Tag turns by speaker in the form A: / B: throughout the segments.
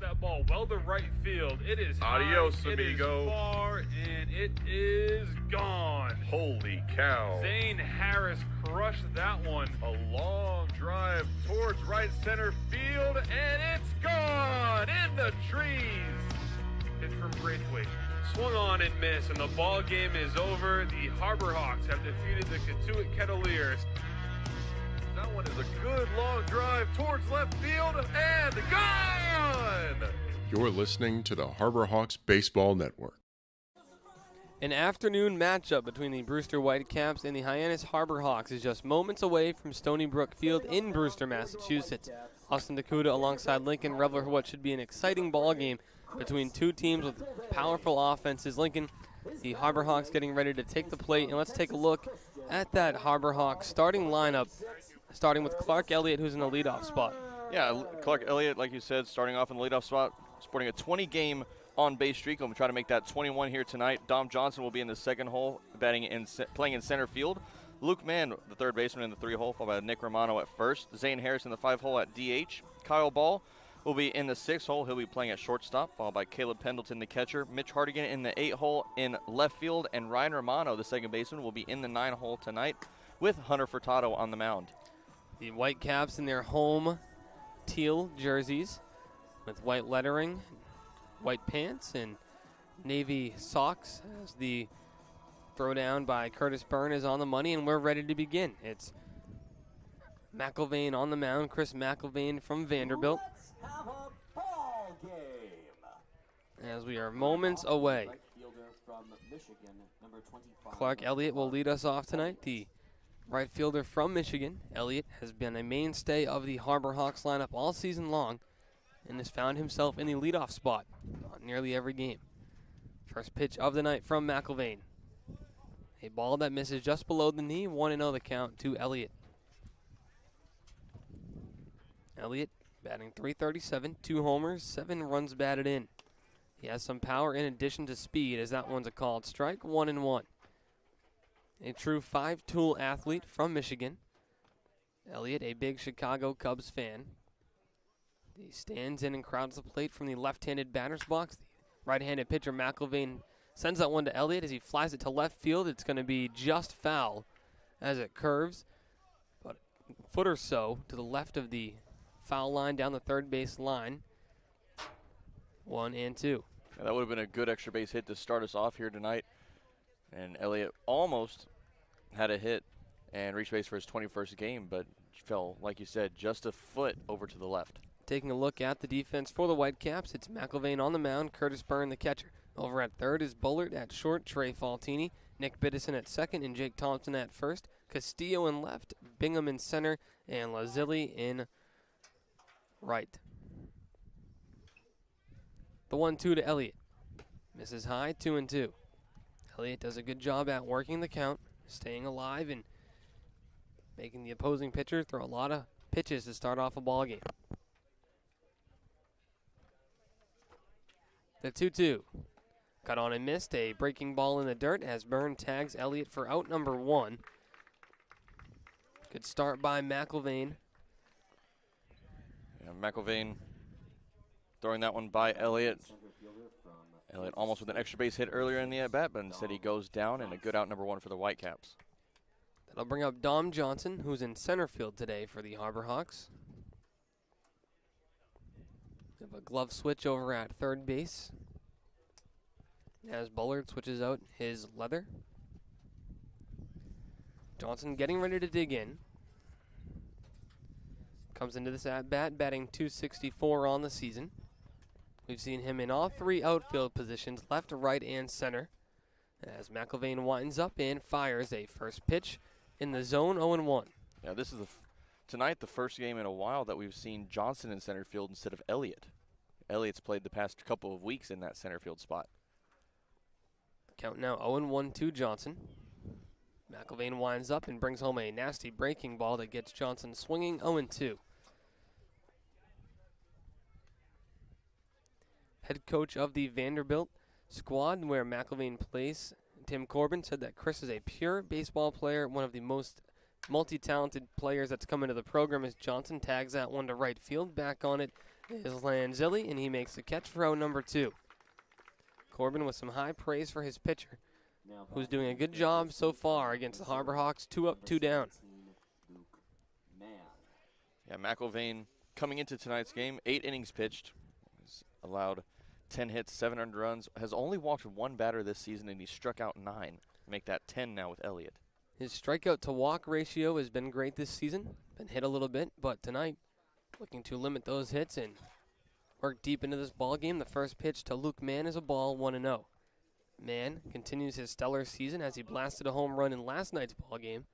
A: That ball well to right field. It is
B: Adios,
A: high,
B: amigo.
A: It is far, and it is gone.
B: Holy cow.
A: Zane Harris crushed that one.
B: A long drive towards right center field, and it's gone in the trees.
A: Pitch from Braithwaite. Swung on and missed, and the ball game is over. The Harbor Hawks have defeated the Cotuit Kettleers.
B: That one is a good long drive towards left field, and gone!
C: You're listening to the Harbor Hawks Baseball Network.
D: An afternoon matchup between the Brewster Whitecaps and the Hyannis Harbor Hawks is just moments away from Stony Brook Field in Brewster, Massachusetts. Austin DeCouta alongside Lincoln Revill for what should be an exciting ball game between two teams with powerful offenses. Lincoln, the Harbor Hawks getting ready to take the plate, and let's take a look at that Harbor Hawks starting lineup, starting with Clark Elliott, who's in the leadoff spot.
E: Yeah, Clark Elliott, like you said, starting off in the leadoff spot, sporting a 20-game on-base streak. We'll try to make that 21 here tonight. Dom Johnson will be in the second hole, playing in center field. Luke Mann, the third baseman, in the 3 hole, followed by Nick Romano at first. Zane Harris in the 5 hole at DH. Kyle Ball will be in the 6 hole. He'll be playing at shortstop, followed by Caleb Pendleton, the catcher. Mitch Hardigan in the 8 hole in left field, and Ryan Romano, the second baseman, will be in the 9 hole tonight with Hunter Furtado on the mound.
D: The Whitecaps in their home teal jerseys with white lettering, white pants, and navy socks as the throwdown by Curtis Byrne is on the money, and we're ready to begin. It's McIlvain on the mound, Chris McIlvain from Vanderbilt.
F: Let's have a ball game.
D: As we are moments away.
F: Right fielder from Michigan, number 25.
D: Clark Elliott will lead us off tonight. The right fielder from Michigan, Elliott, has been a mainstay of the Harbor Hawks lineup all season long and has found himself in the leadoff spot on nearly every game. First pitch of the night from McIlvain. A ball that misses just below the knee, 1-0 the count to Elliott. Elliott batting .337, 2 homers, 7 runs batted in. He has some power in addition to speed, as that one's a called strike, 1-1. A true 5-tool athlete from Michigan. Elliott, a big Chicago Cubs fan. He stands in and crowds the plate from the left-handed batter's box. The right-handed pitcher McIlvain sends that one to Elliott as he flies it to left field. It's going to be just foul as it curves, but a foot or so to the left of the foul line down the third base line. 1-2.
E: Yeah, that would have been a good extra base hit to start us off here tonight. And Elliott almost had a hit and reached base for his 21st game, but fell, like you said, just a foot over to the left.
D: Taking a look at the defense for the Whitecaps, it's McIlvain on the mound, Curtis Byrne the catcher. Over at third is Bullard, at short Trey Faltini, Nick Biddison at second, and Jake Thompson at first. Castillo in left, Bingham in center, and Lazilli in right. The 1-2 to Elliott. Misses high, 2-2. Elliott does a good job at working the count, staying alive, and making the opposing pitcher throw a lot of pitches to start off a ball game. The 2-2. Cut on and missed. A breaking ball in the dirt as Byrne tags Elliott for out number 1. Good start by McIlvain.
E: Yeah, McIlvain throwing that one by Elliott. Elliott almost with an extra base hit earlier in the at-bat, but instead he goes down, and a good out number 1 for the Whitecaps.
D: That'll bring up Dom Johnson, who's in center field today for the Harbor Hawks. We have a glove switch over at third base as Bullard switches out his leather. Johnson getting ready to dig in. Comes into this at-bat, batting .264 on the season. We've seen him in all 3 outfield positions, left, right, and center. As McIlvain winds up and fires a first pitch in the zone, 0-1.
E: Yeah, this is tonight the first game in a while that we've seen Johnson in center field instead of Elliott. Elliott's played the past couple of weeks in that center field spot.
D: Count now 0-1 to Johnson. McIlvain winds up and brings home a nasty breaking ball that gets Johnson swinging, 0-2. Head coach of the Vanderbilt squad where McIlvain plays, Tim Corbin, said that Chris is a pure baseball player, one of the most multi-talented players that's come into the program as Johnson tags that one to right field. Back on it is Lanzilli, and he makes the catch for out number 2. Corbin with some high praise for his pitcher, who's doing a good job so far against the Harbor Hawks. 2 up, 2 down.
E: Yeah, McIlvain coming into tonight's game, 8 innings pitched, has allowed 10 hits, 7 earned runs, has only walked 1 batter this season, and he struck out 9. Make that 10 now with Elliott.
D: His strikeout to walk ratio has been great this season. Been hit a little bit, but tonight looking to limit those hits and work deep into this ball game. The first pitch to Luke Mann is a ball, 1-0. Mann continues his stellar season as he blasted a home run in last night's ball game.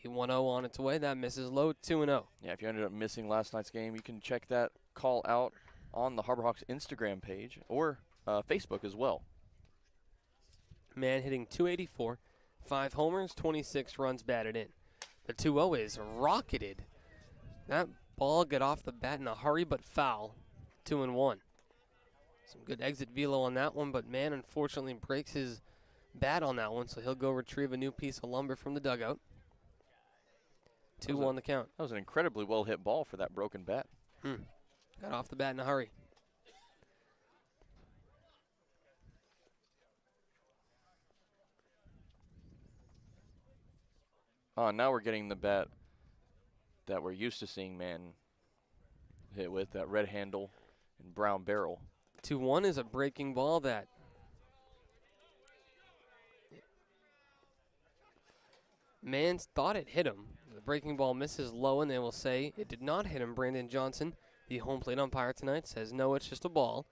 D: The 1-0 on its way. That misses low, 2-0.
E: Yeah, if you ended up missing last night's game, you can check that call out on the Harbor Hawks Instagram page or Facebook as well.
D: Mann hitting .284, 5 homers, 26 runs batted in. The 2-0 is rocketed. That ball got off the bat in a hurry, but foul. 2-1. Some good exit velo on that one, but Mann unfortunately breaks his bat on that one, so he'll go retrieve a new piece of lumber from the dugout. 2-1 the count.
E: That was an incredibly well-hit ball for that broken bat.
D: Got off the bat in a hurry.
E: Now we're getting the bat that we're used to seeing Mann hit with, that red handle and brown barrel.
D: 2-1 is a breaking ball that Mann thought it hit him. The breaking ball misses low, and they will say it did not hit him. Brandon Johnson, the home plate umpire tonight, says no, it's just a ball.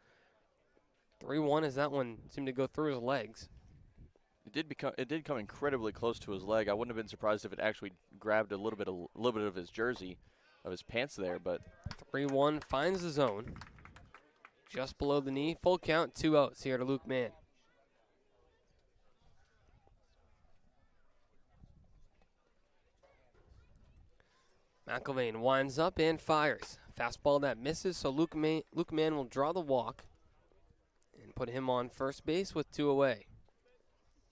D: 3-1 as that one seemed to go through his legs.
E: It did come incredibly close to his leg. I wouldn't have been surprised if it actually grabbed a little bit of his jersey, of his pants there. But
D: 3-1 finds the zone, just below the knee. Full count, 2 outs here to Luke Mann. McIlvain winds up and fires. Fastball that misses, so Luke Mann will draw the walk and put him on first base with 2 away.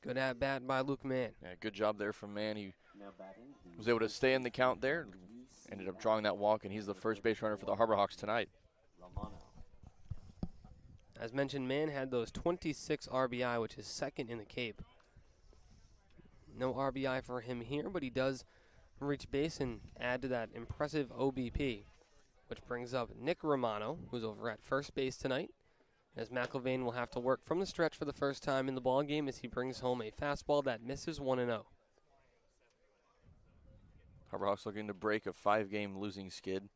D: Good at bat by Luke Mann.
E: Yeah, good job there from Mann. He was able to stay in the count there. Ended up drawing that walk, and he's the first base runner for the Harbor Hawks tonight.
D: As mentioned, Mann had those 26 RBI, which is second in the Cape. No RBI for him here, but he does reach base and add to that impressive OBP, which brings up Nick Romano, who's over at first base tonight, as McIlvain will have to work from the stretch for the first time in the ballgame as he brings home a fastball that misses 1-0.
E: Harbor Hawks looking to break a 5-game losing skid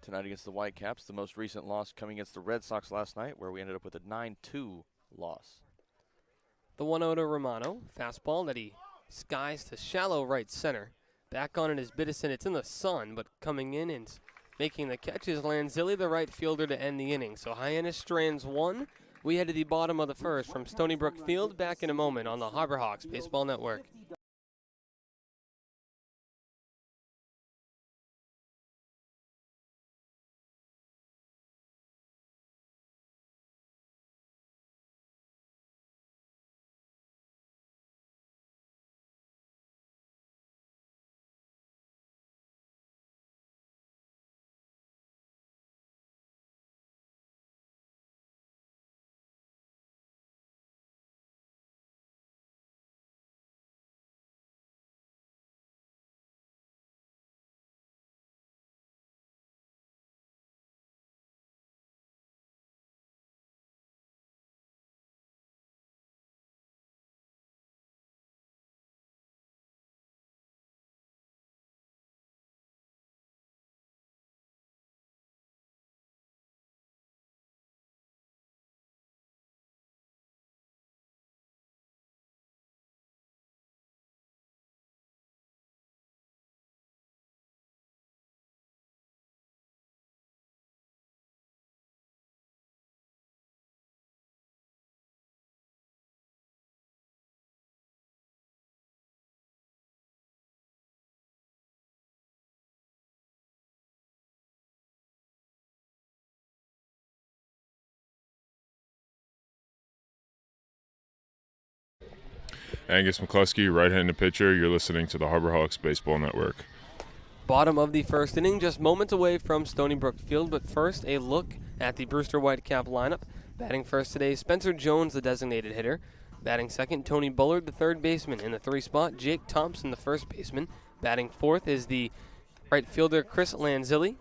E: tonight against the Whitecaps. The most recent loss coming against the Red Sox last night, where we ended up with a 9-2 loss.
D: The 1-0 to Romano. Fastball that he skies to shallow right center. Back on it is Biddison. It's in the sun, but coming in and making the catch is Lanzilli, the right fielder, to end the inning. So Hyannis strands 1. We head to the bottom of the first from Stony Brook Field. Back in a moment on the Harbor Hawks Baseball Network.
C: Angus McCluskey, right-handed pitcher. You're listening to the Harbor Hawks Baseball Network.
D: Bottom of the first inning, just moments away from Stony Brook Field, but first a look at the Brewster Whitecap lineup. Batting first today, Spencer Jones, the designated hitter. Batting second, Tony Bullard, the third baseman. In the 3 spot, Jake Thompson, the first baseman. Batting fourth is the right fielder, Chris Lanzilli.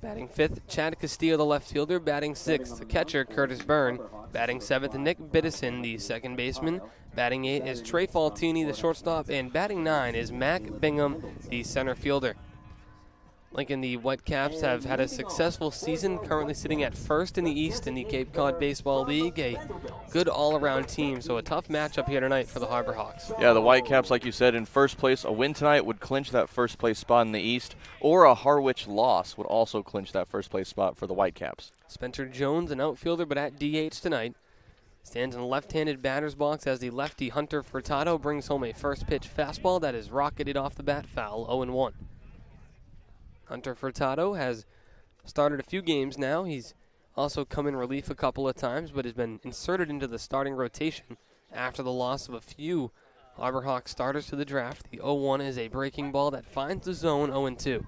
D: Batting fifth, Chad Castillo, the left fielder. Batting sixth, the catcher, Curtis Byrne. Batting seventh, Nick Biddison, the second baseman. Batting eighth is Trey Faltini, the shortstop. And batting 9 is Mac Bingham, the center fielder. Lincoln, the Whitecaps have had a successful season, currently sitting at first in the East in the Cape Cod Baseball League. A good all-around team, so a tough matchup here tonight for the Harbor Hawks.
E: Yeah, the Whitecaps, like you said, in first place. A win tonight would clinch that first place spot in the East, or a Harwich loss would also clinch that first place spot for the Whitecaps.
D: Spencer Jones, an outfielder, but at DH tonight. Stands in the left-handed batter's box as the lefty Hunter Furtado brings home a first pitch fastball that is rocketed off the bat foul, 0-1. Hunter Furtado has started a few games now. He's also come in relief a couple of times, but has been inserted into the starting rotation after the loss of a few Harbor Hawks starters to the draft. The 0-1 is a breaking ball that finds the zone, 0-2.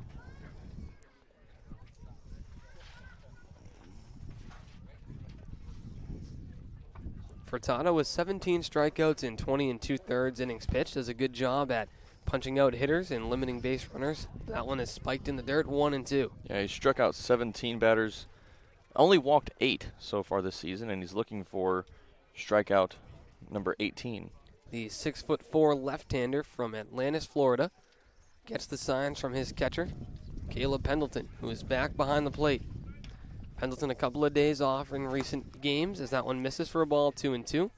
D: Furtado with 17 strikeouts in 20 2/3 innings pitched does a good job at punching out hitters and limiting base runners. That one is spiked in the dirt, 1-2.
E: Yeah, he struck out 17 batters, only walked 8 so far this season, and he's looking for strikeout number 18.
D: The 6'4" left-hander from Atlantis, Florida, gets the signs from his catcher, Caleb Pendleton, who is back behind the plate. Pendleton a couple of days off in recent games as that one misses for a ball, 2-2.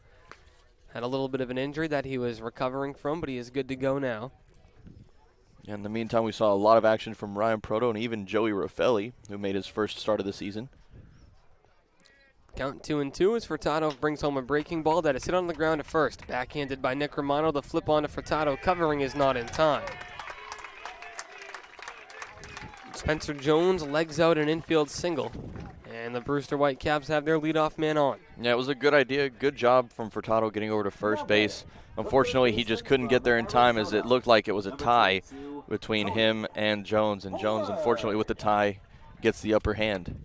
D: Had a little bit of an injury that he was recovering from, but he is good to go now.
E: In the meantime, we saw a lot of action from Ryan Proto and even Joey Raffelli, who made his first start of the season.
D: Count 2-2 as Furtado brings home a breaking ball that is hit on the ground at first. Backhanded by Nick Romano. The flip on to Furtado. Covering is not in time. Spencer Jones legs out an infield single. And the Brewster Whitecaps have their leadoff man on.
E: Yeah, it was a good idea. Good job from Furtado getting over to first base. Unfortunately, he just couldn't get there in time as it looked like it was a tie between him and Jones. And Jones, unfortunately, with the tie, gets the upper hand.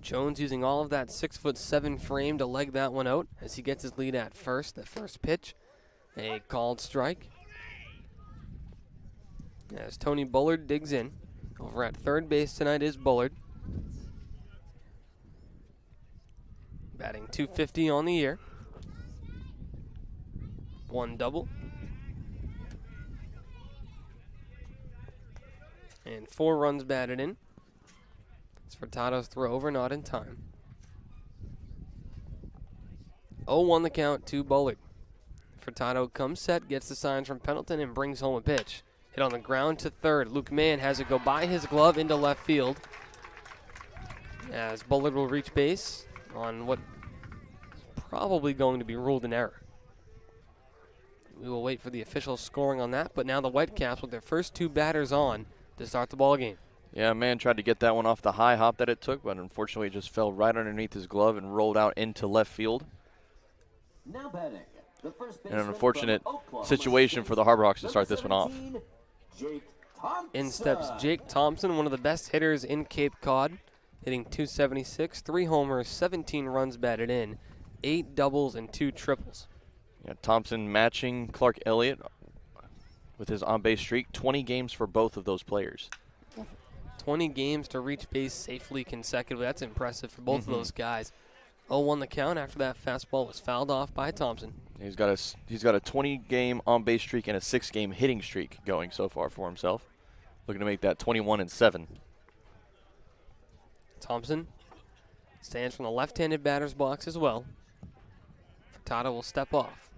D: Jones using all of that 6'7" frame to leg that one out as he gets his lead at first. The first pitch, a called strike. As Tony Bullard digs in. Over at third base tonight is Bullard. Batting .250 on the year. 1 double. And 4 runs batted in. It's Furtado's throw over, not in time. 0-1 the count to Bullard. Furtado comes set, gets the signs from Pendleton, and brings home a pitch. Hit on the ground to third. Luke Mann has it go by his glove into left field. As Bullard will reach base on what is probably going to be ruled an error. We will wait for the official scoring on that, but now the Whitecaps with their first 2 batters on to start the ball game.
E: Yeah, Mann tried to get that one off the high hop that it took, but unfortunately it just fell right underneath his glove and rolled out into left field.
F: Now batting, the first
E: And an unfortunate situation for the Harbor Hawks to start this one off.
D: In steps Jake Thompson, one of the best hitters in Cape Cod, hitting .276, 3 homers, 17 runs batted in, 8 doubles and 2 triples.
E: Yeah, Thompson matching Clark Elliott with his on-base streak. 20 games for both of those players.
D: 20 games to reach base safely consecutively. That's impressive for both of those guys. 0-1 the count after that fastball was fouled off by Thompson.
E: He's got a 20-game on-base streak and a 6-game hitting streak going so far for himself. Looking to make that 21-7.
D: Thompson stands from the left-handed batter's box as well. Furtado will step off.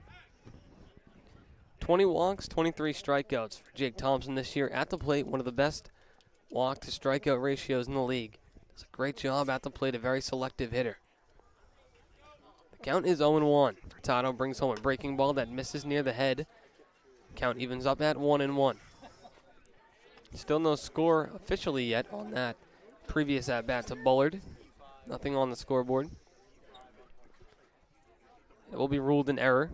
D: 20 walks, 23 strikeouts for Jake Thompson this year at the plate. One of the best walk to strikeout ratios in the league. Does a great job at the plate, a very selective hitter. The count is 0-1. Furtado brings home a breaking ball that misses near the head. Count evens up at 1-1. Still no score officially yet on that previous at-bat to Bullard. Nothing on the scoreboard. It will be ruled an error.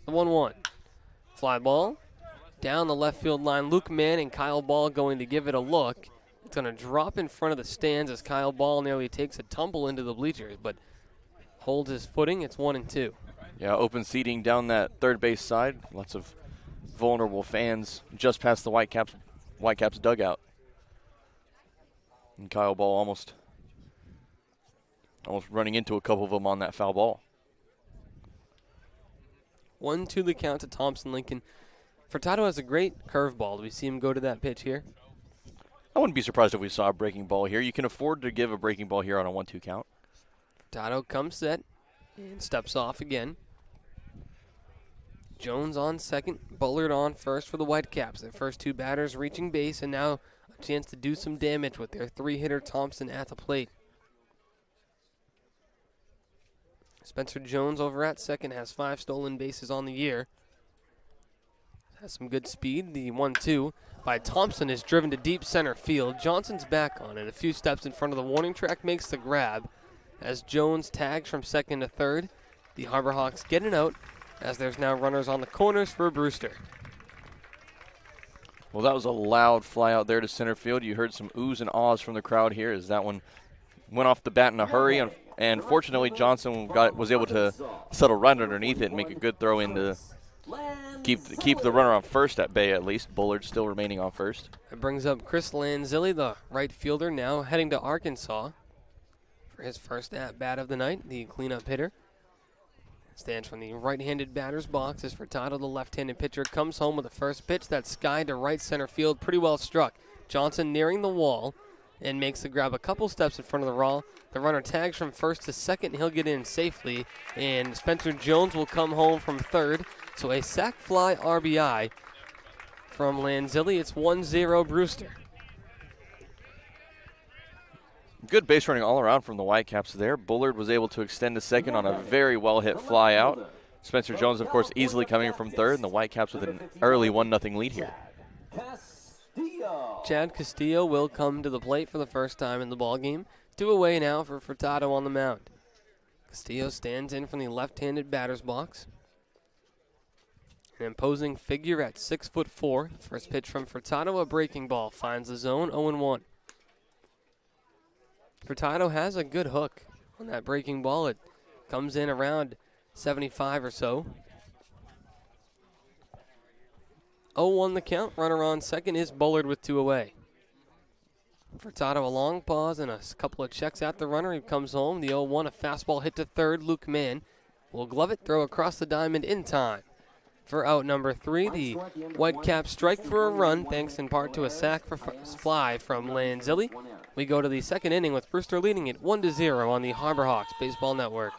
D: The 1-1. Fly ball down the left field line. Luke Mann and Kyle Ball going to give it a look. It's going to drop in front of the stands as Kyle Ball nearly takes a tumble into the bleachers, but holds his footing. It's 1-2.
E: Yeah, open seating down that third base side. Lots of vulnerable fans just past the Whitecaps dugout. And Kyle Ball almost running into a couple of them on that foul ball.
D: 1-2 the count to Thompson Lincoln. Furtado has a great curveball. Do we see him go to that pitch here?
E: I wouldn't be surprised if we saw a breaking ball here. You can afford to give a breaking ball here on a 1-2 count.
D: Furtado comes set and steps off again. Jones on second, Bullard on first for the Whitecaps. Their first two batters reaching base, and now a chance to do some damage with their three-hitter Thompson at the plate. Spencer Jones over at second has 5 stolen bases on the year. Has some good speed. The 1-2 by Thompson is driven to deep center field. Johnson's back on it. A few steps in front of the warning track makes the grab as Jones tags from second to third. The Harbor Hawks get an out as there's now runners on the corners for Brewster.
E: Well, that was a loud fly out there to center field. You heard some oohs and ahs from the crowd here as that one went off the bat in a hurry. And fortunately, Johnson was able to settle right underneath it and make a good throw in to keep the runner on first at bay at least. Bullard still remaining on first.
D: That brings up Chris Lanzilli, the right fielder, now heading to Arkansas for his first at-bat of the night, the cleanup hitter. Stands from the right-handed batter's box as Furtado, the left-handed pitcher, comes home with the first pitch that's skied to right center field, pretty well struck. Johnson nearing the wall and makes the grab a couple steps in front of the wall. The runner tags from first to second. He'll get in safely, and Spencer Jones will come home from third. So a sac fly RBI from Lanzilli. It's 1-0 Brewster.
E: Good base running all around from the Whitecaps there. Bullard was able to extend to second on a very well-hit fly out. Spencer Jones, of course, easily coming from third, and the Whitecaps with an early 1-0 lead here.
D: Chad Castillo will come to the plate for the first time in the ballgame. 2 away now for Furtado on the mound. Castillo stands in from the left-handed batter's box. An imposing figure at 6'4". First pitch from Furtado, a breaking ball, finds the zone, 0-1. Furtado has a good hook on that breaking ball. It comes in around 75 or so. 0-1 the count. Runner on second is Bullard with 2 away. Furtado a long pause and a couple of checks at the runner. He comes home. The 0-1, a fastball hit to third. Luke Mann will glove it, throw across the diamond in time. For out number 3, the Whitecaps strike for a run, thanks in part to a sac fly from Lanzilli. We go to the second inning with Brewster leading it 1-0 on the Harbor Hawks Baseball Network.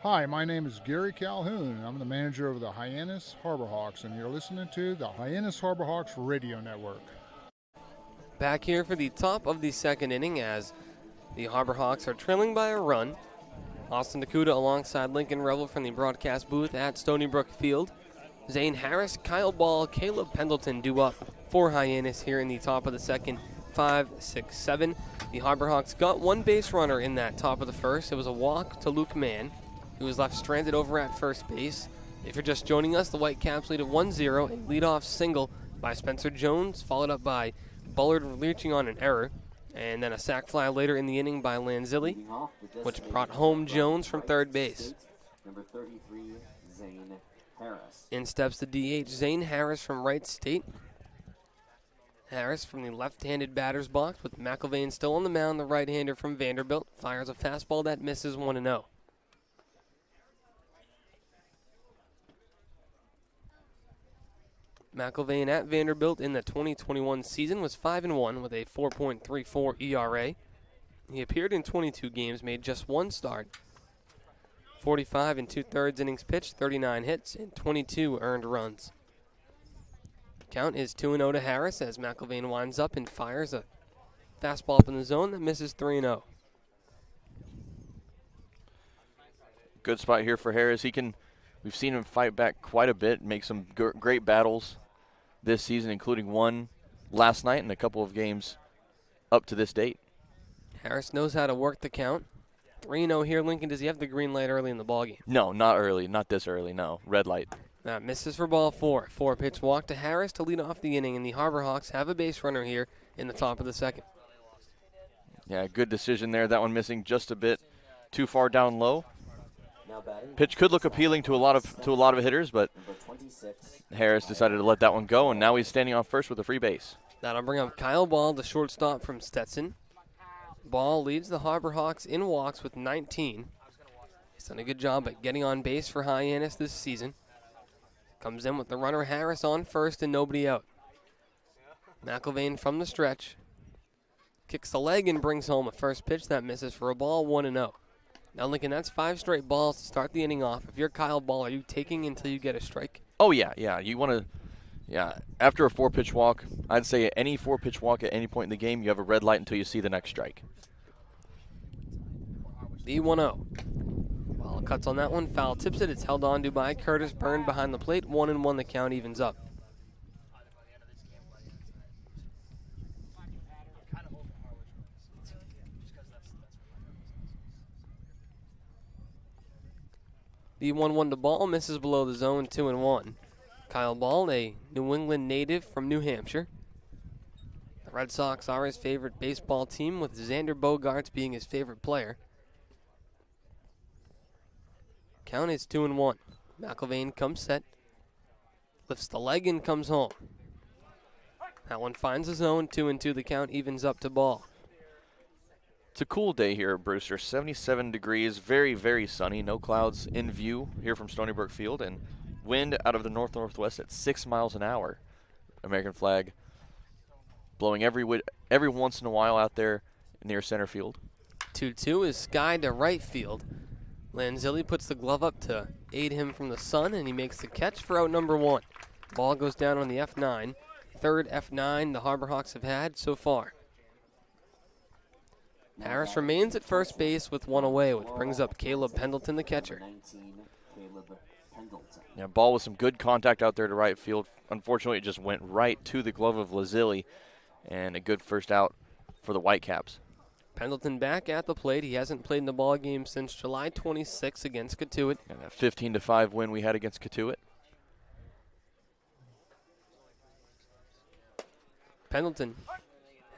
G: Hi, my name is Gary Calhoun. I'm the manager of the Hyannis Harbor Hawks, and you're listening to the Hyannis Harbor Hawks Radio Network.
D: Back here for the top of the second inning as the Harbor Hawks are trailing by a run. Austin DeCouta alongside Lincoln Revill from the broadcast booth at Stony Brook Field. Zane Harris, Kyle Ball, Caleb Pendleton due up for Hyannis here in the top of the second. 5, 6, 7. The Harbor Hawks got one base runner in that top of the first. It was a walk to Luke Mann, who was left stranded over at first base. If you're just joining us, the Whitecaps lead at 1-0. A leadoff single by Spencer Jones, followed up by Bullard reaching on an error, and then a sac fly later in the inning by Lanzilli, which brought home Jones from third base.
F: Number 33, Zane Harris.
D: In steps the DH, Zane Harris from Wright State. Harris from the left-handed batter's box with McIlvain still on the mound. The right-hander from Vanderbilt fires a fastball that misses 1-0. McIlvain at Vanderbilt in the 2021 season was 5-1 with a 4.34 ERA. He appeared in 22 games, made just one start. 45 2/3 innings pitched, 39 hits, and 22 earned runs. Count is 2-0 to Harris as McIlvain winds up and fires a fastball up in the zone that misses 3-0.
E: Good spot here for Harris. We've seen him fight back quite a bit, make some great battles this season, including one last night and a couple of games up to this date.
D: Harris knows how to work the count. 3-0 here, Lincoln. Does he have the green light early in the ballgame?
E: No, not early. Not this early, no. Red light.
D: That misses for ball 4. 4-pitch walk to Harris to lead off the inning, and the Harbor Hawks have a base runner here in the top of the second.
E: Yeah, good decision there. That one missing just a bit too far down low. Pitch could look appealing to a lot of hitters, but Harris decided to let that one go, and now he's standing on first with a free base.
D: That'll bring up Kyle Ball, the shortstop from Stetson. Ball leads the Harbor Hawks in walks with 19. He's done a good job at getting on base for Hyannis this season. Comes in with the runner Harris on first and nobody out. McIlvain from the stretch. Kicks the leg and brings home a first pitch that misses for a ball, 1-0. Now, Lincoln, that's 5 straight balls to start the inning off. If you're Kyle Ball, are you taking until you get a strike?
E: Oh, yeah. You want to, after a 4-pitch walk, I'd say any 4-pitch walk at any point in the game, you have a red light until you see the next strike.
D: The 1-0. Ball cuts on that one. Foul tips it. It's held on to by Curtis Byrne behind the plate. 1-1, the count evens up. The 1-1 to Ball misses below the zone, 2-1. Kyle Ball, a New England native from New Hampshire. The Red Sox are his favorite baseball team, with Xander Bogaerts being his favorite player. Count is 2-1. McIlvain comes set, lifts the leg and comes home. That one finds the zone, 2-2. The count evens up to Ball.
E: It's a cool day here at Brewster. 77 degrees, very, very sunny. No clouds in view here from Stony Brook Field, and wind out of the north-northwest at 6 miles an hour. American flag blowing every once in a while out there near center field.
D: 2-2 is skied to right field. Lanzilli puts the glove up to aid him from the sun, and he makes the catch for out number 1. Ball goes down on the F9. Third F9 the Harbor Hawks have had so far. Harris remains at first base with one away, which brings up Caleb Pendleton, the catcher.
E: Yeah, ball with some good contact out there to right field. Unfortunately, it just went right to the glove of Lazilli, and a good first out for the Whitecaps.
D: Pendleton back at the plate. He hasn't played in the ball game since July 26 against Catuit.
E: And that 15-5 win we had against Catuit.
D: Pendleton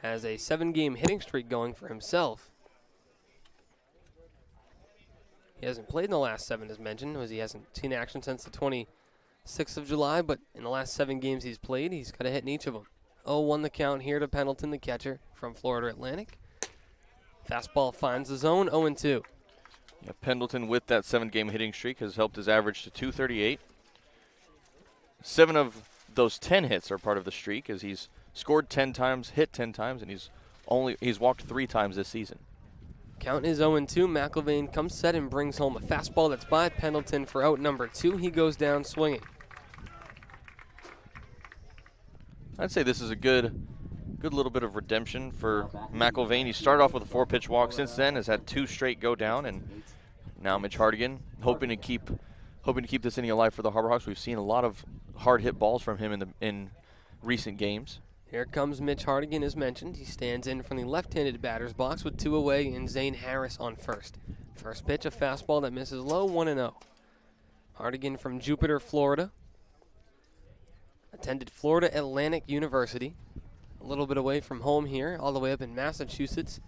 D: has a 7-game hitting streak going for himself. He hasn't played in the last 7, as mentioned, as he hasn't seen action since the 26th of July, but in the last 7 games he's played, he's got a hit in each of them. 0-1 the count here to Pendleton, the catcher from Florida Atlantic. Fastball finds the zone, 0-2.
E: Yeah, Pendleton with that 7-game hitting streak has helped his average to 238. 7 of those 10 hits are part of the streak, as he's scored 10 times, hit 10 times, and he's walked 3 times this season.
D: Count is 0-2. McIlvain comes set and brings home a fastball that's by Pendleton for out number 2. He goes down swinging.
E: I'd say this is a good little bit of redemption for McIlvain. He started off with a 4-pitch walk. Since then has had 2 straight go down, and now Mitch Hardigan hoping to keep this inning alive for the Harborhawks. We've seen a lot of hard hit balls from him in recent games.
D: Here comes Mitch Hardigan, as mentioned. He stands in from the left-handed batter's box with 2 away and Zane Harris on first. First pitch, a fastball that misses low, 1-0. Hardigan from Jupiter, Florida. Attended Florida Atlantic University. A little bit away from home here, all the way up in Massachusetts.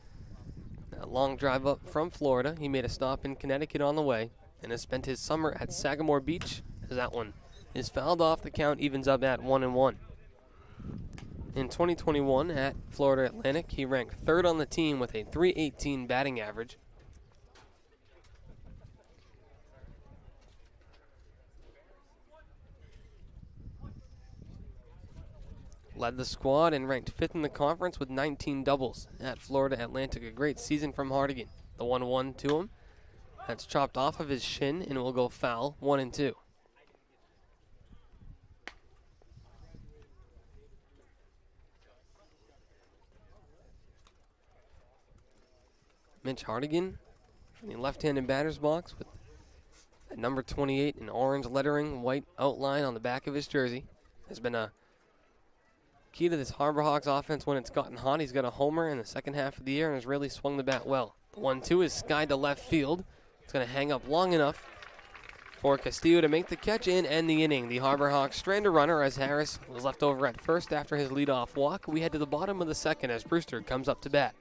D: A long drive up from Florida. He made a stop in Connecticut on the way and has spent his summer at Sagamore Beach, as that one is fouled off. The count evens up at 1-1. In 2021 at Florida Atlantic, he ranked 3rd on the team with a .318 batting average. Led the squad and ranked 5th in the conference with 19 doubles at Florida Atlantic. A great season from Hardigan. The 1-1 to him. That's chopped off of his shin and will go foul, 1-2. Mitch Hardigan from the left-handed batter's box with at number 28 in orange lettering, white outline on the back of his jersey. Has been a key to this Harborhawks offense when it's gotten hot. He's got a homer in the second half of the year and has really swung the bat well. The 1-2 is skied to left field. It's going to hang up long enough for Castillo to make the catch and end the inning. The Harborhawks strand a runner as Harris was left over at first after his leadoff walk. We head to the bottom of the second as Brewster comes up to bat.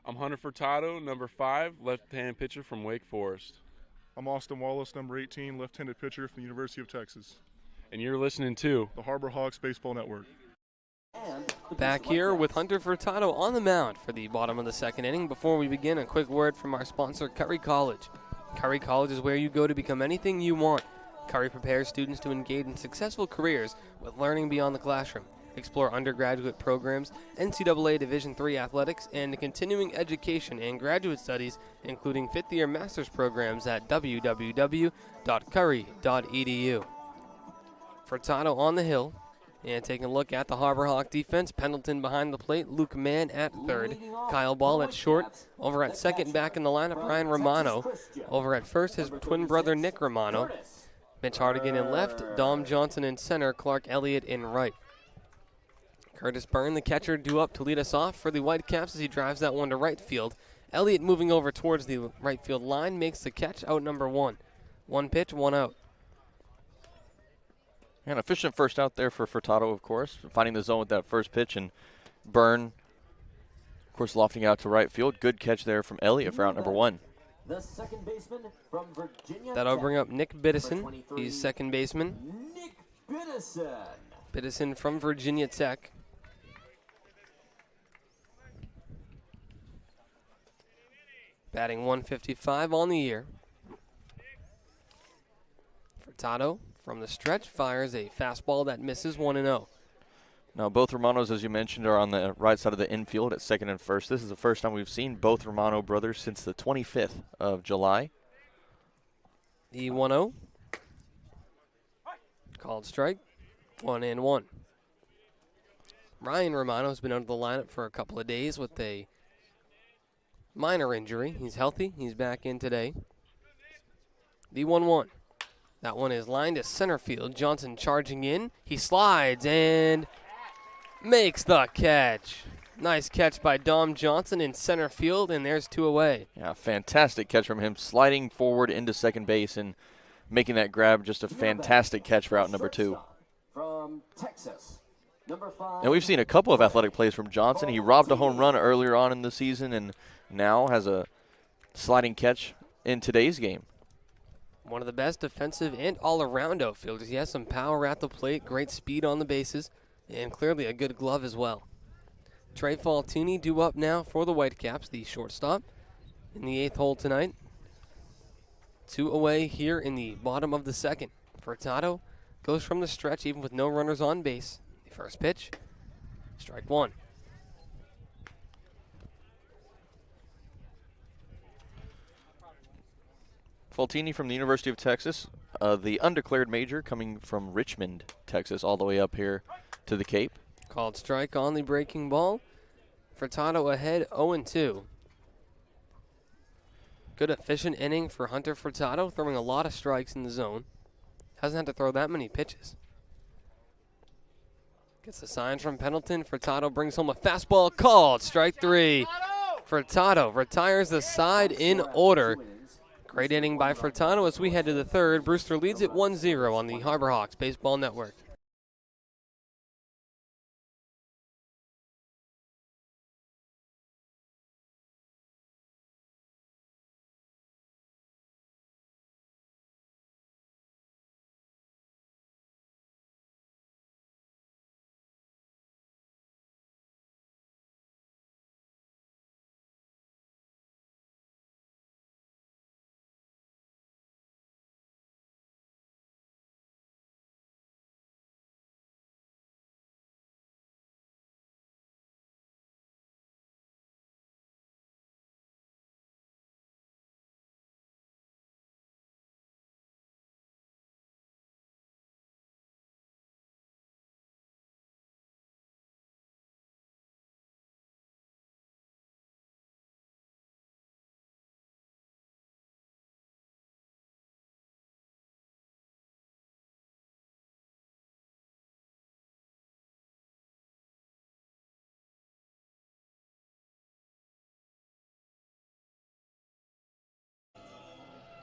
H: I'm Hunter Furtado, number 5, left-hand pitcher from Wake Forest.
I: I'm Austin Wallace, number 18, left-handed pitcher from the University of Texas.
H: And you're listening to
I: the Harborhawks Baseball Network.
D: Back here with Hunter Furtado on the mound for the bottom of the second inning. Before we begin, a quick word from our sponsor, Curry College. Curry College is where you go to become anything you want. Curry prepares students to engage in successful careers with learning beyond the classroom. Explore undergraduate programs, NCAA Division III athletics, and continuing education and graduate studies, including fifth-year master's programs at www.curry.edu. Furtado on the hill, and taking a look at the Harborhawk defense. Pendleton behind the plate, Luke Mann at third, Kyle Ball at short. Over at second, back in the lineup, Ryan Romano. Over at first, his twin brother Nick Romano. Mitch Hardigan in left, Dom Johnson in center, Clark Elliott in right. Curtis Byrne, the catcher, due up to lead us off for the Whitecaps as he drives that one to right field. Elliott moving over towards the right field line, makes the catch, out number 1. 1 pitch, 1 out.
E: An efficient first out there for Furtado, of course, finding the zone with that first pitch, and Byrne, of course, lofting out to right field. Good catch there from Elliott for out number 1.
F: The second baseman from Virginia.
D: That'll bring up Nick Biddison. He's second baseman.
F: Nick Biddison.
D: Biddison from Virginia Tech. Batting 155 on the year. Furtado from the stretch fires a fastball that misses 1-0.
E: Now both Romanos, as you mentioned, are on the right side of the infield at second and first. This is the first time we've seen both Romano brothers since the 25th of July.
D: The 1-0. Called strike. 1-1. Ryan Romano has been out of the lineup for a couple of days with a minor injury. He's healthy. He's back in today. The 1-1. That one is lined to center field. Johnson charging in. He slides and makes the catch. Nice catch by Dom Johnson in center field, and there's 2 away.
E: Yeah, fantastic catch from him, sliding forward into second base and making that grab. Just a fantastic catch for out number 2.
F: From Texas, number 5.
E: And we've seen a couple of athletic plays from Johnson. He robbed a home run earlier on in the season and now has a sliding catch in today's game.
D: One of the best defensive and all-around outfielders. He has some power at the plate, great speed on the bases, and clearly a good glove as well. Trey Faltini due up now for the Whitecaps, the shortstop, in the 8th hole tonight. 2 away here in the bottom of the 2nd. Furtado goes from the stretch even with no runners on base. The first pitch, strike 1.
E: Faltini from the University of Texas, the undeclared major coming from Richmond, Texas, all the way up here to the Cape.
D: Called strike on the breaking ball. Furtado ahead 0-2. Good efficient inning for Hunter Furtado, throwing a lot of strikes in the zone. Hasn't had to throw that many pitches. Gets the signs from Pendleton. Furtado brings home a fastball called strike 3. Furtado retires the side in order. Great inning by Furtado as we head to the 3rd. Brewster leads it 1-0 on the Harbor Hawks Baseball Network.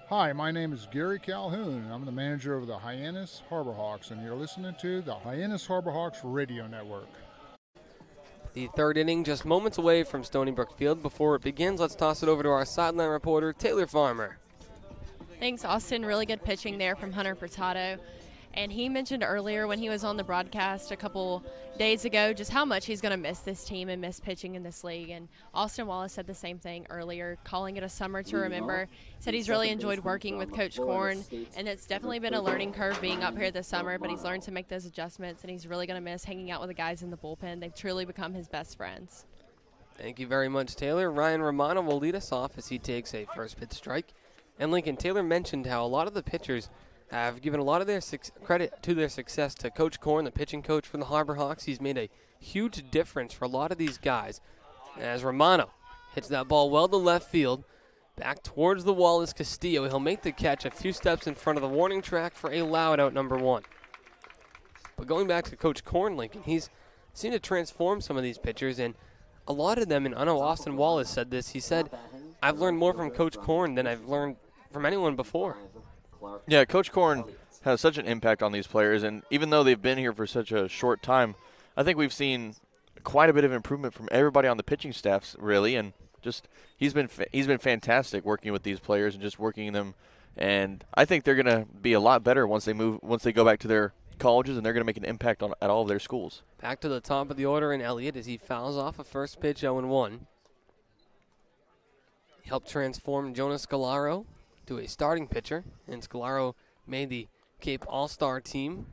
G: Hi, my name is Gary Calhoun. I'm the manager of the Hyannis Harbor Hawks, and you're listening to the Hyannis Harbor Hawks Radio Network.
D: The 3rd inning just moments away from Stony Brook Field. Before it begins, let's toss it over to our sideline reporter, Taylor Farmer.
J: Thanks, Austin. Really good pitching there from Hunter Furtado. And he mentioned earlier when he was on the broadcast a couple days ago just how much he's going to miss this team and miss pitching in this league. And Austin Wallace said the same thing earlier, calling it a summer to remember. He said he's really enjoyed working with Coach Korn, and it's definitely been a learning curve being up here this summer, but he's learned to make those adjustments, and he's really going to miss hanging out with the guys in the bullpen. They've truly become his best friends.
D: Thank you very much, Taylor. Ryan Romano will lead us off as he takes a first pitch strike. And Lincoln, Taylor mentioned how a lot of the pitchers have given a lot of their credit to their success to Coach Korn, the pitching coach for the Harbor Hawks. He's made a huge difference for a lot of these guys. As Romano hits that ball well to left field, back towards the wall is Castillo. He'll make the catch a few steps in front of the warning track for a loud out number 1. But going back to Coach Korn, Lincoln, he's seemed to transform some of these pitchers, and a lot of them, and I know Austin Wallace said this, he said, I've learned more from Coach Korn than I've learned from anyone before.
E: Yeah, Coach Korn has such an impact on these players, and even though they've been here for such a short time, I think we've seen quite a bit of improvement from everybody on the pitching staffs, really, and just he's been fantastic working with these players and just working them, and I think they're going to be a lot better once they go back to their colleges, and they're going to make an impact at all of their schools.
D: Back to the top of the order in Elliott as he fouls off a first pitch 0-1. He helped transform Jonas Scalaro to a starting pitcher, and Scalaro made the Cape All-Star team,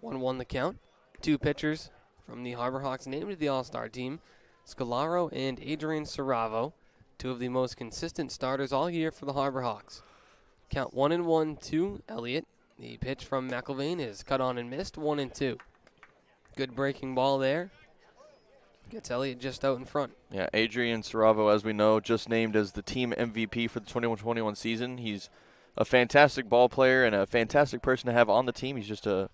D: 1-1 the count. 2 pitchers from the Harbor Hawks named to the All-Star team, Scalaro and Adrian Saravo, 2 of the most consistent starters all year for the Harbor Hawks. Count 1-1 to Elliott. The pitch from McIlvain is cut on and missed, 1-2. Good breaking ball there Gets Elliott just out in front.
E: Yeah, Adrian Saravo, as we know, just named as the team MVP for the 21-21 season. He's a fantastic ball player and a fantastic person to have on the team. He's just a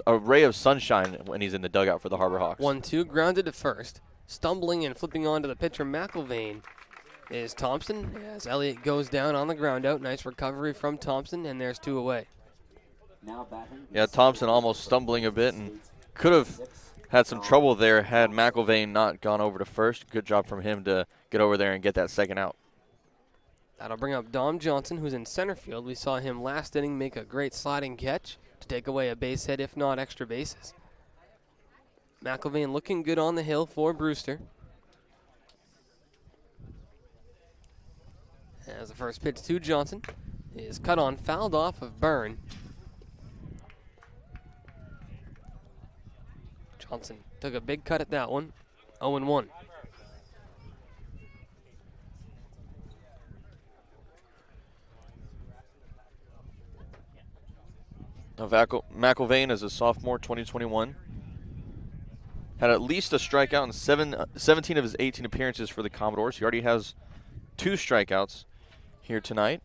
E: ray of sunshine when he's in the dugout for the Harbor Hawks.
D: 1-2, grounded to first. Stumbling and flipping onto the pitcher, McIlvain, is Thompson. As Elliott goes down on the ground out. Nice recovery from Thompson, and there's 2 away.
E: Yeah, Thompson almost stumbling a bit and could have had some trouble there had McIlvain not gone over to first. Good job from him to get over there and get that second out.
D: That'll bring up Dom Johnson, who's in center field. We saw him last inning make a great sliding catch to take away a base hit, if not extra bases. McIlvain looking good on the hill for Brewster. As the first pitch to Johnson is cut on, fouled off of Byrne. Johnson took a big cut at that one. 0-1.
E: Now McIlvain is a sophomore, 2021. Had at least a strikeout in 17 of his 18 appearances for the Commodores. He already has 2 strikeouts here tonight.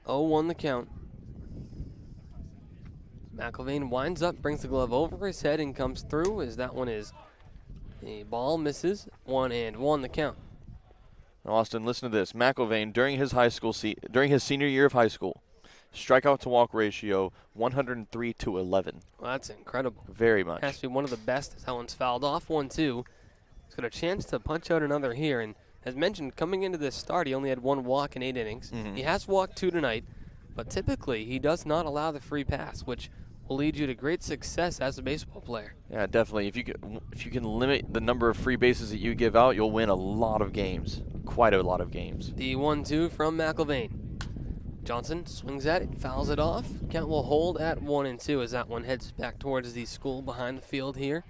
D: 0-1 the count. McIlvain winds up, brings the glove over his head and comes through as that one is a ball, misses. 1-1 the count.
E: Now Austin, listen to this. McIlvain during his senior year of high school, strikeout to walk ratio 103-11.
D: Well, that's incredible.
E: Very much.
D: Has to be one of the best. That one's fouled off. 1-2. He's got a chance to punch out another here. And as mentioned, coming into this start, he only had 1 walk in 8 innings. He has walked 2 tonight, but typically he does not allow the free pass, which will lead you to great success as a baseball player.
E: Yeah, definitely. If you can limit the number of free bases that you give out, you'll win a lot of games. Quite a lot of games.
D: The 1-2 from McIlvain. Johnson swings at it, fouls it off. Count will hold at 1-2 as that one heads back towards the school behind the field here.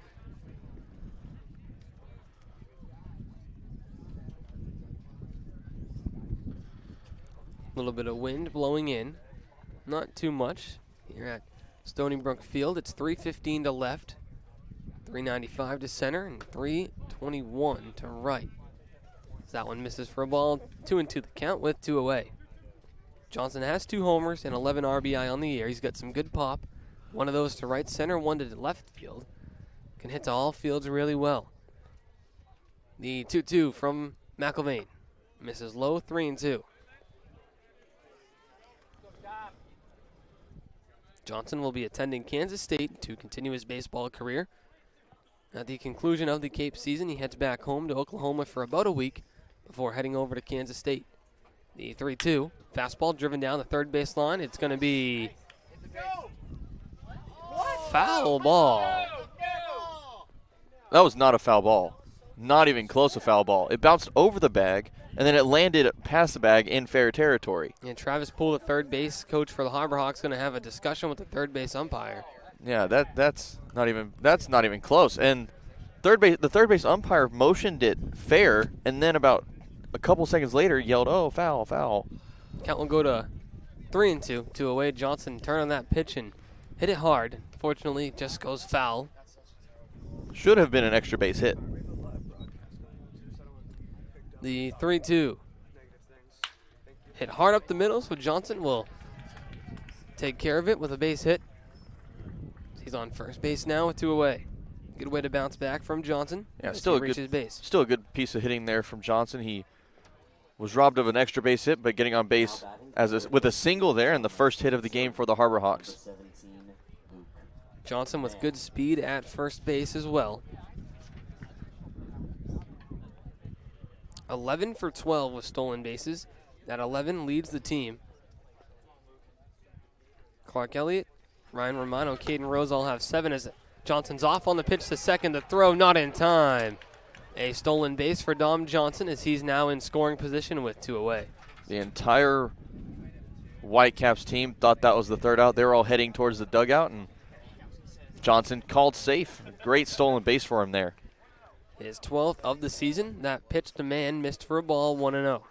D: A little bit of wind blowing in. Not too much. Here at Stony Brook Field, it's 3:15 to left, 3:95 to center, and 3:21 to right. As that one misses for a ball, 2-2 the count with 2 away. Johnson has 2 homers and 11 RBI on the year. He's got some good pop. One of those to right center, one to left field. Can hit to all fields really well. The 2-2 from McIlvain. Misses low, 3-2. Johnson will be attending Kansas State to continue his baseball career. At the conclusion of the Cape season, he heads back home to Oklahoma for about a week before heading over to Kansas State. The 3-2, fastball driven down the third base line. It's going to be foul ball.
E: That was not a foul ball. Not even close to foul ball. It bounced over the bag, and then it landed past the bag in fair territory.
D: And Travis Poole, the third base coach for the Harbor Hawks, going to have a discussion with the third base umpire.
E: Yeah, that's not even close. And the third base umpire motioned it fair, and then about a couple seconds later yelled, "Oh, foul, foul."
D: Count will go to 3-2. 2 away. Johnson turned on that pitch and hit it hard. Fortunately, it just goes foul.
E: Should have been an extra base hit.
D: The 3-2. Hit hard up the middle, so Johnson will take care of it with a base hit. He's on first base now with 2 away. Good way to bounce back from Johnson.
E: Yeah, still a good piece of hitting there from Johnson. He was robbed of an extra base hit, but getting on base with a single there and the first hit of the game for the Harbor Hawks.
D: Johnson with good speed at first base as well. 11 for 12 with stolen bases. That 11 leads the team. Clark Elliott, Ryan Romano, Caden Rose all have 7 as Johnson's off on the pitch to second. The throw not in time. A stolen base for Dom Johnson as he's now in scoring position with 2 away.
E: The entire Whitecaps team thought that was the third out. They were all heading towards the dugout, and Johnson called safe. Great stolen base for him there.
D: His 12th of the season. That pitch to Mann missed for a ball, 1-0.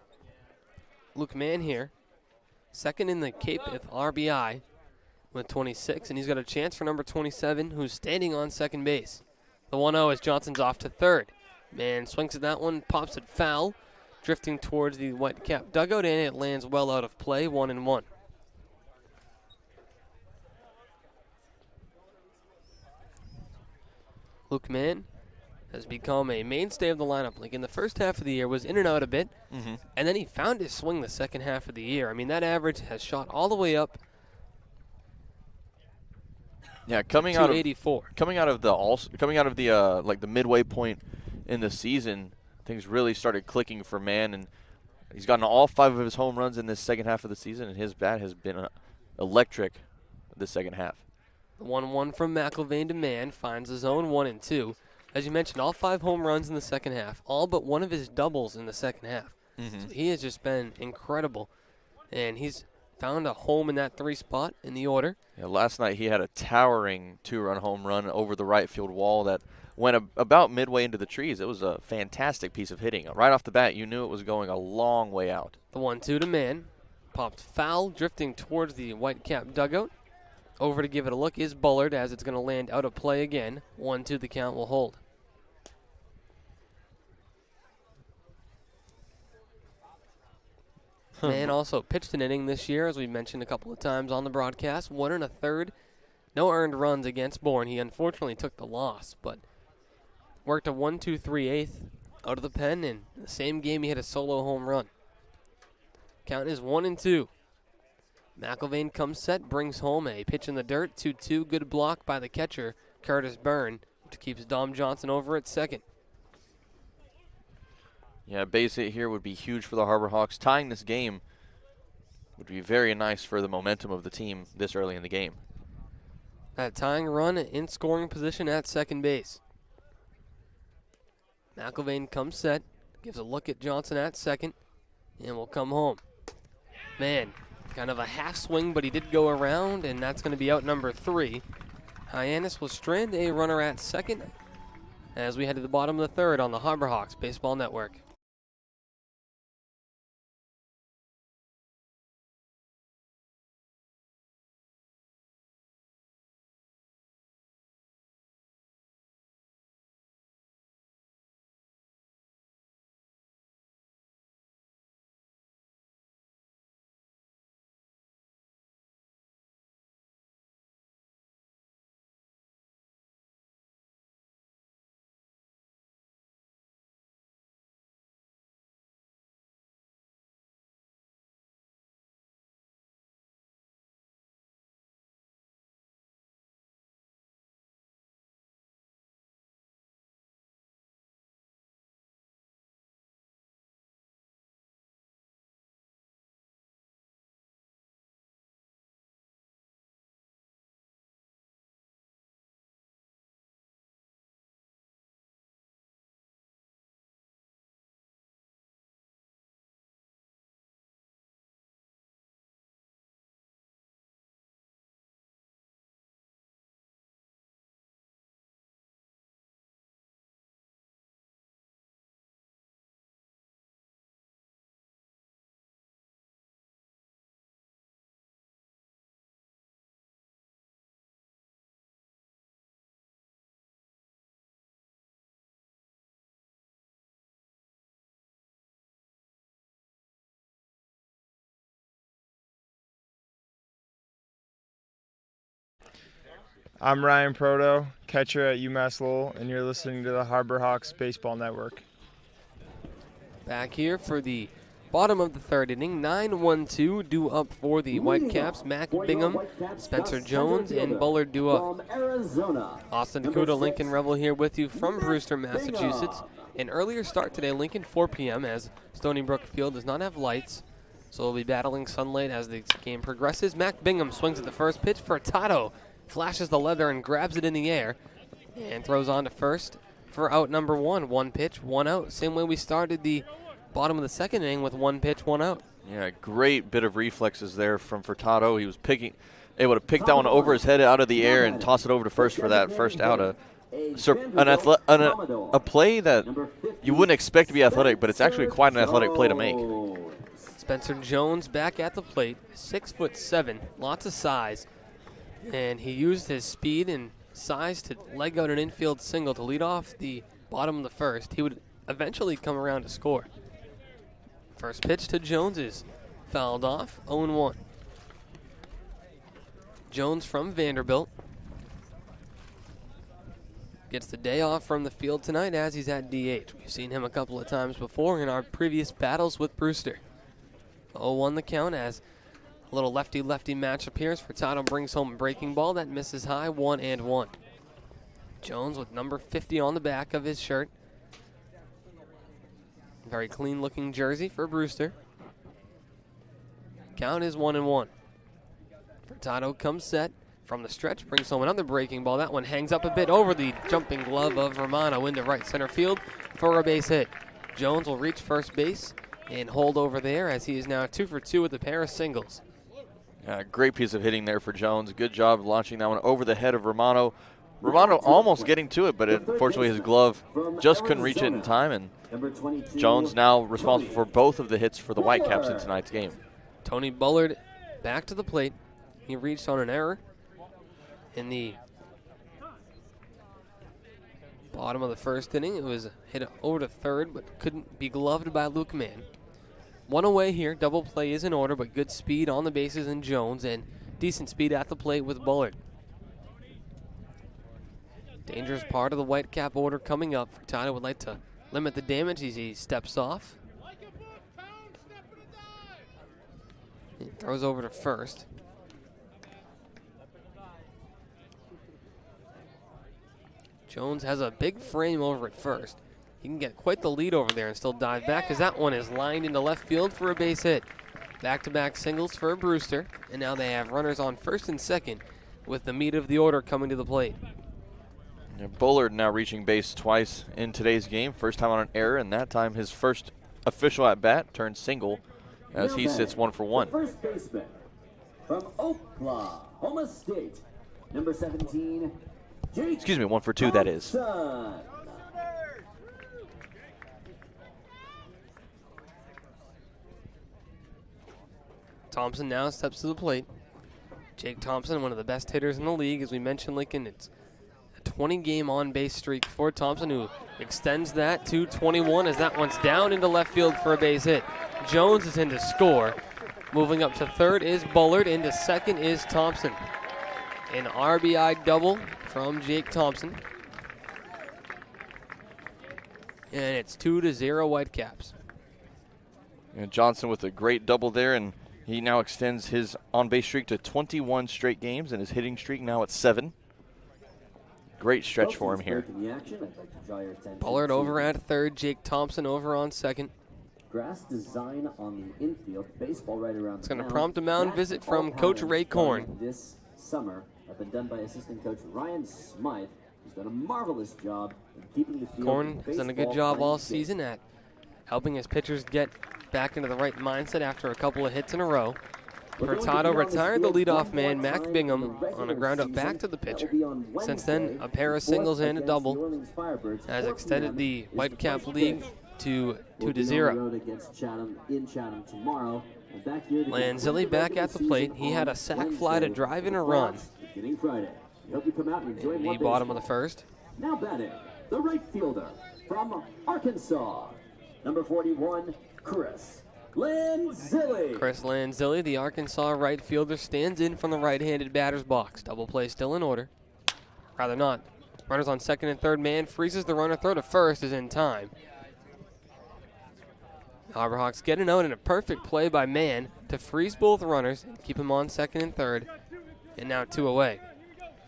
D: Luke Mann here, second in the Cape with RBI. with 26, and he's got a chance for number 27, who's standing on second base. The 1-0 as Johnson's off to third. Man swings at that one, pops it foul, drifting towards the Whitecap dugout, and it lands well out of play, 1-1. Luke Mann has become a mainstay of the lineup. Like in the first half of the year, was in and out a bit, and then he found his swing the second half of the year. I mean, that average has shot all the way up.
E: Yeah, coming out of
D: 284.
E: Coming out of the like the midway point in the season, things really started clicking for Mann, and he's gotten all 5 of his home runs in this second half of the season, and his bat has been electric this second half.
D: The 1-1 from McIlvain to Mann finds his own 1-2. As you mentioned, all 5 home runs in the second half, all but one of his doubles in the second half. So he has just been incredible, and he's found a home in that 3 spot in the order.
E: Yeah, last night he had a towering 2-run home run over the right field wall that went about midway into the trees. It was a fantastic piece of hitting. Right off the bat, you knew it was going a long way out.
D: The 1-2 to Mann, popped foul, drifting towards the Whitecap dugout. Over to give it a look is Bullard, as it's going to land out of play again. 1-2, the count will hold. Mann also pitched an inning this year, as we mentioned a couple of times on the broadcast. 1 1/3, no earned runs against Bourne. He unfortunately took the loss, but worked a 1-2 3/8 out of the pen. In the same game, he hit a solo home run. Count is 1-2. McIlvain comes set, brings home a pitch in the dirt. 2-2, good block by the catcher, Curtis Byrne, which keeps Dom Johnson over at second.
E: Yeah, base hit here would be huge for the Harbor Hawks. Tying this game would be very nice for the momentum of the team this early in the game.
D: That tying run in scoring position at second base. McIlvain comes set, gives a look at Johnson at second, and will come home. Man, kind of a half swing, but he did go around, and that's going to be out number 3. Hyannis will strand a runner at second as we head to the bottom of the third on the Harbor Hawks Baseball Network.
K: I'm Ryan Proto, catcher at UMass Lowell, and you're listening to the Harbor Hawks Baseball Network.
D: Back here for the bottom of the third inning, 9-1-2 due up for the Whitecaps. Mac Bingham, Spencer Jones, and Bullard due up. Austin DeCouta, Lincoln Revill here with you from Brewster, Massachusetts. An earlier start today, Lincoln 4 p.m. as Stony Brook Field does not have lights, so we'll be battling sunlight as the game progresses. Mac Bingham swings at the first pitch for Tato. Flashes the leather and grabs it in the air and throws on to first for out number 1. 1 pitch, 1 out. Same way we started the bottom of the second inning with 1 pitch, 1 out.
E: Yeah, great bit of reflexes there from Furtado. He was able to pick that one over his head out of the air and toss it over to first for that first out. A play that you wouldn't expect to be athletic, but it's actually quite an athletic play to make.
D: Spencer Jones back at the plate, 6'7", lots of size. And he used his speed and size to leg out an infield single to lead off the bottom of the first. He would eventually come around to score. First pitch to Jones is fouled off, 0-1. Jones from Vanderbilt gets the day off from the field tonight as he's at DH. We've seen him a couple of times before in our previous battles with Brewster. 0-1 the count as a little lefty-lefty match appears. Furtado brings home a breaking ball that misses high, 1-1. Jones with number 50 on the back of his shirt. Very clean-looking jersey for Brewster. Count is 1-1. Furtado comes set from the stretch, brings home another breaking ball. That one hangs up a bit over the jumping glove of Romano into right center field for a base hit. Jones will reach first base and hold over there as he is now 2 for 2 with a pair of singles.
E: Great piece of hitting there for Jones. Good job launching that one over the head of Romano. Romano almost getting to it, but unfortunately his glove just couldn't reach it in time, and Jones now responsible for both of the hits for the Whitecaps in tonight's game.
D: Tony Bullard back to the plate. He reached on an error in the bottom of the first inning. It was hit over to third, but couldn't be gloved by Luke Mann. One away here. Double play is in order, but good speed on the bases in Jones and decent speed at the plate with Bullard. Dangerous part of the Whitecap order coming up. Furtado would like to limit the damage as he steps off. He throws over to first. Jones has a big frame over at first. He can get quite the lead over there and still dive back as that one is lined into left field for a base hit. Back-to-back singles for Brewster, and now they have runners on first and second with the meat of the order coming to the plate.
E: Bullard now reaching base twice in today's game. First time on an error, and that time his first official at-bat turned single as he sits 1 for 1.
F: First baseman from Oklahoma State, number 17, Jake.
E: Excuse me, 1 for 2, that is.
D: Thompson now steps to the plate. Jake Thompson, one of the best hitters in the league, as we mentioned, Lincoln. It's a 20-game on-base streak for Thompson, who extends that to 21 as that one's down into left field for a base hit. Jones is in to score. Moving up to third is Bullard. Into second is Thompson. An RBI double from Jake Thompson. And it's 2-0 Whitecaps.
E: And Johnson with a great double there, and he now extends his on-base streak to 21 straight games and his hitting streak now at 7. Great stretch for him here.
D: Bullard over at third, Jake Thompson over on second.
F: Grass design on the infield, baseball right around.
D: It's going to prompt a mound visit from Coach Ray Korn.
F: This summer have been done by assistant coach Ryan Smythe, who's done a marvelous job in keeping the field.
D: Korn has done a good job all season at helping his pitchers get back into the right mindset after a couple of hits in a row. Furtado retired the leadoff man, Mac Bingham, on a ground up back to the pitcher. Since then, a pair of singles and a double has extended the Whitecap lead to 2-0. Lanzilli back at the plate. He had a sac fly to drive in a run in the bottom of the first.
F: Now batting, the right fielder from Arkansas, number 41, Chris Lanzilli.
D: Chris Lanzilli, the Arkansas right fielder, stands in from the right-handed batter's box. Double play still in order. Rather not. Runners on second and third. Man freezes the runner. Throw to first is in time. Harborhawks get a note and a perfect play by Mann to freeze both runners and keep him on second and third. And now 2 away.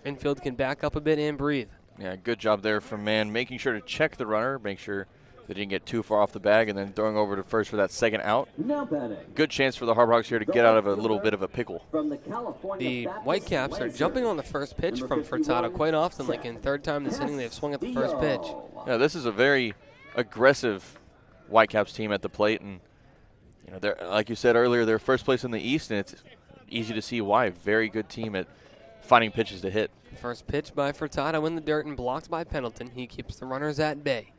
D: Infield can back up a bit and breathe.
E: Yeah, good job there from Mann, making sure to check the runner, make sure that he didn't get too far off the bag, and then throwing over to first for that second out. Good chance for the Harborhawks here to get out of a little bit of a pickle.
D: The Whitecaps are jumping on the first pitch from Furtado quite often. Like in third time this inning, they've swung at the first pitch.
E: Yeah, this is a very aggressive Whitecaps team at the plate, and you know, they're, like you said earlier, they're first place in the East, and it's easy to see why. Very good team at finding pitches to hit.
D: First pitch by Furtado in the dirt and blocked by Pendleton. He keeps the runners at bay.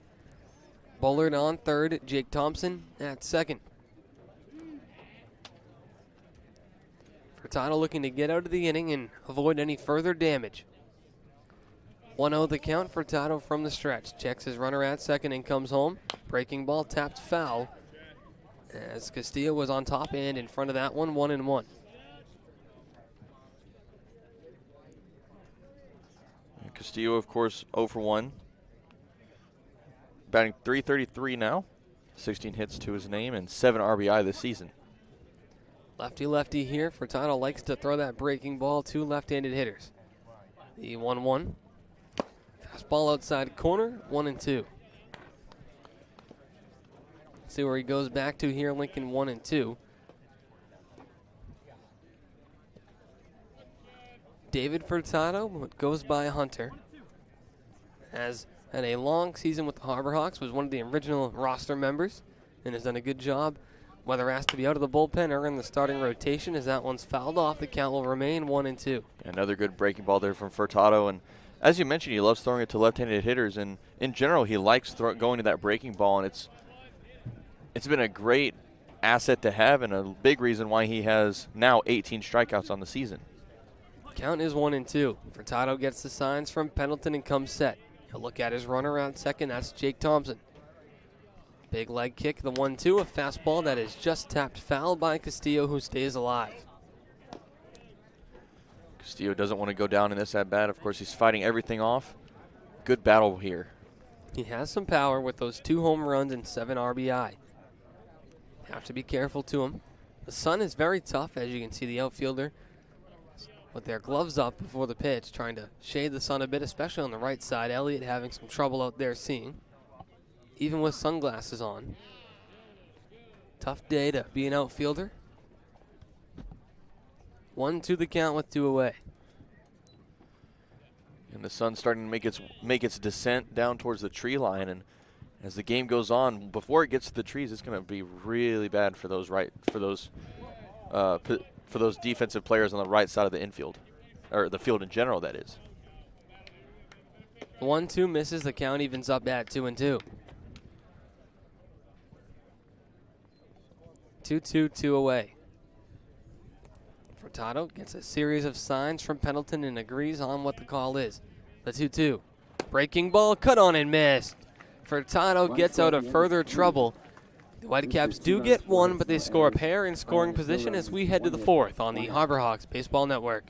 D: Bullard on third, Jake Thompson at second. Furtado looking to get out of the inning and avoid any further damage. 1-0 the count. Furtado from the stretch. Checks his runner at second and comes home. Breaking ball tapped foul as Castillo was on top and in front of that one, 1-1.
E: Castillo, of course, 0 for 1. Batting .333 now. 16 hits to his name and 7 RBI this season.
D: Lefty-lefty here. Furtado likes to throw that breaking ball to left-handed hitters. The 1-1. Fastball outside corner, 1-2. See where he goes back to here, Lincoln 1-2. David Furtado goes by Hunter. Has had a long season with the Harbor Hawks, was one of the original roster members, and has done a good job, whether asked to be out of the bullpen or in the starting rotation, as that one's fouled off. The count will remain 1-2.
E: Another good breaking ball there from Furtado, and as you mentioned, he loves throwing it to left-handed hitters, and in general, he likes going to that breaking ball, and it's been a great asset to have and a big reason why he has now 18 strikeouts on the season.
D: Count is 1-2. Furtado gets the signs from Pendleton and comes set. He'll look at his runner around second. That's Jake Thompson. Big leg kick, the 1-2, a fastball that is just tapped foul by Castillo, who stays alive.
E: Castillo doesn't want to go down in this at-bat. Of course, he's fighting everything off. Good battle here.
D: He has some power with those 2 home runs and 7 RBI. Have to be careful to him. The sun is very tough, as you can see the outfielder with their gloves up before the pitch, trying to shade the sun a bit, especially on the right side. Elliott having some trouble out there seeing, even with sunglasses on. Tough day to be an outfielder. 1-2 the count with 2 away.
E: And the sun's starting to make its descent down towards the tree line, and as the game goes on, before it gets to the trees, it's going to be really bad for those defensive players on the right side of the infield, or the field in general, that is.
D: 1-2 misses. The count evens up at 2-2. 2-2, 2 away. Furtado gets a series of signs from Pendleton and agrees on what the call is. The 2-2. Breaking ball, cut on and missed. Furtado gets out of further trouble. The Whitecaps do get one, but they score a pair in scoring position as we head to the 4th on the Harbor Hawks Baseball Network.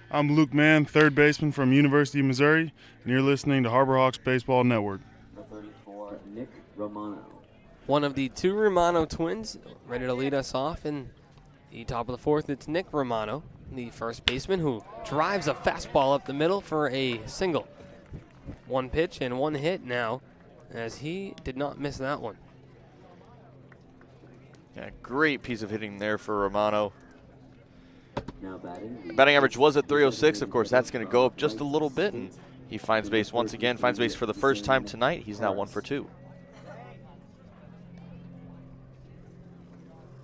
I: I'm Luke Mann, third baseman from University of Missouri, and you're listening to Harbor Hawks Baseball Network.
F: Number 34, Nick Romano.
D: One of the two Romano twins ready to lead us off in the top of the fourth. It's Nick Romano, the first baseman, who drives a fastball up the middle for a single. One pitch and one hit now, as he did not miss that one.
E: Yeah, great piece of hitting there for Romano.
F: Now batting.
E: Batting average was at 306. Of course, that's going to go up just a little bit, and he finds base once again. Finds base for the first time tonight. He's now 1 for 2.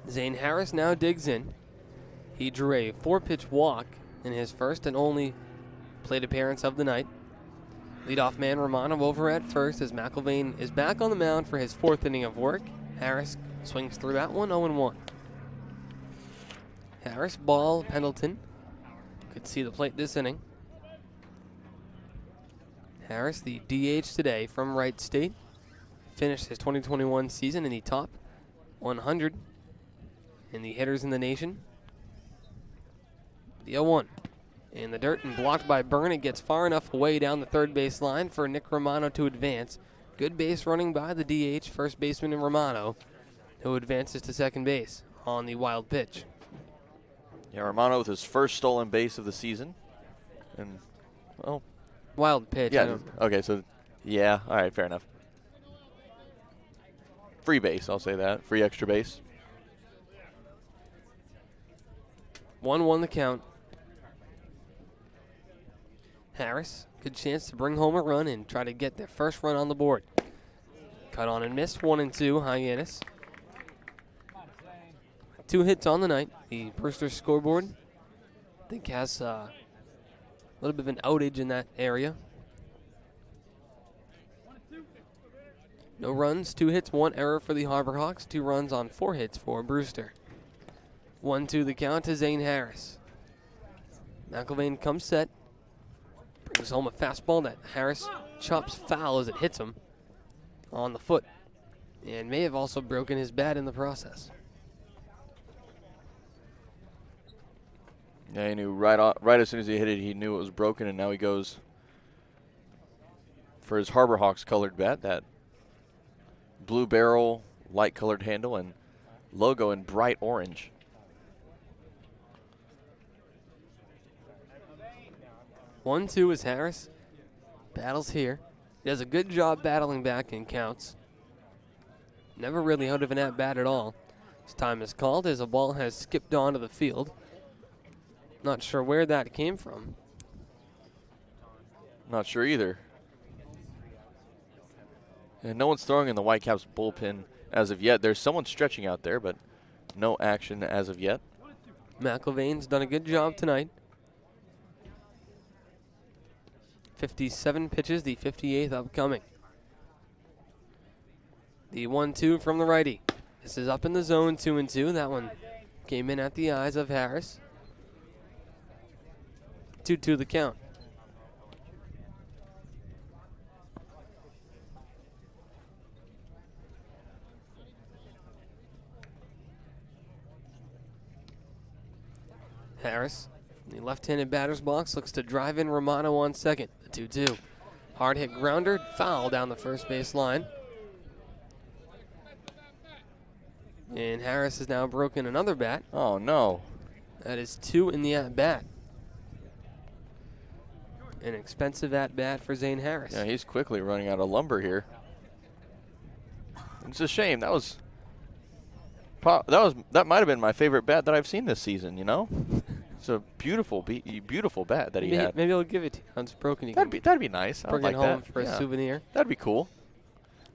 D: Zane Harris now digs in. He drew a 4-pitch walk in his first and only plate appearance of the night. Leadoff man Romano over at first as McIlvain is back on the mound for his 4th inning of work. Harris swings through that one, 0-1. Harris, ball, Pendleton. Could see the plate this inning. Harris, the DH today from Wright State. Finished his 2021 season in the top 100 in the hitters in the nation. The 0-1. In the dirt and blocked by Byrne. It gets far enough away down the third base line for Nick Romano to advance. Good base running by the DH, first baseman in Romano, who advances to second base on the wild pitch.
E: Yeah, Romano with his first stolen base of the season. And, well.
D: Wild pitch.
E: Yeah, okay, so, yeah, all right, fair enough. Free base, I'll say that. Free extra base.
D: 1-1 the count. Harris, good chance to bring home a run and try to get their first run on the board. Cut on and missed, 1-2, Hyannis. 2 hits on the night. The Brewster scoreboard, I think, has a little bit of an outage in that area. No runs, 2 hits, 1 error for the Harbor Hawks, 2 runs on 4 hits for Brewster. 1-2 the count to Zane Harris. McIlvain comes set. Brings home a fastball that Harris chops foul as it hits him on the foot, and may have also broken his bat in the process.
E: Yeah, he knew right as soon as he hit it, he knew it was broken, and now he goes for his Harbor Hawks colored bat, that blue barrel, light colored handle, and logo in bright orange.
D: 1-2 is Harris. Battles here. He does a good job battling back and counts. Never really out of an at-bat at all. His time is called as a ball has skipped onto the field. Not sure where that came from.
E: Not sure either. And no one's throwing in the Whitecaps bullpen as of yet. There's someone stretching out there, but no action as of yet.
D: McIlvain's done a good job tonight. 57 pitches, the 58th upcoming. The 1-2 from the righty. This is up in the zone, 2-2. That one came in at the eyes of Harris. 2-2 the count. Harris, the left-handed batter's box, looks to drive in Romano on second. The 2-2. Hard hit grounder, foul down the first base line. And Harris has now broken another bat.
E: Oh, no.
D: That is 2 in the at-bat. An expensive at-bat for Zane Harris.
E: Yeah, he's quickly running out of lumber here. It's a shame. That might have been my favorite bat that I've seen this season, you know? It's a beautiful bat that he had.
D: Maybe I'll give it to you. Once it's broken, you
E: that'd be nice.
D: Bring it home for a souvenir.
E: That'd be cool.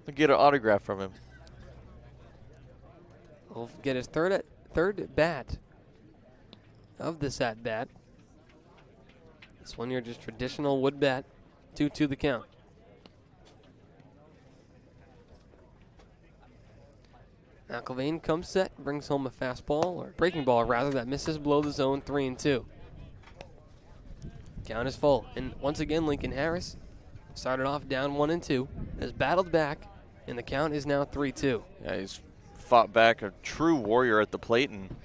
E: I'll get an autograph from him.
D: He'll get his third bat of this at-bat. This one here, just traditional wood bat. 2-2 the count. McIlvain comes set, brings home a fastball, or breaking ball rather, that misses below the zone, 3-2. Count is full. And once again, Lincoln Harris started off down 1-2, has battled back, and the count is now 3-2.
E: Yeah, he's fought back, a true warrior at the plate, and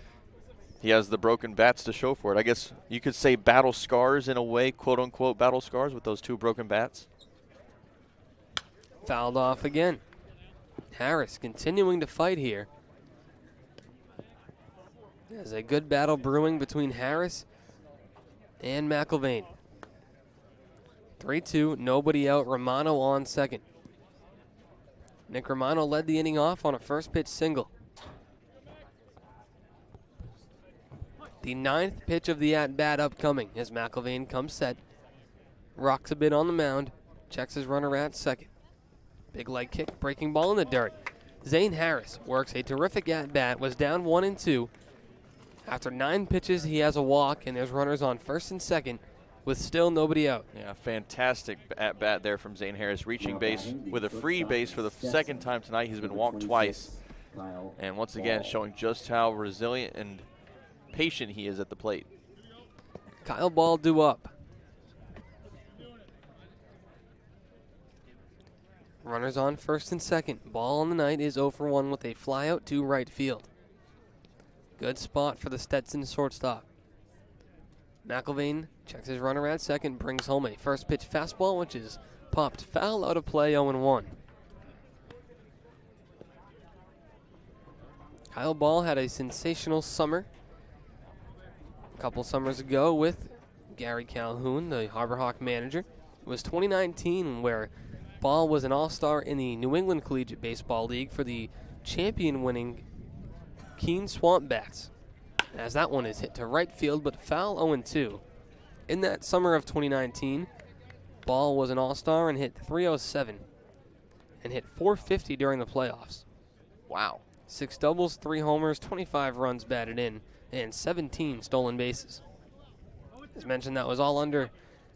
E: he has the broken bats to show for it. I guess you could say battle scars in a way, quote-unquote battle scars with those 2 broken bats.
D: Fouled off again. Harris continuing to fight here. There's a good battle brewing between Harris and McIlvain. 3-2, nobody out. Romano on second. Nick Romano led the inning off on a first pitch single. The 9th pitch of the at-bat upcoming as McIlvain comes set. Rocks a bit on the mound. Checks his runner at second. Big leg kick, breaking ball in the dirt. Zane Harris works a terrific at-bat, was down 1-2. After 9 pitches, he has a walk, and there's runners on first and second with still nobody out.
E: Yeah, fantastic at-bat there from Zane Harris, reaching base with a free base for the second time tonight. He's been walked twice. And once again, showing just how resilient and patient he is at the plate.
D: Kyle Ball due up. Runners on first and second. Ball on the night is 0 for 1 with a fly out to right field. Good spot for the Stetson shortstop. McIlvain checks his runner at second, brings home a first pitch fastball, which is popped foul out of play, 0-1. Kyle Ball had a sensational summer a couple summers ago with Gary Calhoun, the Harbor Hawk manager. It was 2019 where Ball was an all-star in the New England Collegiate Baseball League for the champion-winning Keene Swamp Bats, as that one is hit to right field, but foul 0-2. In that summer of 2019, Ball was an all-star and hit .307 and hit .450 during the playoffs.
E: Wow.
D: 6 doubles, 3 homers, 25 runs batted in, and 17 stolen bases. As mentioned, that was all under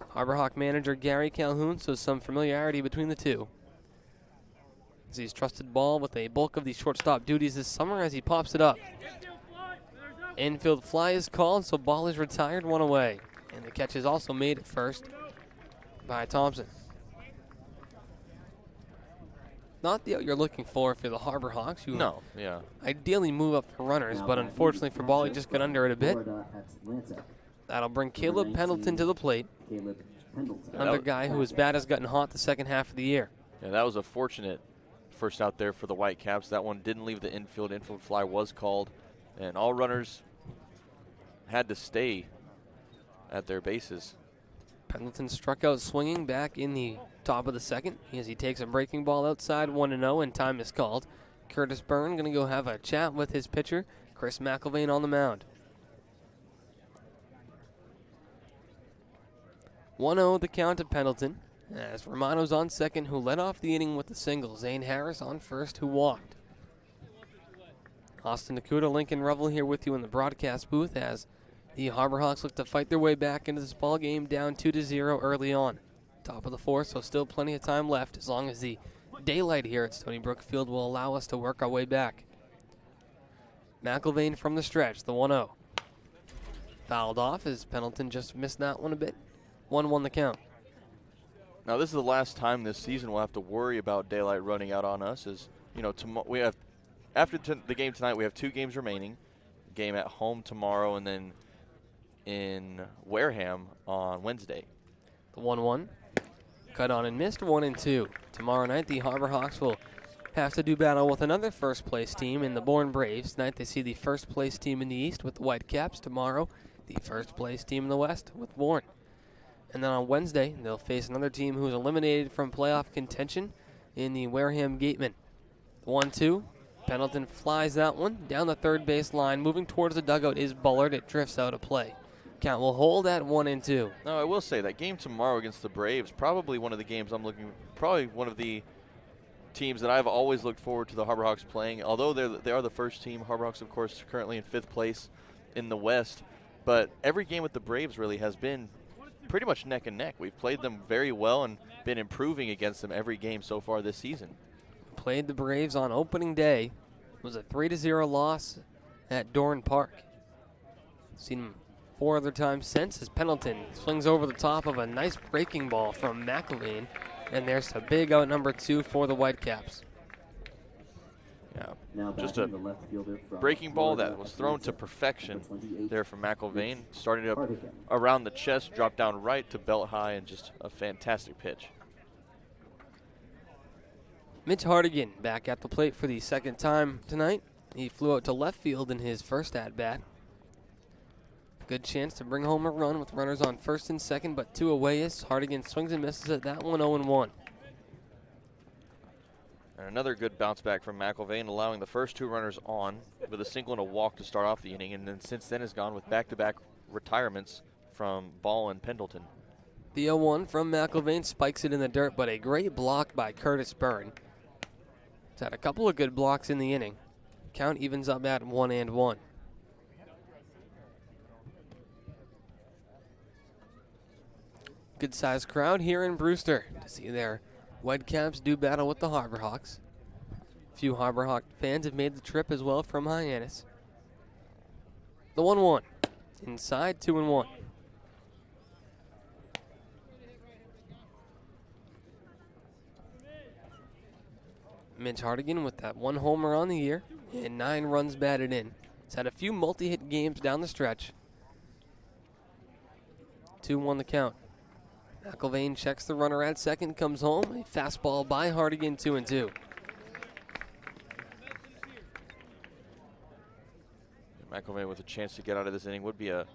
D: Harbor Hawk manager Gary Calhoun, so some familiarity between the two. As he's trusted Ball with a bulk of the shortstop duties this summer as he pops it up. Infield fly is called, so Ball is retired, 1 away. And the catch is also made at first by Thompson. Not the out you're looking for if you're the Harbor Hawks. You ideally move up for runners, but unfortunately for Ball, he just got under it a bit. That'll bring Caleb Pendleton to the plate. Another guy whose bat has gotten hot the second half of the year.
E: Yeah, that was a fortunate first out there for the Whitecaps. That one didn't leave the infield. Infield fly was called, and all runners had to stay at their bases.
D: Pendleton struck out swinging back in the top of the second as he takes a breaking ball outside, 1-0, and time is called. Curtis Byrne going to go have a chat with his pitcher, Chris McIlvain, on the mound. 1-0 the count to Pendleton, as Romano's on second, who led off the inning with the single. Zane Harris on first, who walked. Austin DeCouta, Lincoln Revill here with you in the broadcast booth as the Harbor Hawks look to fight their way back into this ball game, down 2-0 early on. Top of the fourth, so still plenty of time left as long as the daylight here at Stony Brook Field will allow us to work our way back. McIlvain from the stretch, the 1-0. Fouled off as Pendleton just missed that one a bit. 1-1 the count.
E: Now this is the last time this season we'll have to worry about daylight running out on us. As you know, we have after the game tonight, we have 2 games remaining. Game at home tomorrow, and then in Wareham on Wednesday.
D: The 1-1. Cut on and missed, 1-2. Tomorrow night, the Harbor Hawks will have to do battle with another first-place team in the Bourne Braves. Tonight, they see the first-place team in the East with the Whitecaps. Tomorrow, the first-place team in the West with Bourne. And then on Wednesday, they'll face another team who's eliminated from playoff contention in the Wareham Gatemen. 1-2. Pendleton flies that one down the third base line. Moving towards the dugout is Bullard. It drifts out of play. Count will hold at 1-2.
E: No, I will say that game tomorrow against the Braves, probably one of the games probably one of the teams that I've always looked forward to the Harbor Hawks playing. Although they are the first team, Harbor Hawks, of course, currently in 5th place in the West. But every game with the Braves really has been pretty much neck and neck. We've played them very well and been improving against them every game so far this season.
D: Played the Braves on opening day. It was a 3-0 loss at Dorn Park. Seen them 4 other times since as Pendleton swings over the top of a nice breaking ball from McIlvain. And there's a big out number 2 for the Whitecaps.
E: Yeah, just a breaking ball that was thrown to perfection there from McElvain. Started up around the chest, dropped down right to belt high, and just a fantastic pitch.
D: Mitch Hardigan back at the plate for the second time tonight. He flew out to left field in his first at-bat. Good chance to bring home a run with runners on first and second, but 2 away as Hardigan swings and misses at that one, 0-1.
E: And another good bounce back from McElvain, allowing the first 2 runners on with a single and a walk to start off the inning, and then since then has gone with back-to-back retirements from Ball and Pendleton.
D: The 0-1 from McElvain spikes it in the dirt, but a great block by Curtis Byrne. He's had a couple of good blocks in the inning. Count evens up at 1-1. Good-sized crowd here in Brewster to see their Whitecaps do battle with the HarborHawks. A few HarborHawk fans have made the trip as well from Hyannis. The 1-1. Inside, 2-1. Mitch Hardigan with that 1 homer on the year and 9 runs batted in. He's had a few multi-hit games down the stretch. 2-1 the count. McElvain checks the runner at second, comes home. A fastball by Hardigan, 2-2.
E: McElvain with a chance to get out of this inning would be a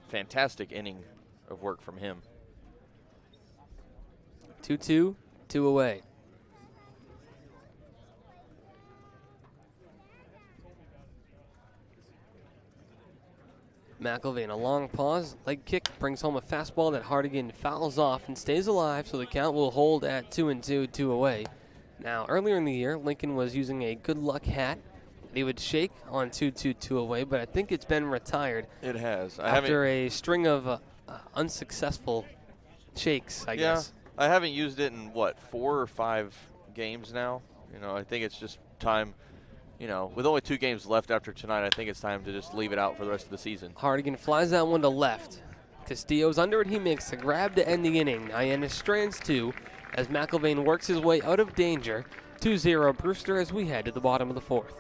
E: fantastic inning of work from him.
D: 2-2, 2 away. McElvain, a long pause, leg kick, brings home a fastball that Hardigan fouls off and stays alive, so the count will hold at 2-2, 2 away. Now, earlier in the year, Lincoln was using a good luck hat. He would shake on 2-2, 2 away, but I think it's been retired.
E: It has.
D: After a string of unsuccessful shakes, I guess.
E: I haven't used it in, 4 or 5 games now. I think it's just time. With only 2 games left after tonight, I think it's time to just leave it out for the rest of the season.
D: Hardigan flies that one to left. Castillo's under it. He makes the grab to end the inning. Hyannis strands 2 as McElvain works his way out of danger. 2-0 Brewster as we head to the bottom of the 4th.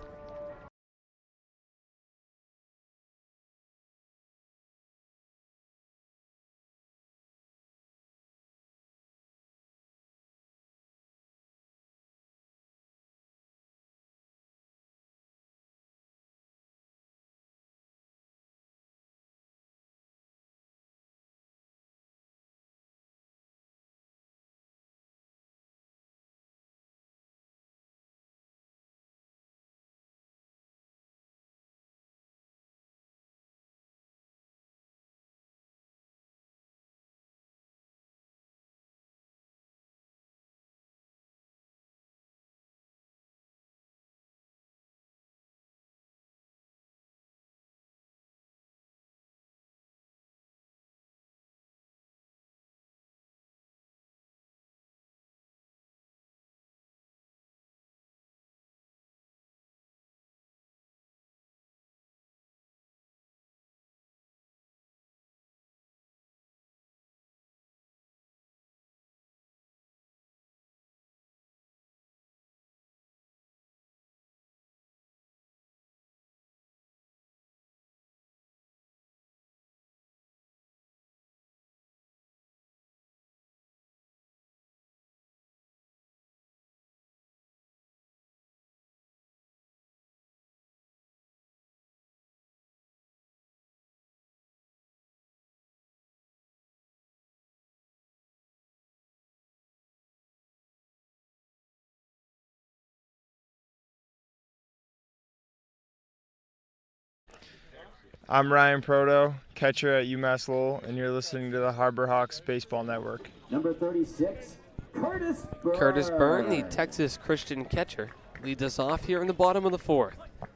K: I'm Ryan Proto, catcher at UMass Lowell, and you're listening to the HarborHawks Baseball Network.
F: Number 36, Curtis Byrne.
D: Curtis Byrne, the Texas Christian catcher, leads us off here in the bottom of the 4th.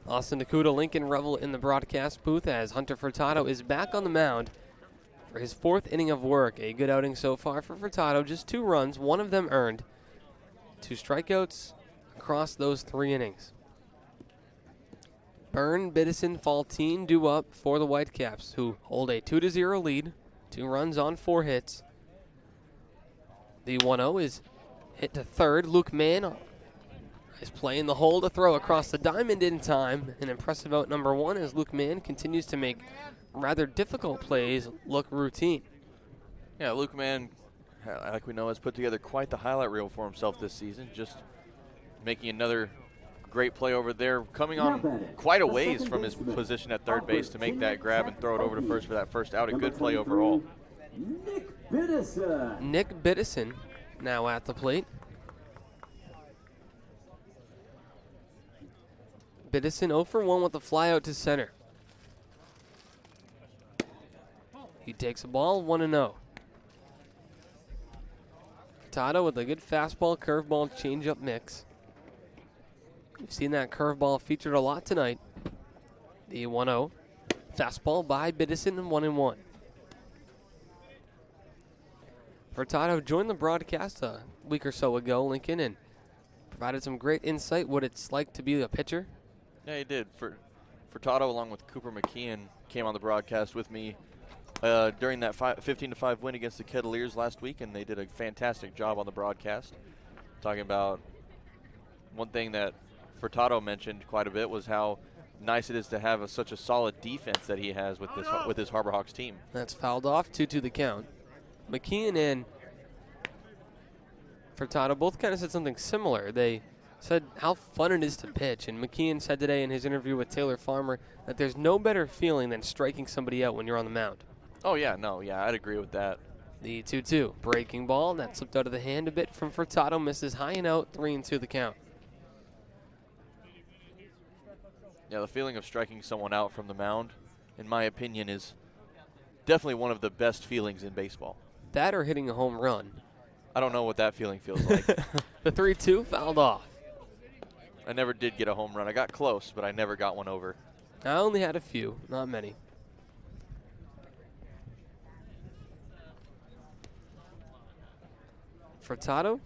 D: Austin DeCouta, Lincoln Revill in the broadcast booth as Hunter Furtado is back on the mound for his 4th inning of work. A good outing so far for Furtado, just 2 runs, 1 of them earned. 2 strikeouts across those 3 innings. Byrne, Biddison, Faltine due up for the Whitecaps, who hold a 2-0 lead, 2 runs on 4 hits. The 1-0 is hit to third. Luke Mann He's playing the hole to throw across the diamond in time. An impressive out number 1 as Luke Mann continues to make rather difficult plays look routine.
E: Yeah, Luke Mann, like we know, has put together quite the highlight reel for himself this season. Just making another great play over there, coming on quite a ways from his position at third base to make that grab and throw it over to first for that first out. A good play overall.
D: Nick Biddison now at the plate. Biddison 0 for 1 with the fly out to center. He takes a ball, 1-0. Furtado with a good fastball, curveball, changeup mix. We've seen that curveball featured a lot tonight. The 1-0. Fastball by Biddison and 1-1. Furtado joined the broadcast a week or so ago, Lincoln, and provided some great insight what it's like to be a pitcher.
E: Yeah, he did. Furtado, along with Cooper McKeon, came on the broadcast with me during that 15-5 win against the Kettleers last week, and they did a fantastic job on the broadcast. Talking about one thing that Furtado mentioned quite a bit was how nice it is to have such a solid defense that he has with his Harbor Hawks team.
D: That's fouled off, 2-2 the count. McKeon and Furtado both kind of said something similar. They said how fun it is to pitch, and McKeon said today in his interview with Taylor Farmer that there's no better feeling than striking somebody out when you're on the mound.
E: Oh, yeah, I'd agree with that.
D: The 2-2 breaking ball that slipped out of the hand a bit from Furtado, misses high and out, 3-2 the count.
E: Yeah, the feeling of striking someone out from the mound, in my opinion, is definitely one of the best feelings in baseball.
D: That or hitting a home run.
E: I don't know what that feeling feels like.
D: The 3-2 fouled off.
E: I never did get a home run. I got close, but I never got one over.
D: I only had a few, not many. Furtado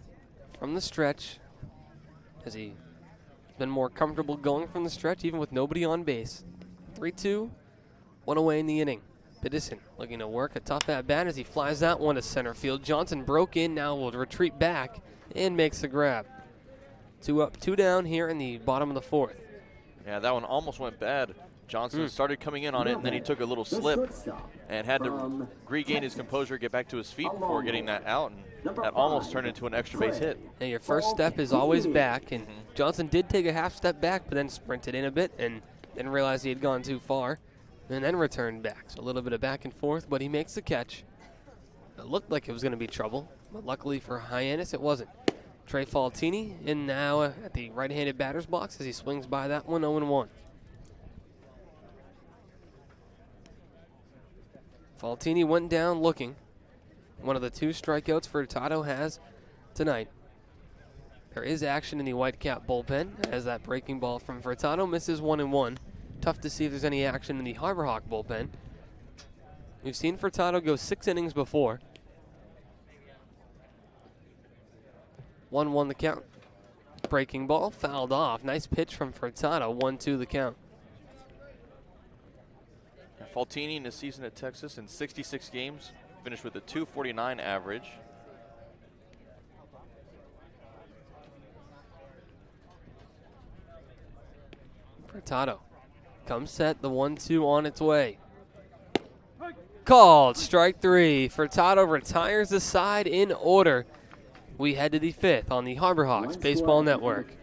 D: from the stretch, as he's been more comfortable going from the stretch, even with nobody on base. 3-2, 1 away in the inning. Biddison looking to work a tough at-bat as he flies that one to center field. Johnson broke in, now will retreat back and makes the grab. 2 up, 2 down here in the bottom of the 4th.
E: Yeah, that one almost went bad. Johnson started coming in on it, and then he took a little slip and had to regain his composure, get back to his feet before getting that out, and that almost turned into an extra base hit.
D: And your first step is always back, and Johnson did take a half step back, but then sprinted in a bit and didn't realize he had gone too far, and then returned back. So a little bit of back and forth, but he makes the catch. It looked like it was going to be trouble, but luckily for Hyannis, it wasn't. Trey Faltini in now at the right-handed batter's box as he swings by that one, 0-1. Faltini went down looking. One of the 2 strikeouts Furtado has tonight. There is action in the Whitecap bullpen as that breaking ball from Furtado misses 1-1. Tough to see if there's any action in the Harbor Hawk bullpen. We've seen Furtado go 6 innings before. 1-1 the count. Breaking ball fouled off. Nice pitch from Furtado. 1-2 the count.
E: Faltini in his season at Texas in 66 games, finished with a .249 average.
D: Furtado comes set, the 1-2 on its way. Called, strike 3. Furtado retires the side in order. We head to the 5th on the Harbor Hawks Baseball Network.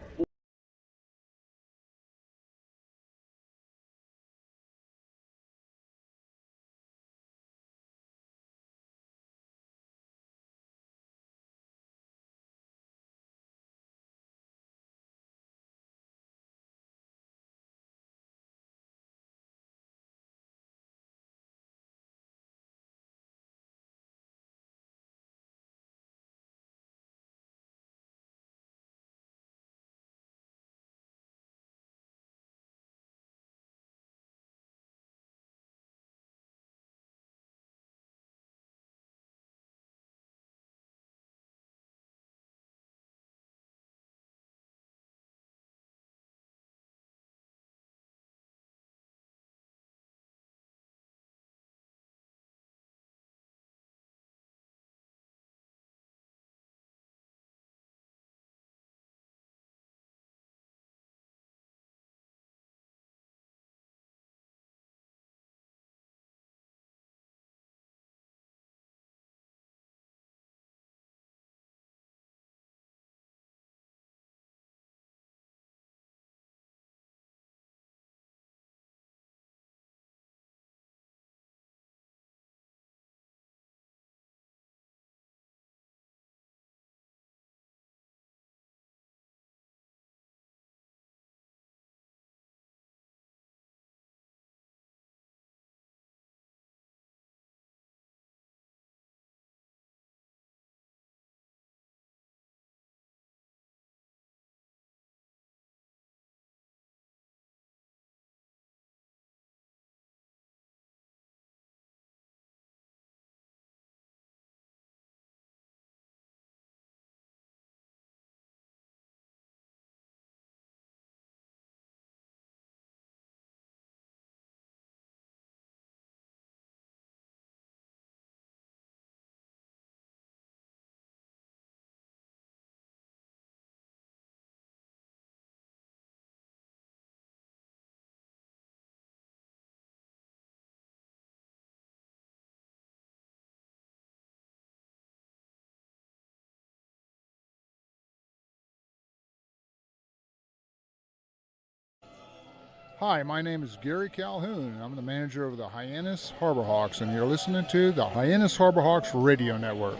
G: Hi, my name is Gary Calhoun, and I'm the manager of the Hyannis Harborhawks, and you're listening to the Hyannis Harborhawks Radio Network.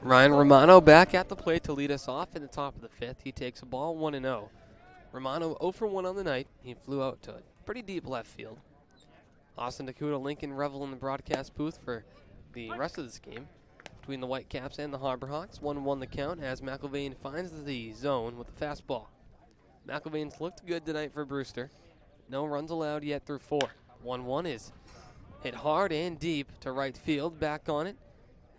D: Ryan Romano back at the plate to lead us off in the top of the fifth. He takes a ball 1-0. Romano 0 for 1 on the night. He flew out to pretty deep left field. Austin DeCouta, Lincoln Revill in the broadcast booth for the rest of this game between the Whitecaps and the Harborhawks. 1-1 the count as McIlvain finds the zone with the fastball. McIlvain's looked good tonight for Brewster. No runs allowed yet through 4. 1-1 is hit hard and deep to right field. Back on it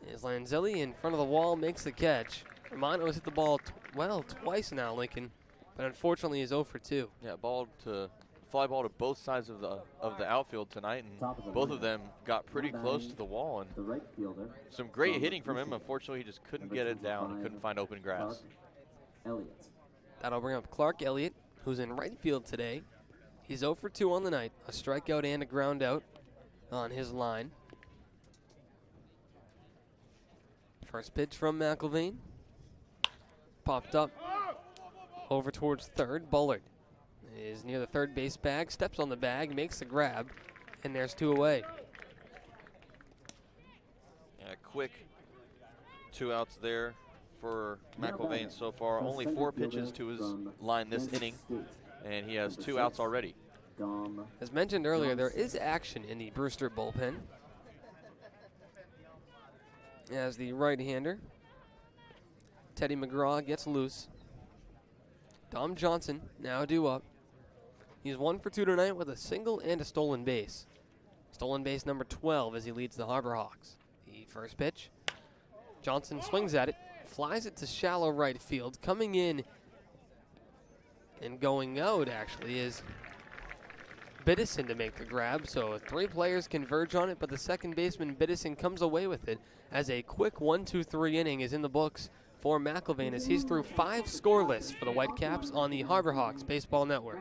D: is Lanzelli in front of the wall, makes the catch. Romano has hit the ball twice now, Lincoln, but unfortunately is 0 for 2.
E: Yeah, fly ball to both sides of the outfield tonight, and both of them got pretty close to the wall. And some great hitting from him. Unfortunately, he just couldn't get it down and couldn't find open grass.
D: That'll bring up Clark Elliott, who's in right field today. He's 0 for 2 on the night, a strikeout and a ground out on his line. First pitch from McIlvain. Popped up over towards third. Bullard is near the third base bag, steps on the bag, makes the grab, and there's 2 away.
E: Yeah, quick 2 outs there for McIlvain so far. Only 4 pitches to his line this inning, and he has 2 outs already.
D: As mentioned earlier, there is action in the Brewster bullpen as the right-hander, Teddy McGraw, gets loose. Dom Johnson now due up. He's 1 for 2 tonight with a single and a stolen base. Stolen base number 12 as he leads the Harborhawks. The first pitch, Johnson swings at it, flies it to shallow right field. Coming in and going out, actually, is Biddison to make the grab. So 3 players converge on it, but the second baseman, Biddison, comes away with it as a quick 1-2-3 inning is in the books for McIlvain as he's through 5 scoreless for the Whitecaps on the Harborhawks Baseball Network.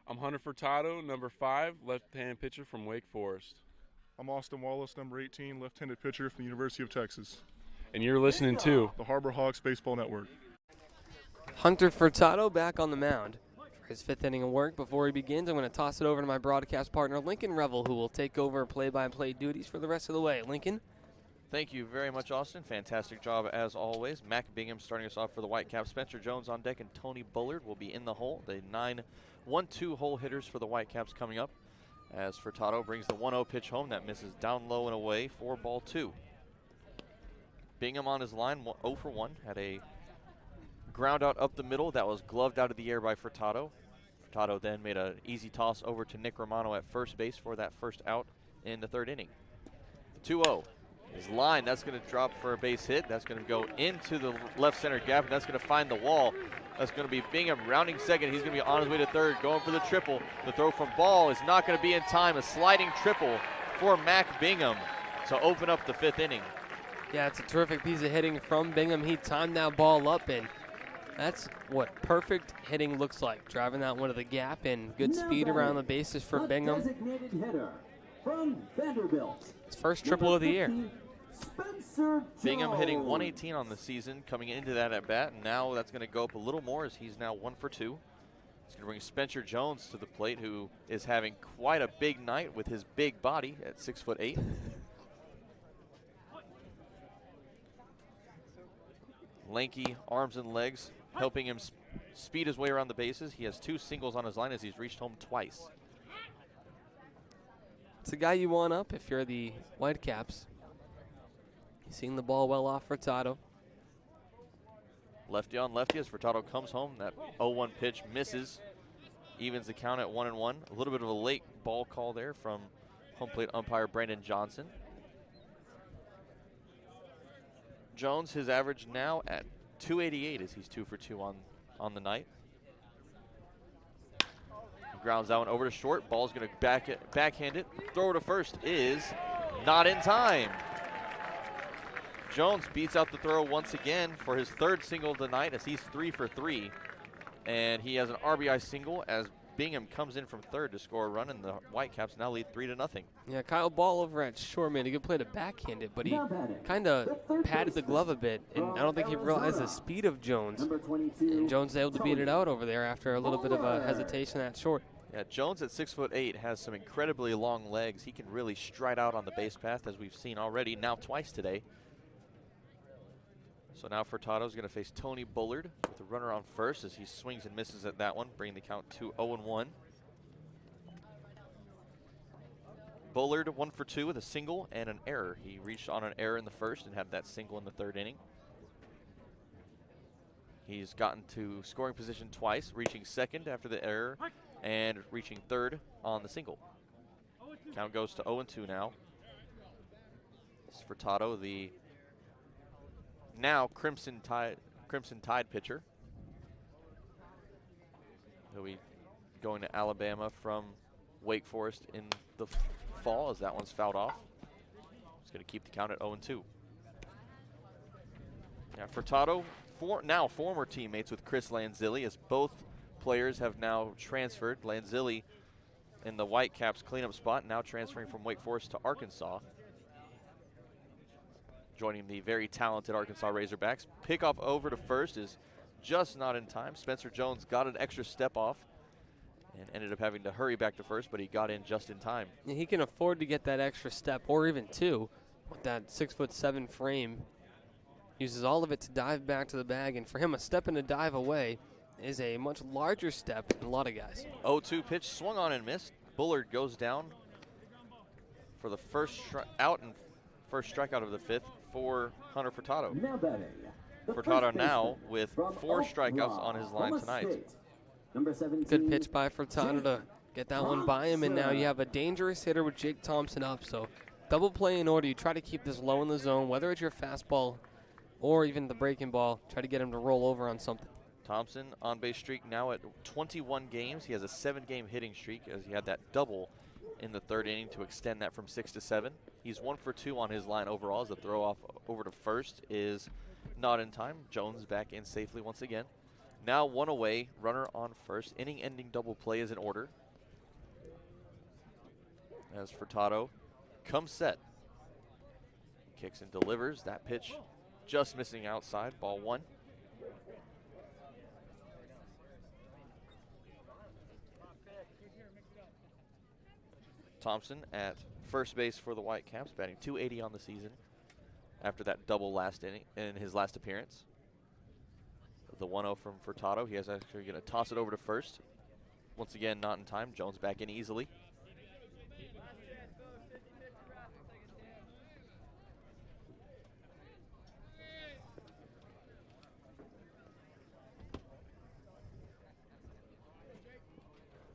H: I'm Hunter Furtado, number 5, left-hand pitcher from Wake Forest.
I: I'm Austin Wallace, number 18, left-handed pitcher from the University of Texas.
H: And you're listening to
I: the Harborhawks Baseball Network.
D: Hunter Furtado back on the mound for his 5th inning of work. Before he begins, I'm going to toss it over to my broadcast partner, Lincoln Revill, who will take over play-by-play duties for the rest of the way. Lincoln?
E: Thank you very much, Austin. Fantastic job as always. Mac Bingham starting us off for the Whitecaps. Spencer Jones on deck, and Tony Bullard will be in the hole. The 9-1-2 hole hitters for the Whitecaps coming up as Furtado brings the 1-0 pitch home. That misses down low and away for ball 2. Bingham on his line, 0 for 1. Had a ground out up the middle that was gloved out of the air by Furtado. Furtado then made an easy toss over to Nick Romano at first base for that first out in the 3rd inning. 2-0. His line, that's going to drop for a base hit. That's going to go into the left center gap, and that's going to find the wall. That's going to be Bingham rounding second. He's going to be on his way to third, going for the triple. The throw from Ball is not going to be in time. A sliding triple for Mac Bingham to open up the 5th inning.
D: Yeah, it's a terrific piece of hitting from Bingham. He timed that ball up, and that's what perfect hitting looks like. Driving that one to the gap and good speed around the bases for Bingham.
F: Designated hitter from Vanderbilt.
D: His first triple of the year.
E: Bingham hitting 118 on the season coming into that at bat, and now that's going to go up a little more as he's now 1 for 2. It's going to bring Spencer Jones to the plate, who is having quite a big night with his big body at 6'8". Lanky arms and legs helping him speed his way around the bases. He has 2 singles on his line as he's reached home twice.
D: It's the guy you want up if you're the Whitecaps. Seeing the ball well off Furtado.
E: Lefty on lefty as Furtado comes home. That 0-1 pitch misses. Evens the count at 1-1. A little bit of a late ball call there from home plate umpire Brandon Johnson. Jones, his average now at 288 as he's 2 for 2 on the night. He grounds that one over to short. Ball's going to backhand it. Throw to first is not in time. Jones beats out the throw once again for his 3rd single of the night as he's 3 for 3. And he has an RBI single as Bingham comes in from 3rd to score a run, and the Whitecaps now lead 3-0.
D: Yeah, Kyle Ball over at short made a good play to backhand it, but he kind of patted the glove a bit, and I don't think he realized the speed of Jones. And Jones is able to beat it out over there after a little bit of a hesitation at short.
E: Yeah, Jones at 6'8" has some incredibly long legs. He can really stride out on the base path, as we've seen already, now twice today. So now Furtado's going to face Tony Bullard with a runner on first as he swings and misses at that one, bringing the count to 0-1. Bullard 1 for 2 with a single and an error. He reached on an error in the first and had that single in the 3rd inning. He's gotten to scoring position twice, reaching 2nd after the error and reaching 3rd on the single. Count goes to 0-2 now. It's Furtado, the now Crimson Tide pitcher. He'll be going to Alabama from Wake Forest in the fall as that one's fouled off. He's going to keep the count at 0-2. Yeah, Furtado, now former teammates with Chris Lanzilli, as both players have now transferred. Lanzilli in the Whitecaps cleanup spot, now transferring from Wake Forest to Arkansas. Joining the very talented Arkansas Razorbacks. Pickoff over to first is just not in time. Spencer Jones got an extra step off and ended up having to hurry back to first, but he got in just in time.
D: And he can afford to get that extra step, or even 2, with that 6'7" frame. Uses all of it to dive back to the bag, and for him, a step and a dive away is a much larger step than a lot of guys.
E: 0-2 pitch swung on and missed. Bullard goes down for the first strikeout of the 5th for Hunter Furtado. Furtado now with 4 strikeouts on his line tonight.
D: Good pitch by Furtado to get that one by him, and now you have a dangerous hitter with Jake Thompson up. So double play in order. You try to keep this low in the zone, whether it's your fastball or even the breaking ball. Try to get him to roll over on something.
E: Thompson on base streak now at 21 games. He has a 7-game hitting streak as he had that double in the 3rd inning to extend that from 6 to 7. He's 1 for 2 on his line overall as the throw off over to first is not in time. Jones back in safely once again. Now 1 away, runner on first. Inning-ending double play is in order. As Furtado comes set. Kicks and delivers. That pitch just missing outside. Ball 1. Thompson at first base for the Whitecaps, batting .280 on the season after that double last inning in his last appearance. The 1-0 from Furtado. He is actually going to toss it over to first. Once again, not in time. Jones back in easily.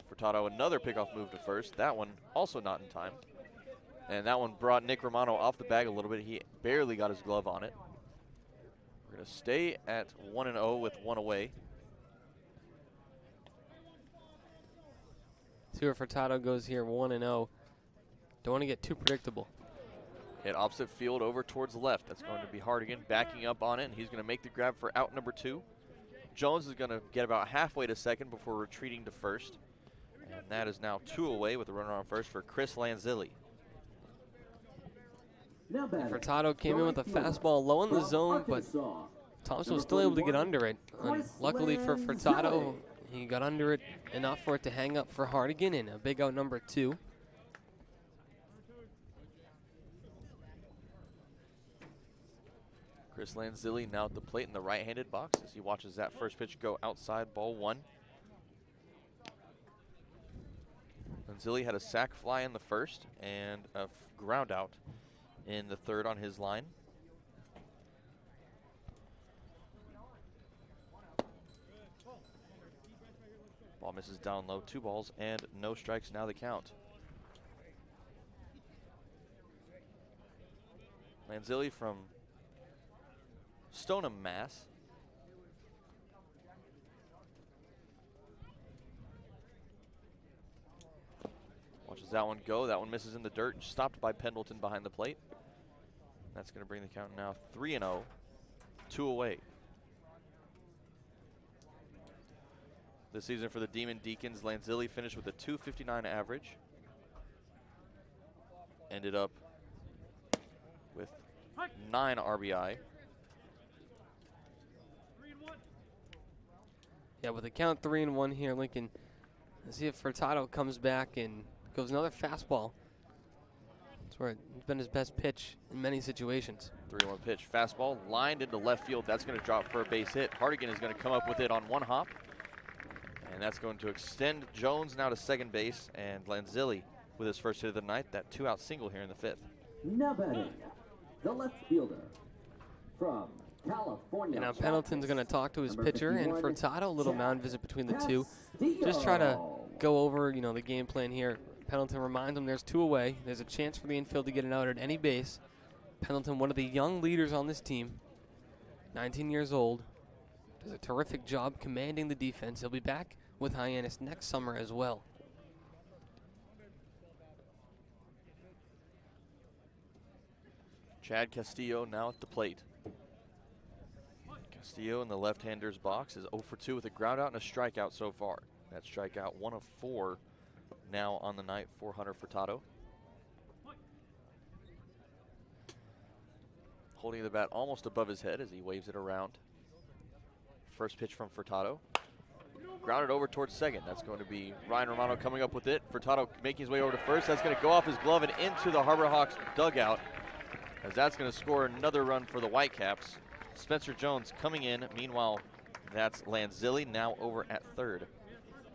E: Furtado, another pickoff move to first. That one also not in time. And that one brought Nick Romano off the bag a little bit. He barely got his glove on it. We're going to stay at 1-0 with one away.
D: See where Furtado goes here, 1-0. Don't want to get too predictable.
E: Hit opposite field over towards the left. That's going to be Hardigan backing up on it, and he's going to make the grab for out number 2. Jones is going to get about halfway to second before retreating to first. And that is now 2 away with the runner on first for Chris Lanzilli.
D: And Furtado came in with a fastball low in the zone, but Thompson was still able to get under it. Luckily for Furtado, he got under it enough for it to hang up for Hardigan, and a big out number 2.
E: Chris Lanzilli now at the plate in the right-handed box as he watches that first pitch go outside, ball 1. Lanzilli had a sac fly in the first and a ground out in the third on his line. Ball misses down low, 2 balls and no strikes, now the count. Lanzilli from Stony, Mass. Watches that one go. That one misses in the dirt. Stopped by Pendleton behind the plate. That's going to bring the count now 3-0. 2 away. This season for the Demon Deacons, Lanzilli finished with a .259 average. Ended up with 9 RBI.
D: Yeah, with the count 3-1 here, Lincoln. Let's see if Furtado comes back and goes another fastball. That's where it's been his best pitch in many situations.
E: 3-1 pitch. Fastball lined into left field. That's going to drop for a base hit. Hardigan is going to come up with it on 1 hop. And that's going to extend Jones now to second base. And Lanzilli with his first hit of the night. That 2-out single here in the 5th.
F: Now batting, the left fielder from California.
D: And now Pendleton's going to talk to his pitcher, and Furtado, a little mound visit between the two. Just try to go over, the game plan here. Pendleton reminds him there's 2 away. There's a chance for the infield to get an out at any base. Pendleton, one of the young leaders on this team, 19 years old, does a terrific job commanding the defense. He'll be back with Hyannis next summer as well.
E: Chad Castillo now at the plate. Castillo in the left-hander's box is 0 for 2 with a ground out and a strikeout so far. That strikeout 1 of 4 now on the night for Hunter Furtado. Holding the bat almost above his head as he waves it around. First pitch from Furtado. Grounded over towards second. That's going to be Ryan Romano coming up with it. Furtado making his way over to first. That's going to go off his glove and into the Harbor Hawks dugout, as that's going to score another run for the Whitecaps. Spencer Jones coming in. Meanwhile, that's Lanzilli now over at third.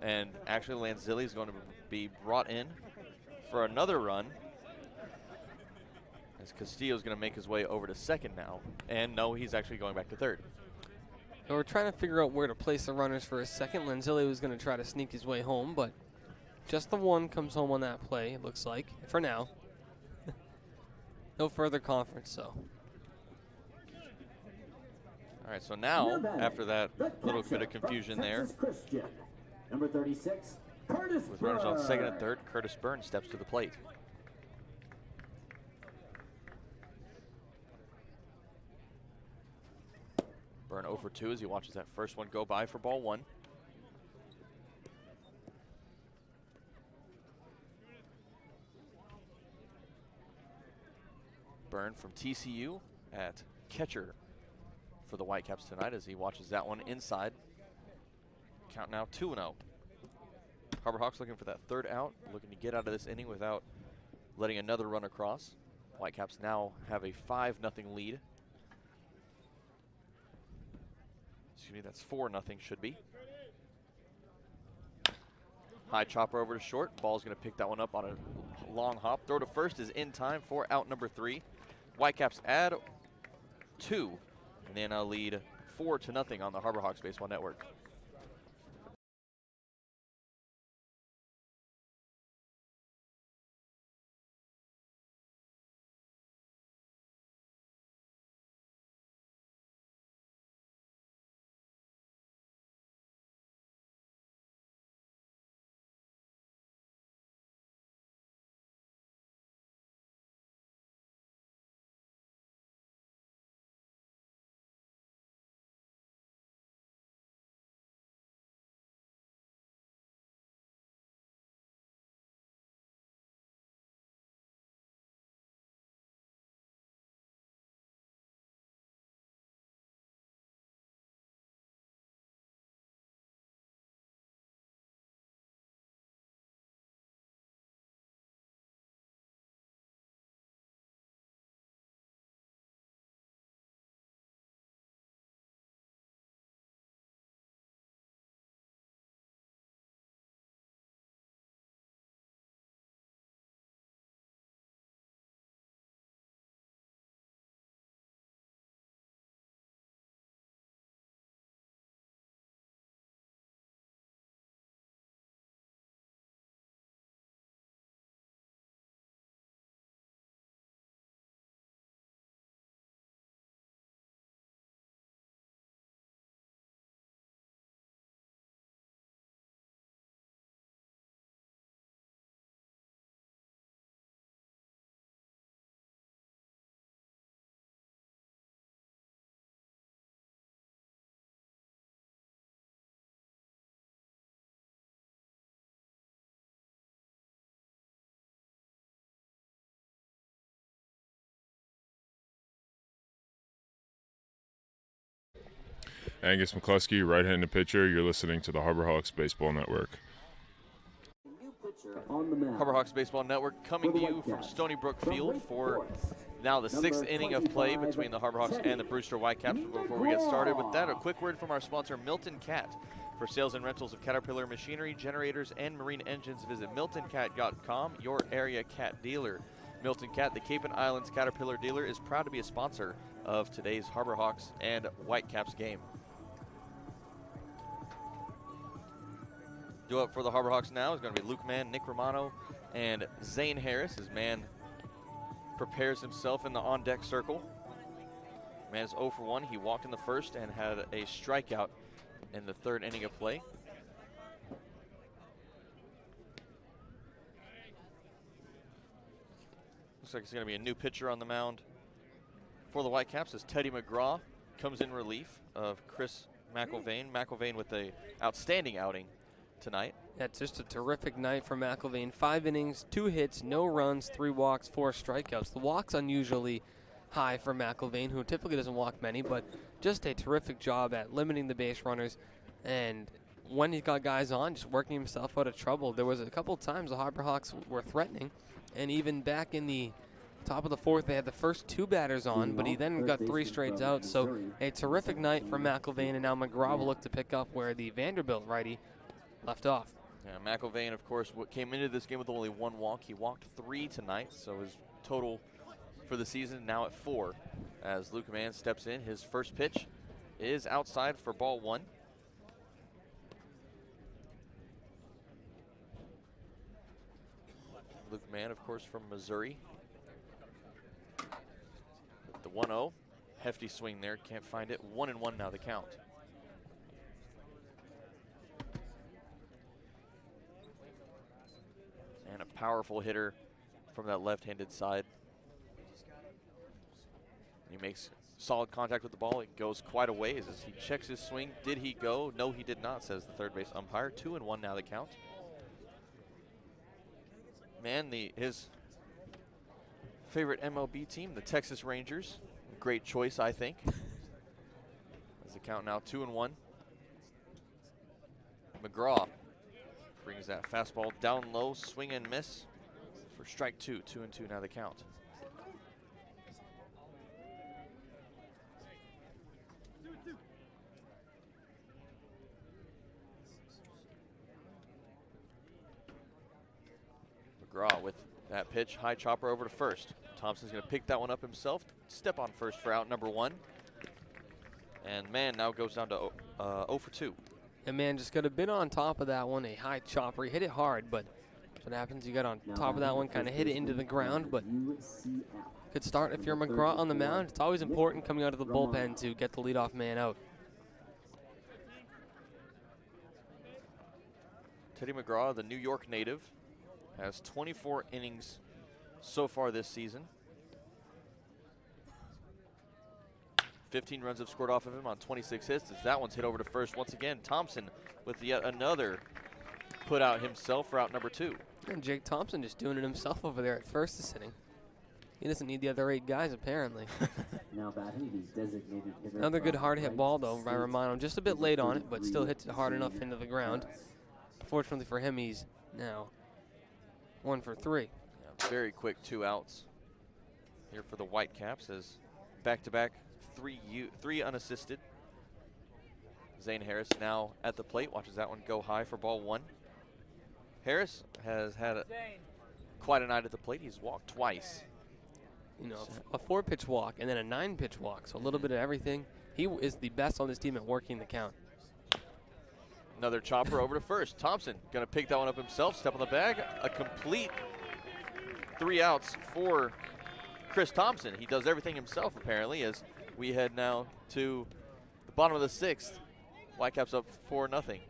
E: And actually Lanzilli is going to be brought in for another run, as Castillo is going to make his way over to second now. And no, he's actually going back to third.
D: And we're trying to figure out where to place the runners for a second. Lanzilli was going to try to sneak his way home, but just the one comes home on that play, it looks like, for now. No further conference, so.
E: All right, so now, after that little bit of confusion there,
F: number 36, Curtis
E: with runners on second and third, Curtis Burns steps to the plate. Burn 0 for 2 as he watches that first one go by for ball 1. Burn from TCU at catcher for the Whitecaps tonight as he watches that one inside. Count now 2-0. Harbor Hawks looking for that third out, looking to get out of this inning without letting another run across. Whitecaps now have a 5-0 lead. Excuse me, that's 4-0 should be. High chopper over to short. Ball's going to pick that one up on a long hop. Throw to first is in time for out number 3. Whitecaps add 2, and they now lead 4-0 on the Harbor Hawks Baseball Network.
C: Angus McCluskey, right-handed pitcher. You're listening to the Harbor Hawks Baseball Network.
E: Harbor Hawks Baseball Network coming to you from Stony Brook Field for now the 6th inning of play between the Harbor Hawks and the Brewster Whitecaps. Before we get started with that, a quick word from our sponsor, Milton Cat. For sales and rentals of Caterpillar machinery, generators, and marine engines, visit miltoncat.com, your area cat dealer. Milton Cat, the Cape and Islands Caterpillar dealer, is proud to be a sponsor of today's Harbor Hawks and Whitecaps game. Due up for the Harbor Hawks now is going to be Luke Mann, Nick Romano, and Zane Harris as Mann prepares himself in the on-deck circle. Mann is 0 for 1. He walked in the first and had a strikeout in the 3rd inning of play. Looks like it's going to be a new pitcher on the mound for the Whitecaps as Teddy McGraw comes in relief of Chris McIlvain. McIlvain with an outstanding outing tonight.
D: That's just a terrific night for McIlvain. 5 innings, 2 hits, no runs, 3 walks, 4 strikeouts. The walks unusually high for McIlvain, who typically doesn't walk many, but just a terrific job at limiting the base runners. And when he got guys on, just working himself out of trouble. There was a couple times the Harbor Hawks were threatening, and even back in the top of the 4th, they had the first 2 batters on, but he then got 3 straight outs. So a terrific night for McIlvain, and now McGraw will look to pick up where the Vanderbilt righty left off.
E: Yeah, McIlvain, of course, came into this game with only 1 walk. He walked 3 tonight, so his total for the season now at 4. As Luke Mann steps in, his first pitch is outside for ball 1. Luke Mann, of course, from Missouri. The 1-0, hefty swing there, can't find it. 1-1 now the count. And a powerful hitter from that left-handed side. He makes solid contact with the ball. It goes quite a ways as he checks his swing. Did he go? No, he did not, says the third base umpire. 2-1 now the count. Man, his favorite MLB team, the Texas Rangers. Great choice, I think. As the count now 2-1. McGraw brings that fastball down low, swing and miss for strike 2. 2-2 now the count. McGraw with that pitch, high chopper over to first. Thompson's going to pick that one up himself, step on first for out number 1. And Mann now goes down to 0 for 2.
D: And Mann just got a bit on top of that one, a high chopper. He hit it hard, but that's what happens. You got on top of that one, kind of hit it into the ground, but good start if you're McGraw on the mound. It's always important coming out of the bullpen to get the leadoff man out.
E: Teddy McGraw, the New York native, has 24 innings so far this season. 15 runs have scored off of him on 26 hits. As that one's hit over to first once again. Thompson with yet another put out himself for out number 2.
D: And Jake Thompson just doing it himself over there at first this inning. He doesn't need the other 8 guys, apparently.
F: Now batting the designated hitter.
D: Another good hard hit ball, though, by Romano. Just a bit late on it, but still hits it hard enough into the ground. Fortunately for him, he's now 1 for 3.
E: Yeah, very quick 2 outs here for the Whitecaps as back-to-back 3 unassisted. Zane Harris now at the plate, watches that one go high for ball 1. Harris has had quite a night at the plate. He's walked twice.
D: You know, a 4-pitch walk and then a 9-pitch walk, so a little bit of everything. He is the best on this team at working the count.
E: Another chopper over to first. Thompson going to pick that one up himself, step on the bag. A complete 3 outs for Chris Thompson. He does everything himself, apparently, as we head now to the bottom of the 6th. Whitecaps up 4-0.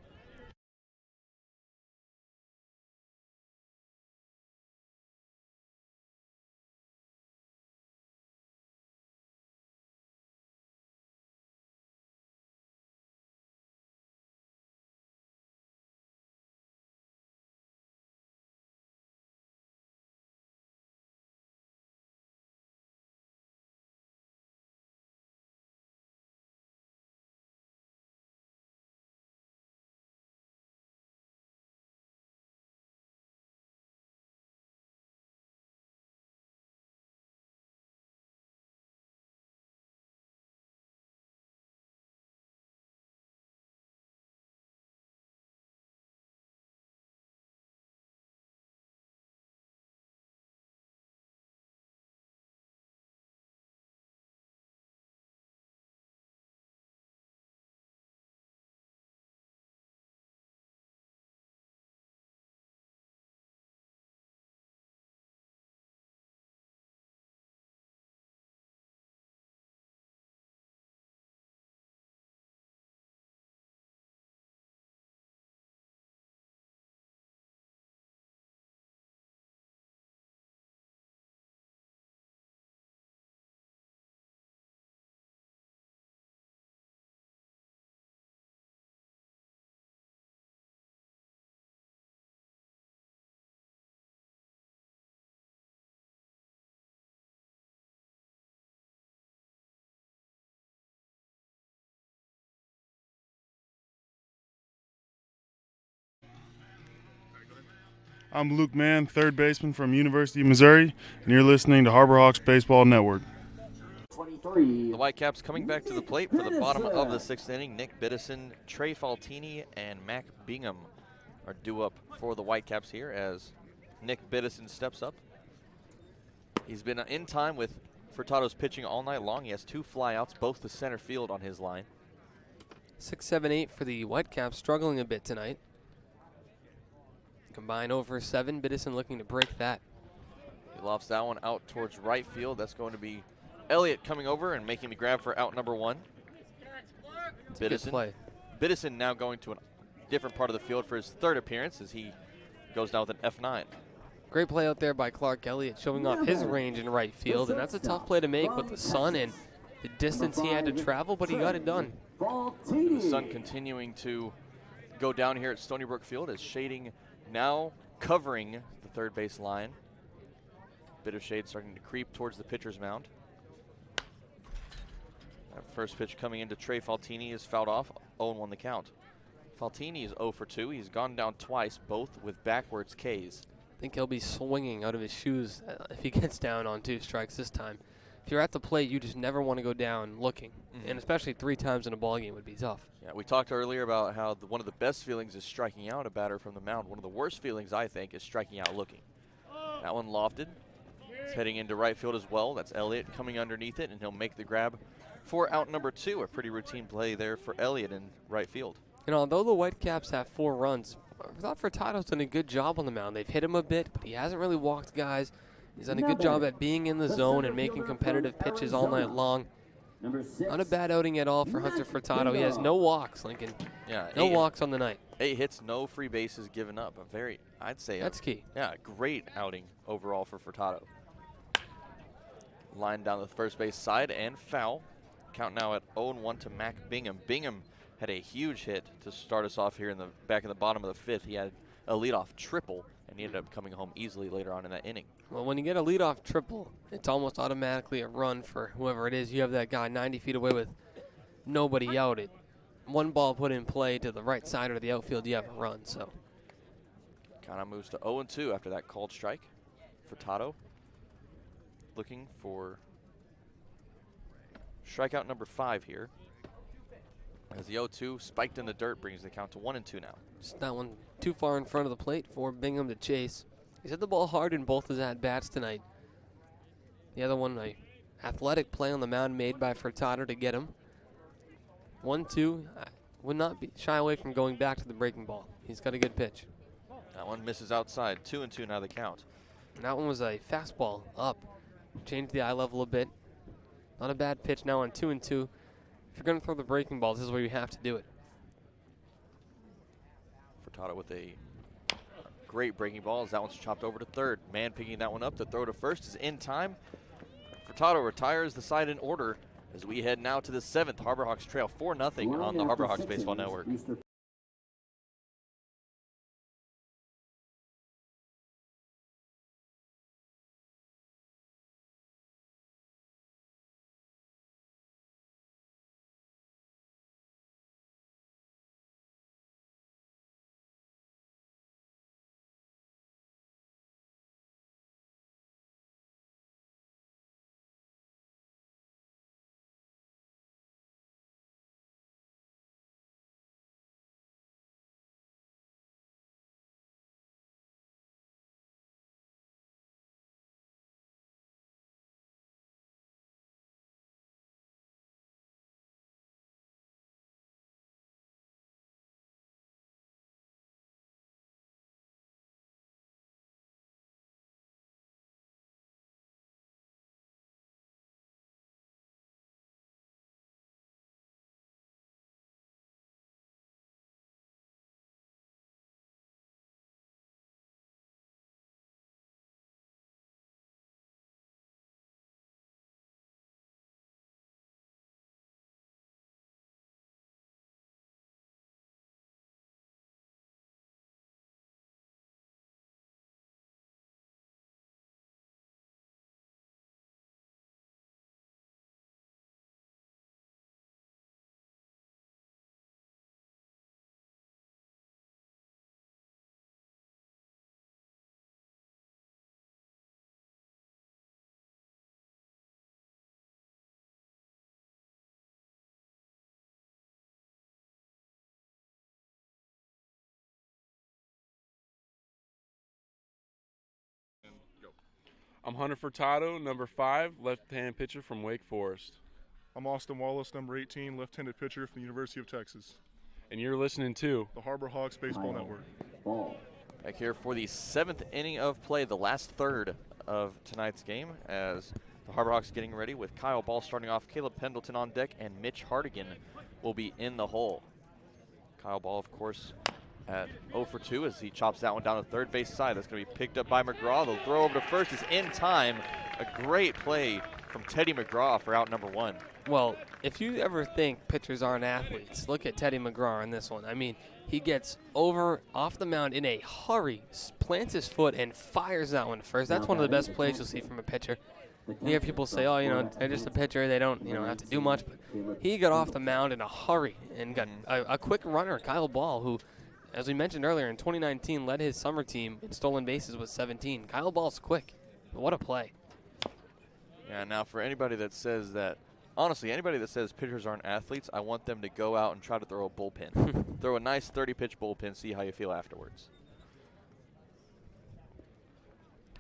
I: I'm Luke Mann, third baseman from University of Missouri, and you're listening to Harbor Hawks Baseball Network.
E: The Whitecaps coming back to the plate for the bottom of the 6th inning. Nick Biddison, Trey Faltini, and Mac Bingham are due up for the Whitecaps here as Nick Biddison steps up. He's been in time with Furtado's pitching all night long. He has 2 flyouts, both to center field on his line.
D: 6, 7, 8 for the Whitecaps, struggling a bit tonight. Combined over 7, Biddison looking to break that.
E: He lofts that one out towards right field. That's going to be Elliott coming over and making the grab for out number 1. Biddison now going to a different part of the field for his 3rd appearance as he goes down with an F9.
D: Great play out there by Clark Elliott, showing off his range in right field, and that's a tough play to make with the sun and the distance he had to travel, but he got it done.
E: The sun continuing to go down here at Stony Brook Field as shading now covering the third base line. Bit of shade starting to creep towards the pitcher's mound. That first pitch coming into Trey Faltini is fouled off, 0-1 the count. Faltini is 0 for 2. He's gone down twice, both with backwards Ks.
D: I think he'll be swinging out of his shoes if he gets down on 2 strikes this time. If you're at the plate, you just never want to go down looking, and especially 3 times in a ballgame would be tough.
E: Yeah, we talked earlier about how one of the best feelings is striking out a batter from the mound. One of the worst feelings, I think, is striking out looking. That one lofted. It's heading into right field as well. That's Elliott coming underneath it, and he'll make the grab for out number 2. A pretty routine play there for Elliott in right field.
D: And although the Whitecaps have 4 runs, I thought Furtado's done a good job on the mound. They've hit him a bit, but he hasn't really walked guys. He's done a good job at being in the zone and making competitive pitches all night long. Not a bad outing at all for Hunter Furtado. He has no walks, Lincoln.
E: Yeah,
D: no walks on the night.
E: 8 hits, no free bases given up. I'd say
D: that's key.
E: Yeah, great outing overall for Furtado. Line down the first base side and foul. Count now at 0-1 to Mac Bingham. Bingham had a huge hit to start us off here in the back in the bottom of the 5th. He had a leadoff triple, and he ended up coming home easily later on in that inning.
D: Well, when you get a leadoff triple, it's almost automatically a run for whoever it is. You have that guy 90 feet away with nobody out. It 1 ball put in play to the right side or the outfield, you have a run. So
E: Count moves to 0-2 after that called strike. Furtado looking for strikeout number 5 here. As the 0-2 spiked in the dirt brings the count to 1-2 now.
D: Just that one too far in front of the plate for Bingham to chase. He's hit the ball hard in both his at-bats tonight. The other one, a athletic play on the mound made by Furtado to get him. 1-2, would not be shy away from going back to the breaking ball. He's got a good pitch.
E: That one misses outside, 2-2 now the count.
D: And that one was a fastball up. Changed the eye level a bit. Not a bad pitch now on 2-2. If you're going to throw the breaking ball, this is where you have to do it.
E: Furtado with a great breaking ball as that one's chopped over to third. Man picking that one up. The throw to first is in time. Furtado retires the side in order as we head now to the 7th. Harbor Hawks trail 4-0 on the Harbor Hawks Baseball Network.
H: I'm Hunter Furtado, number 5, left-hand pitcher from Wake Forest.
I: I'm Austin Wallace, number 18, left-handed pitcher from the University of Texas.
H: And you're listening to
I: the Harbor Hawks Baseball Network.
E: Back here for the 7th inning of play, the last third of tonight's game, as the Harbor Hawks getting ready with Kyle Ball starting off, Caleb Pendleton on deck, and Mitch Hardigan will be in the hole. Kyle Ball, of course, at 0 for 2 as he chops that one down the third base side. That's going to be picked up by McGraw. The throw over to first is in time. A great play from Teddy McGraw for out number 1.
D: Well, if you ever think pitchers aren't athletes, look at Teddy McGraw in this one. I mean, he gets off the mound in a hurry, plants his foot, and fires that one first. That's one of the best plays you'll see from a pitcher. You hear people say, oh, they're just a pitcher. They don't, have to do much. But he got off the mound in a hurry and got a quick runner, Kyle Ball, who, as we mentioned earlier, in 2019 led his summer team in stolen bases with 17. Kyle Ball's quick. What a play.
E: Yeah, now for anybody that says that, honestly, anybody that says pitchers aren't athletes, I want them to go out and try to throw a bullpen. Throw a nice 30-pitch bullpen, see how you feel afterwards.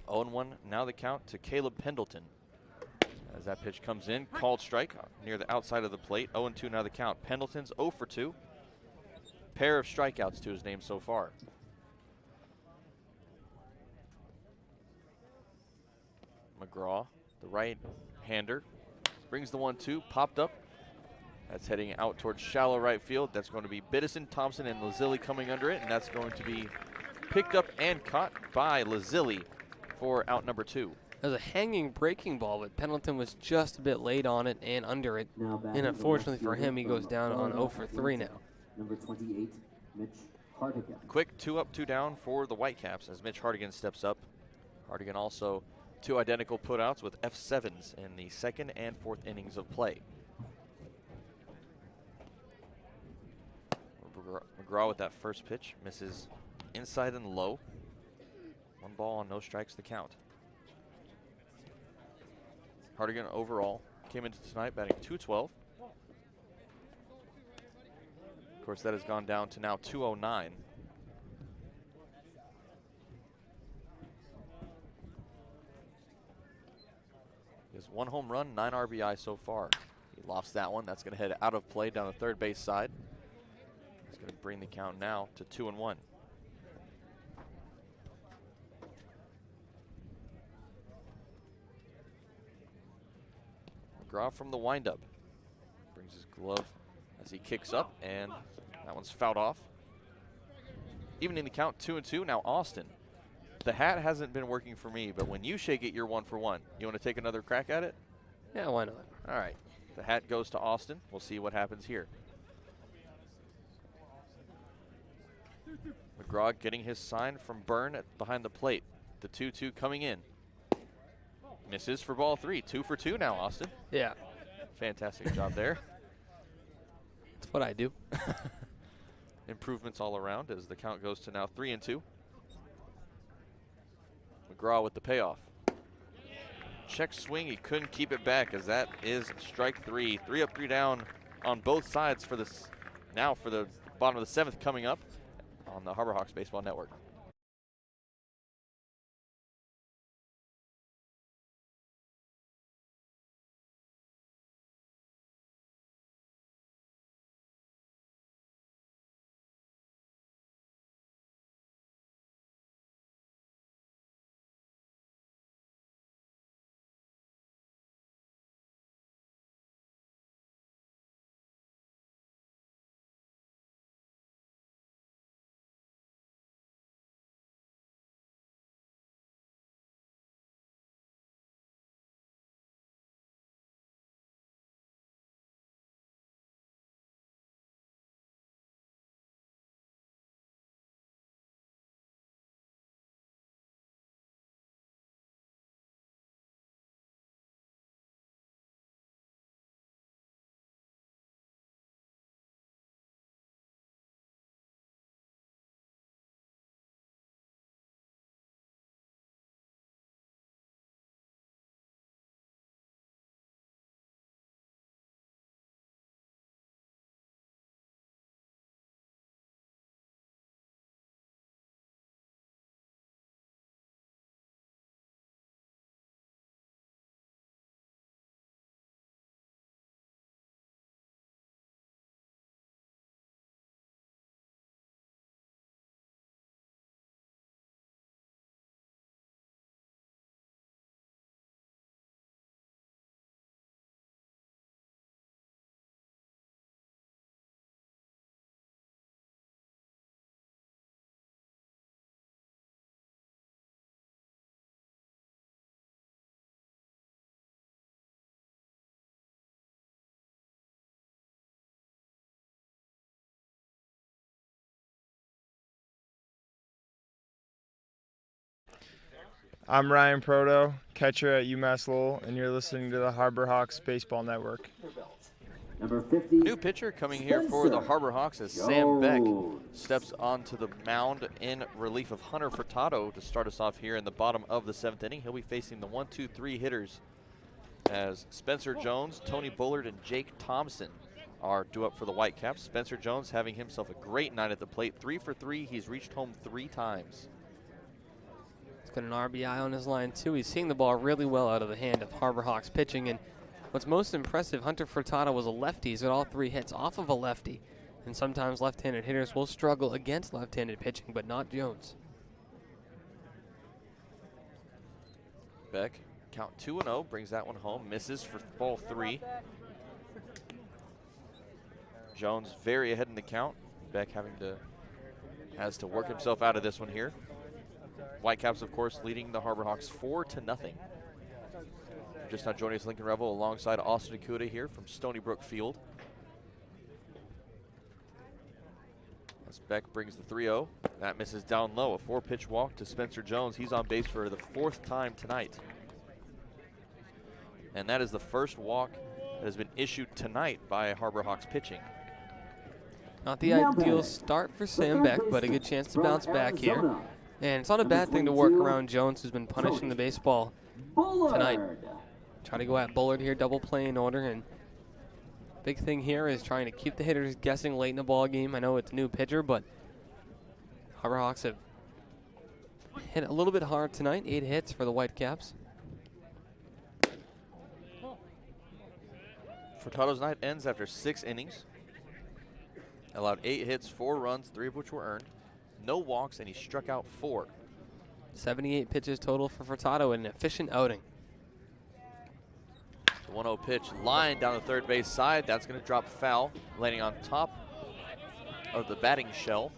E: 0-1, now the count to Caleb Pendleton. As that pitch comes in, called strike near the outside of the plate. 0-2, now the count. Pendleton's 0 for 2. Pair of strikeouts to his name so far. McGraw, the right-hander, brings the 1-2, popped up. That's heading out towards shallow right field. That's going to be Biddison, Thompson, and Lazilli coming under it, and that's going to be picked up and caught by Lazilli for out number 2.
D: It was a hanging breaking ball, but Pendleton was just a bit late on it and under it. And unfortunately for him, he goes down on 0 for 3 now.
F: Number 28, Mitch Hardigan.
E: Quick 2 up, 2 down for the Whitecaps as Mitch Hardigan steps up. Hardigan also 2 identical putouts with F7s in the 2nd and 4th innings of play. McGraw with that first pitch misses inside and low. 1 ball on no strikes to count. Hardigan overall came into tonight batting .212. Of course, that has gone down to now .209. He has 1 home run, 9 RBI so far. He lofts that one. That's going to head out of play down the third base side. He's going to bring the count now to 2-1. McGraw from the windup. Brings his glove as he kicks up, and that one's fouled off. Even in the count, 2-2. Now Austin. The hat hasn't been working for me, but when you shake it, you're 1 for 1. You want to take another crack at it?
D: Yeah, why not?
E: All right. The hat goes to Austin. We'll see what happens here. McGraw getting his sign from Byrne behind the plate. The 2-2 coming in. Misses for ball 3. 2 for 2 now, Austin.
D: Yeah.
E: Fantastic job there.
D: That's what I do.
E: Improvements all around as the count goes to now 3-2. McGraw with the payoff. Check swing, he couldn't keep it back as that is strike 3. 3 up, 3 down on both sides for this. Now for the bottom of the 7th coming up on the Harbor Hawks Baseball Network.
K: I'm Ryan Proto, catcher at UMass Lowell, and you're listening to the Harbor Hawks Baseball Network.
F: Number 50.
E: New pitcher coming here for the Harbor Hawks as Sam Beck steps onto the mound in relief of Hunter Furtado to start us off here in the bottom of the 7th inning. He'll be facing the 1-2-3 hitters as Spencer Jones, Tony Bullard, and Jake Thompson are due up for the Whitecaps. Spencer Jones having himself a great night at the plate. 3 for 3. He's reached home 3 times.
D: He's got an RBI on his line, too. He's seeing the ball really well out of the hand of Harbor Hawks pitching. And what's most impressive, Hunter Furtado was a lefty. He's got all 3 hits off of a lefty. And sometimes left-handed hitters will struggle against left-handed pitching, but not Jones.
E: Beck, count 2-0, brings that one home. Misses for ball 3. Jones very ahead in the count. Beck has to work himself out of this one here. Whitecaps, of course, leading the Harbor Hawks 4-0. Just now joining us, Lincoln Revill, alongside Austin DeCouta here from Stony Brook Field. As Beck brings the 3-0. That misses down low. A 4-pitch walk to Spencer Jones. He's on base for the 4th time tonight. And that is the first walk that has been issued tonight by Harbor Hawks pitching.
D: Not the ideal start for Sam Beck, but a good chance to bounce back here. And it's not a bad thing to work around Jones, who's been punishing the baseball tonight. Try to go at Bullard here, double play in order. And big thing here is trying to keep the hitters guessing late in the ball game. I know it's a new pitcher, but Harbor Hawks have hit a little bit hard tonight. 8 hits for the Whitecaps.
E: Furtado's night ends after 6 innings. Allowed 8 hits, 4 runs, 3 of which were earned. No walks, and he struck out 4.
D: 78 pitches total for Furtado in an efficient outing.
E: The 1-0 pitch, line down the third base side. That's going to drop foul, landing on top of the batting shell.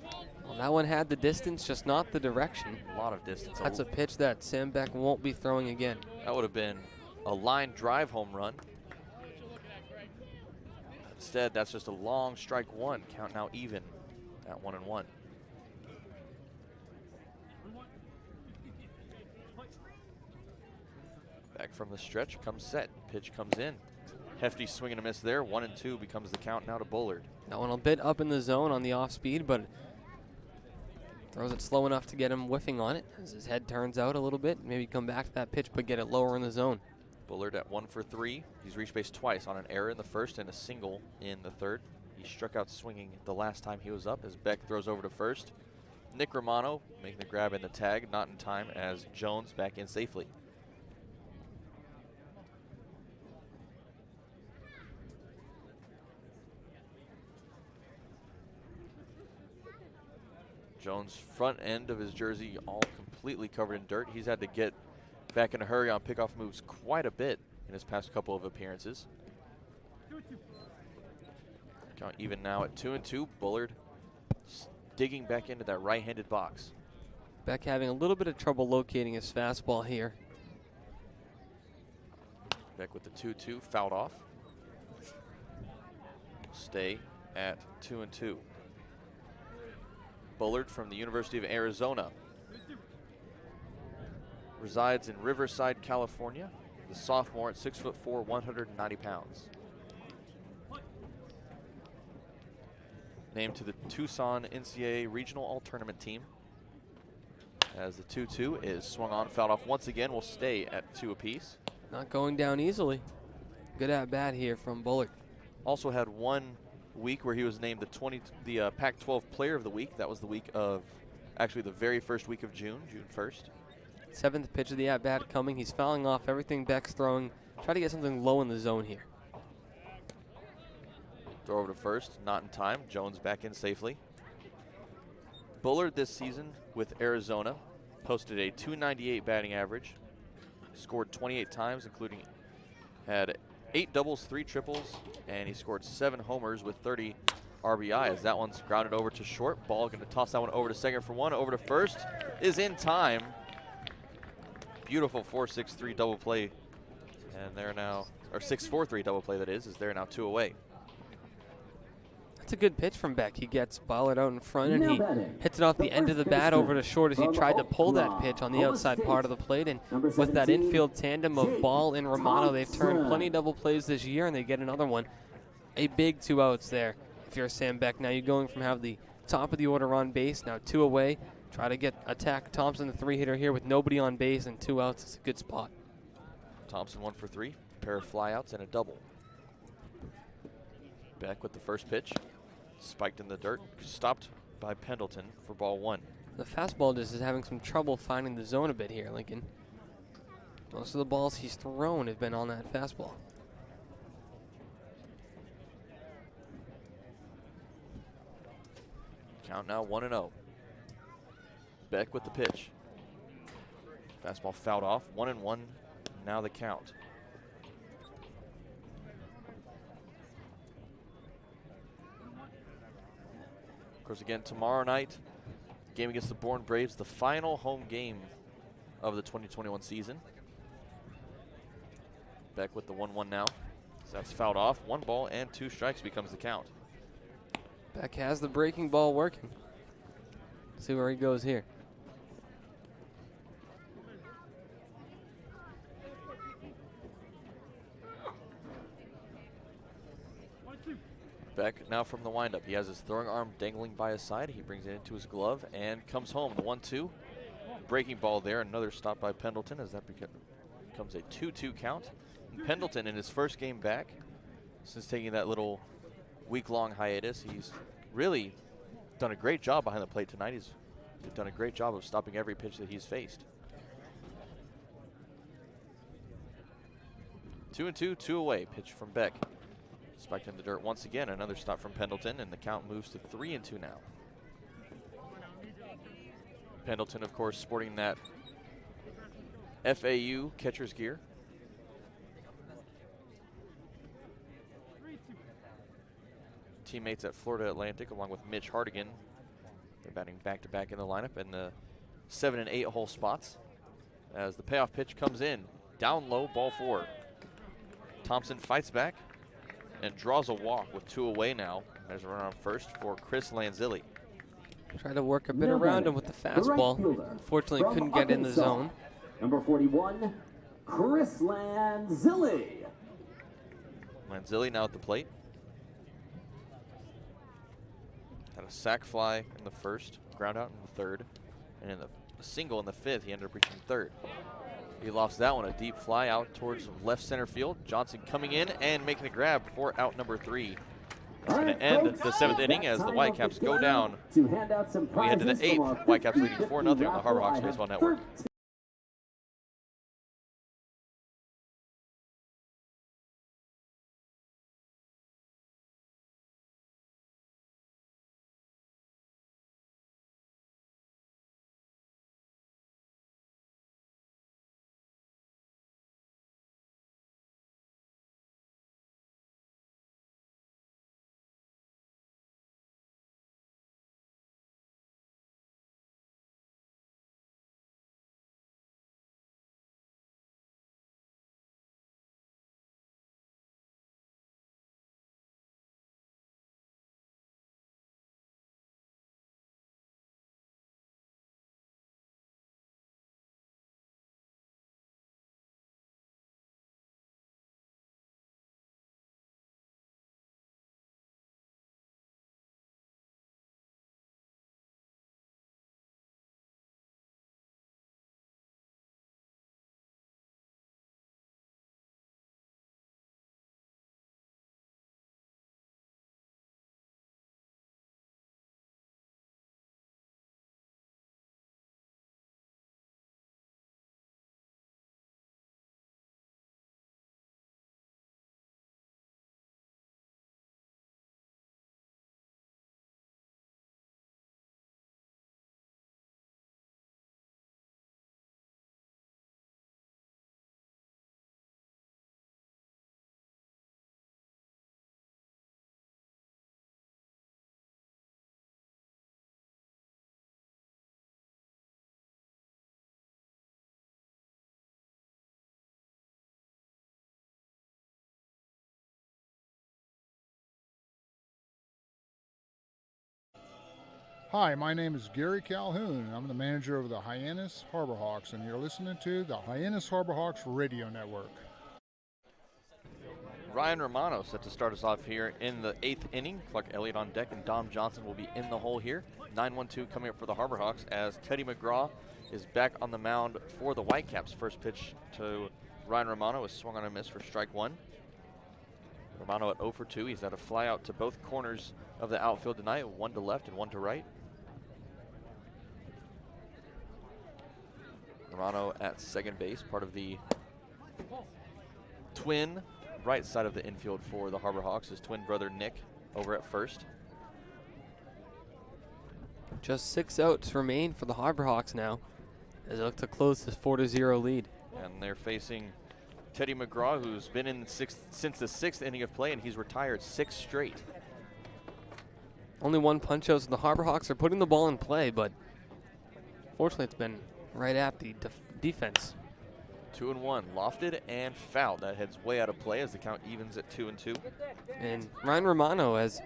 D: Well, that one had the distance, just not the direction.
E: A lot of distance.
D: That's a pitch that Sam Beck won't be throwing again.
E: That would have been a line drive home run. Instead, that's just a long strike 1. Count now even at 1-1. Back from the stretch, comes set. Pitch comes in. Hefty swing and a miss there. 1-2 becomes the count now to Bullard.
D: That one a bit up in the zone on the off speed, but throws it slow enough to get him whiffing on it as his head turns out a little bit. Maybe come back to that pitch, but get it lower in the zone.
E: Bullard at 1 for 3. He's reached base twice on an error in the first and a single in the third. He struck out swinging the last time he was up as Beck throws over to first. Nick Romano making the grab and the tag, not in time as Jones back in safely. Jones' front end of his jersey all completely covered in dirt. He's had to get back in a hurry on pickoff moves quite a bit in his past couple of appearances. Count even now at 2-2. Bullard digging back into that right-handed box.
D: Beck having a little bit of trouble locating his fastball here.
E: Beck with the 2-2, fouled off. Stay at 2-2. Bullard from the University of Arizona. Resides in Riverside, California. The sophomore at 6'4", 190 pounds. Named to the Tucson NCAA Regional All-Tournament team. As the 2-2 is swung on, fouled off once again, will stay at 2 apiece.
D: Not going down easily. Good at bat here from Bullard.
E: Also had 1 week where he was named the Pac-12 Player of the Week. That was the week of, actually the very first week of June 1st.
D: 7th pitch of the at-bat coming. He's fouling off everything Beck's throwing. Try to get something low in the zone here.
E: Throw over to first, not in time. Jones back in safely. Bullard this season with Arizona posted a .298 batting average. Scored 28 times, including had 8 doubles, 3 triples, and he scored 7 homers with 30 RBIs. That one's grounded over to short. Ball going to toss that one over to second for 1. Over to first is in time. Beautiful 4-6-3 double play. And they're now, or 6-4-3 double play that is they're now 2 away.
D: That's a good pitch from Beck. He gets Ballard out in front, and he hits it off the end of the bat over to short as he tried to pull that pitch on the outside part of the plate. And with that infield tandem of Ball and Romano, they've turned plenty of double plays this year, and they get another one. A big 2 outs there if you're Sam Beck. Now you're going from have the top of the order on base, now 2 away. Try to attack Thompson, the 3-hitter here, with nobody on base and 2 outs. It's a good spot.
E: Thompson 1 for 3, pair of flyouts and a double. Beck with the first pitch, spiked in the dirt, stopped by Pendleton for ball 1.
D: The fastball just is having some trouble finding the zone a bit here, Lincoln. Most of the balls he's thrown have been on that fastball.
E: Count now 1-0. Beck with the pitch. Fastball fouled off, 1-1, now the count. Of course, again, tomorrow night, game against the Bourne Braves, the final home game of the 2021 season. Beck with the 1-1 now. So that's fouled off. 1 ball and 2 strikes becomes the count.
D: Beck has the breaking ball working. See where he goes here.
E: Beck now from the windup. He has his throwing arm dangling by his side. He brings it into his glove and comes home. The 1-2. Breaking ball there. Another stop by Pendleton as that becomes a 2-2 count. And Pendleton in his first game back since taking that little week-long hiatus. He's really done a great job behind the plate tonight. He's done a great job of stopping every pitch that he's faced. 2-2, 2 away. Pitch from Beck. Spiked in the dirt once again. Another stop from Pendleton, and the count moves to 3-2 now. Pendleton, of course, sporting that FAU catcher's gear. Teammates at Florida Atlantic, along with Mitch Hardigan. They're batting back-to-back in the lineup in the 7 and 8 hole spots. As the payoff pitch comes in, down low, ball 4. Thompson fights back and draws a walk with 2 away now. There's a run on first for Chris Lanzilli.
D: Try to work a bit around him with the fastball. Unfortunately, couldn't get in the zone.
F: Number 41, Chris Lanzilli.
E: Lanzilli now at the plate. Had a sac fly in the first, ground out in the third, and in the single in the 5th, he ended up reaching third. He lost that one, a deep fly out towards left center field. Johnson coming in and making a grab for out number 3. That's going to end the 7th inning as the Whitecaps go down. We head to the 8th. Whitecaps leading 4-0 on the Harbor Hawks Baseball Network.
G: Hi, my name is Gary Calhoun. I'm the manager of the Hyannis Harborhawks, and you're listening to the Hyannis Harborhawks Radio Network.
E: Ryan Romano set to start us off here in the 8th inning. Clark Elliott on deck, and Dom Johnson will be in the hole here. 9-1-2 coming up for the Harborhawks as Teddy McGraw is back on the mound for the Whitecaps. First pitch to Ryan Romano is swung on and missed for strike one. Romano at 0 for 2. He's had a fly out to both corners of the outfield tonight, one to left and one to right. Romano at second base, part of the twin right side of the infield for the Harborhawks. His twin brother Nick over at first.
D: Just 6 outs remain for the Harborhawks now as they look to close this 4-0 lead.
E: And they're facing Teddy McGraw, who's been in since the 6th inning of play, and he's retired 6 straight.
D: Only one punch out, so the Harborhawks are putting the ball in play, but fortunately it's been right at the defense.
E: 2-1, lofted and fouled. That heads way out of play as the count evens at 2-2.
D: And Ryan Romano has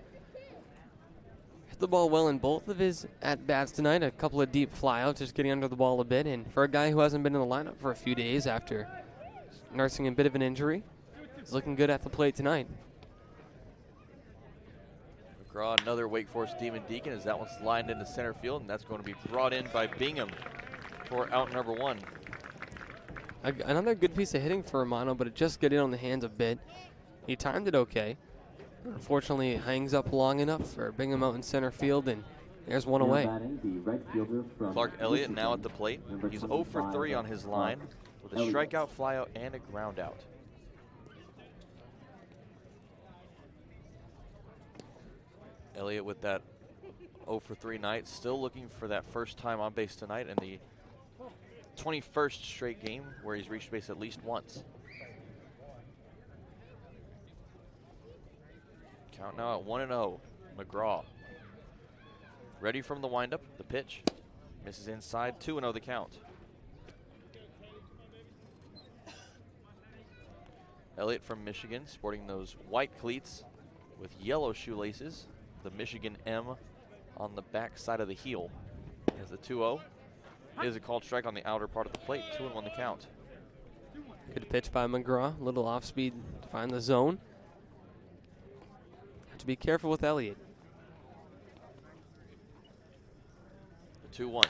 D: hit the ball well in both of his at-bats tonight. A couple of deep flyouts, just getting under the ball a bit. And for a guy who hasn't been in the lineup for a few days after nursing a bit of an injury, he's looking good at the plate tonight.
E: McGraw, another Wake Forest Demon Deacon, as that one's lined into center field, and that's going to be brought in by Bingham for out number 1.
D: Another good piece of hitting for Romano, but it just got in on the hands a bit. He timed it okay. Unfortunately, it hangs up long enough for Bingham out in center field, and there's one away.
E: Clark Elliott now at the plate. He's 0 for 3 on his line with a strikeout, flyout, and a ground out. Elliott with that 0 for 3 night, still looking for that first time on base tonight in the 21st straight game where he's reached base at least once. Count now at 1-0. McGraw ready from the windup. The pitch misses inside. 2-0 the count. Elliott from Michigan, sporting those white cleats with yellow shoelaces. The Michigan M on the back side of the heel. As the 2-0 is a called strike on the outer part of the plate. 2-1 the count.
D: Good pitch by McGraw. A little off speed to find the zone. Have to be careful with Elliott.
E: The 2-1.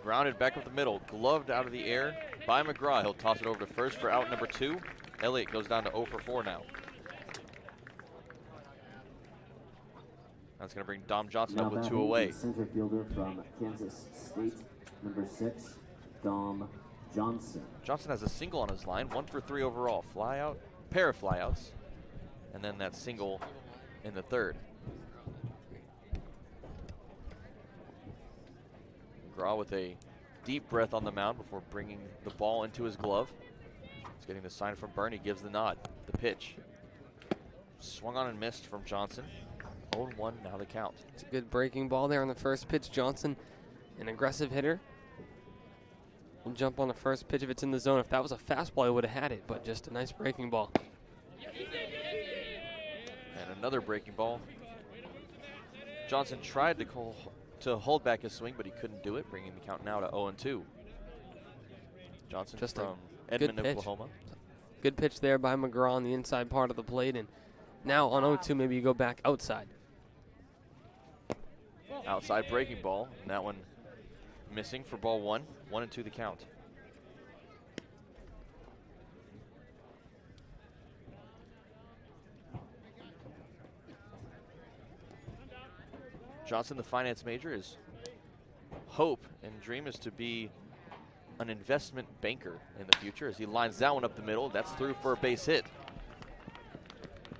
E: Grounded back up the middle. Gloved out of the air by McGraw. He'll toss it over to first for out number 2. Elliott goes down to 0 for 4 now. That's going to bring Dom Johnson up with 2 away.
F: Center fielder from Kansas State, number 6, Dom Johnson.
E: Johnson has a single on his line, 1 for 3 overall. Fly out, pair of flyouts, and then that single in the 3rd. McGraw with a deep breath on the mound before bringing the ball into his glove. He's getting the sign from Bernie, gives the nod. The pitch. Swung on and missed from Johnson. 0-1 now the count.
D: It's a good breaking ball there on the first pitch. Johnson, an aggressive hitter, will jump on the first pitch if it's in the zone. If that was a fastball, he would have had it, but just a nice breaking ball.
E: And another breaking ball. Johnson tried to hold back his swing, but he couldn't do it, bringing the count now to 0-2. Johnson
D: just
E: from Edmond, Oklahoma.
D: Good pitch there by McGraw on the inside part of the plate, and now on 0-2, maybe you go back outside.
E: Outside breaking ball, and that one missing for ball 1. 1-2 the count. Johnson, the finance major, his hope and dream is to be an investment banker in the future as he lines that one up the middle. That's through for a base hit.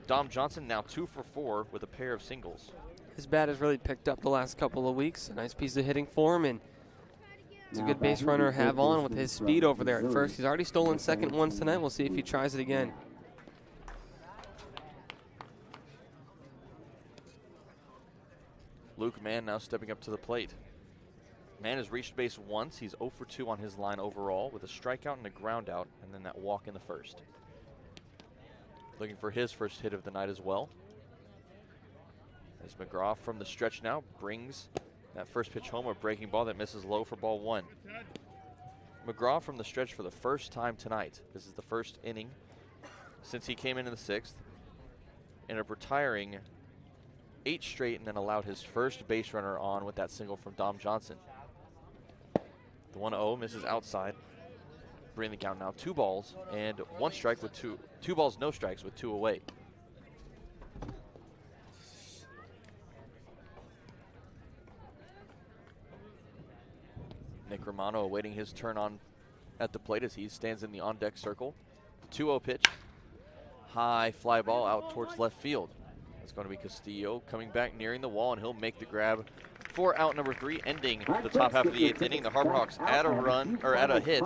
E: Dom Johnson now 2 for 4 with a pair of singles.
D: His bat has really picked up the last couple of weeks. A nice piece of hitting for him, and it's a good base runner to have on with his speed over there at first. He's already stolen second once tonight. We'll see if he tries it again.
E: Luke Mann now stepping up to the plate. Mann has reached base once. He's 0 for 2 on his line overall with a strikeout and a ground out, and then that walk in the first. Looking for his first hit of the night as well. As McGraw from the stretch now brings That first pitch home, a breaking ball that misses low for ball 1. McGraw from the stretch for the first time tonight. This is the first inning since he came in the 6th. Ended up retiring 8 straight and then allowed his first base runner on with that single from Dom Johnson. The 1-0 misses outside. Bringing the count now 2 balls and 1 strike with 2 balls, no strikes with 2 away. Nick Romano awaiting his turn on at the plate as he stands in the on-deck circle. 2-0 pitch. High fly ball out towards left field. That's going to be Castillo coming back, nearing the wall, and he'll make the grab for out number 3, ending the top half of the 8th inning. The HarborHawks add a run, or add a hit,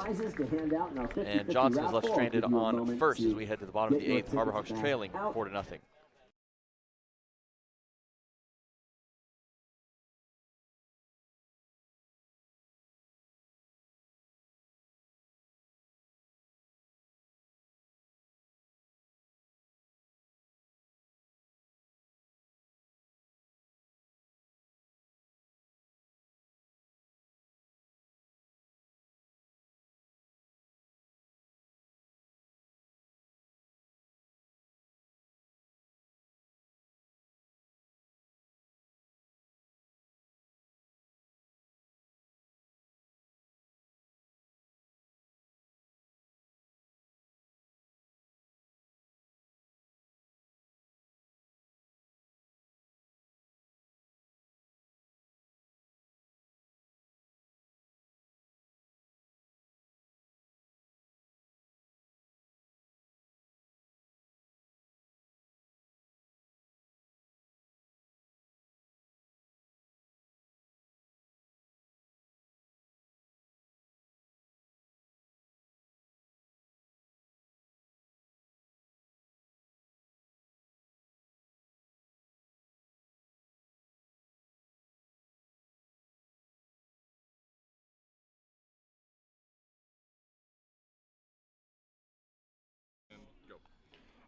E: and Johnson is left stranded on first as we head to the bottom of the 8th. HarborHawks trailing 4-0.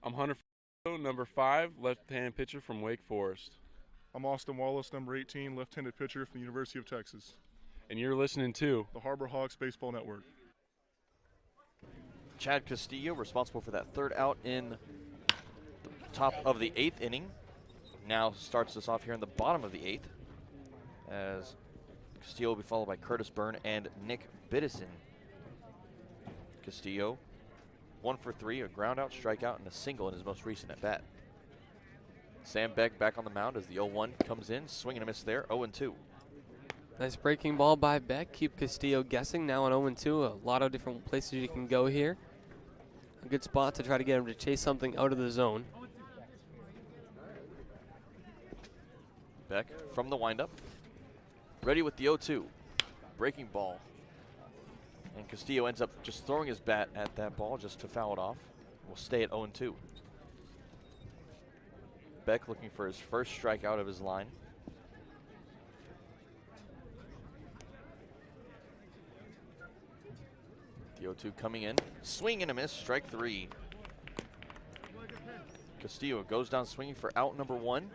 H: I'm Hunter, number 5, left-handed pitcher from Wake Forest.
I: I'm Austin Wallace, number 18, left-handed pitcher from the University of Texas.
H: And you're listening to
I: the HarborHawks Baseball Network.
E: Chad Castillo responsible for that 3rd out in the top of the 8th inning. Now starts us off here in the bottom of the 8th, as Castillo will be followed by Curtis Byrne and Nick Biddison. Castillo 1 for 3, a ground out, strikeout, and a single in his most recent at bat. Sam Beck back on the mound as the 0-1 comes in, swing and a miss there, 0-2.
D: Nice breaking ball by Beck. Keep Castillo guessing. Now an 0-2. A lot of different places you can go here. A good spot to try to get him to chase something out of the zone.
E: Beck from the windup. Ready with the 0-2. Breaking ball. And Castillo ends up just throwing his bat at that ball just to foul it off. We'll stay at 0-2. Beck looking for his first strikeout of his line. The 0-2 coming in. Swing and a miss, strike 3. Castillo goes down swinging for out number 1.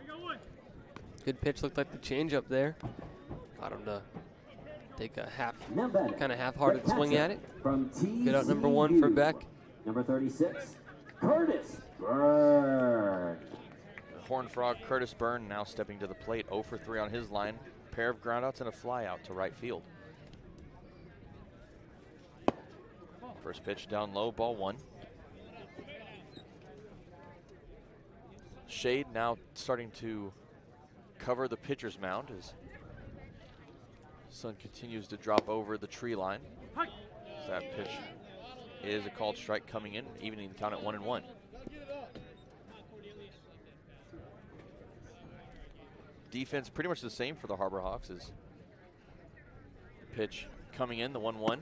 D: Good pitch, looked like the changeup there. Got him to take a kind of half-hearted swing at it. Good out number 1 for Beck.
F: Number 36, Curtis Byrne.
E: Horned Frog Curtis Byrne now stepping to the plate, 0 for 3 on his line. Pair of groundouts and a flyout to right field. First pitch down low, ball 1. Shade now starting to cover the pitcher's mound as sun continues to drop over the tree line. That pitch is a called strike coming in, evening the count at 1-1. Defense pretty much the same for the HarborHawks as pitch coming in, the 1-1.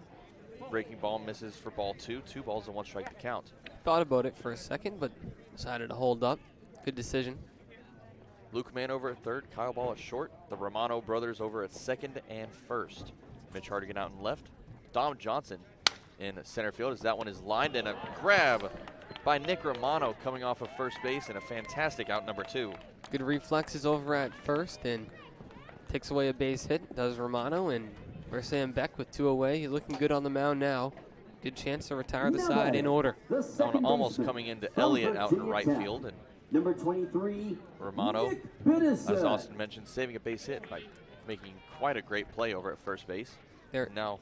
E: Breaking ball misses for ball 2. 2 balls and 1 strike to count.
D: Thought about it for a second, but decided to hold up. Good decision.
E: Luke Mann over at 3rd, Kyle Ball at short. The Romano brothers over at 2nd and 1st. Mitch Hardigan out in left. Dom Johnson in center field as that one is lined, and a grab by Nick Romano coming off of first base, and a fantastic out number 2.
D: Good reflexes over at first, and Takes away a base hit, does Romano, and for Sam Beck with 2 away. He's looking good on the mound now. Good chance to retire the side in order.
E: That one almost coming into Elliott out in right field. And
F: number 23,
E: Romano, as Austin mentioned, saving a base hit by making quite a great play over at first base. Now,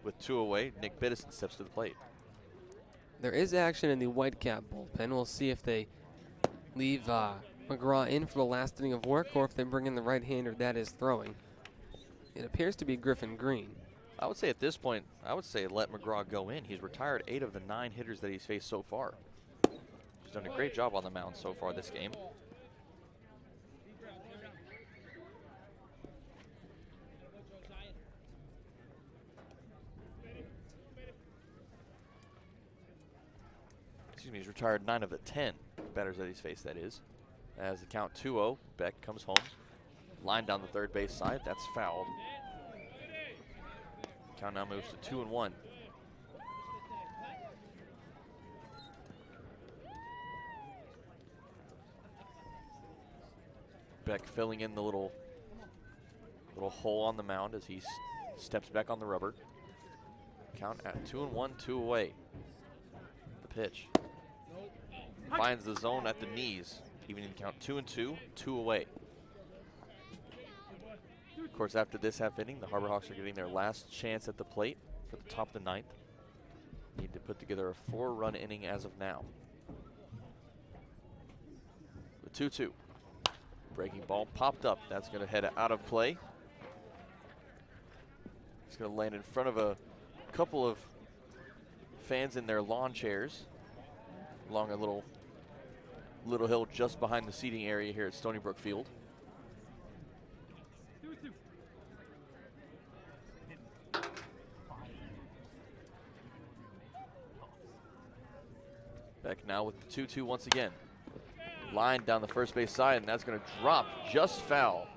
E: with 2 away, Nick Biddison steps to the plate.
D: There is action in the Whitecap bullpen. We'll see if they leave McGraw in for the last inning of work or if they bring in the right-hander that is throwing. It appears to be Griffin Green.
E: I would say at this point, I would say let McGraw go in. He's retired 8 of the 9 hitters that he's faced so far. He's done a great job on the mound so far this game. Excuse me, he's retired 9 of the 10 batters that he's faced, that is. As the count 2-0, Beck comes home. Line down the third base side, that's fouled. Count now moves to 2-1. Beck filling in the little hole on the mound as he steps back on the rubber. Count at 2-1, 2 away. The pitch. Finds the zone at the knees. Even in count 2-2, 2 away. Of course, after this half inning, the Harbor Hawks are getting their last chance at the plate for the top of the 9th. Need to put together a 4-run inning as of now. The 2-2. Breaking ball popped up. That's going to head out of play. It's going to land in front of a couple of fans in their lawn chairs along a little hill just behind the seating area here at Stony Brook Field. Beck now with the 2-2 once again. Line down the first base side, and that's going to drop just foul.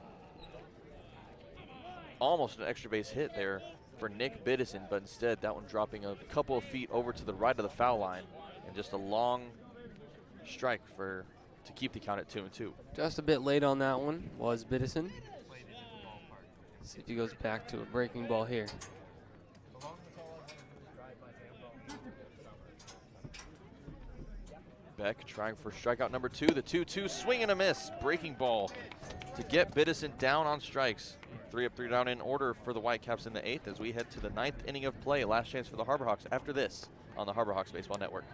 E: Almost an extra base hit there for Nick Biddison, but instead that one dropping a couple of feet over to the right of the foul line, and just a long strike to keep the count at 2-2.
D: Just a bit late on that one was Biddison. See if he goes back to a breaking ball here.
E: Beck trying for strikeout number 2. The 2-2 swing and a miss. Breaking ball to get Biddison down on strikes. 3 up, 3 down in order for the Whitecaps in the 8th as we head to the 9th inning of play. Last chance for the Harbor Hawks after this on the Harbor Hawks Baseball Network.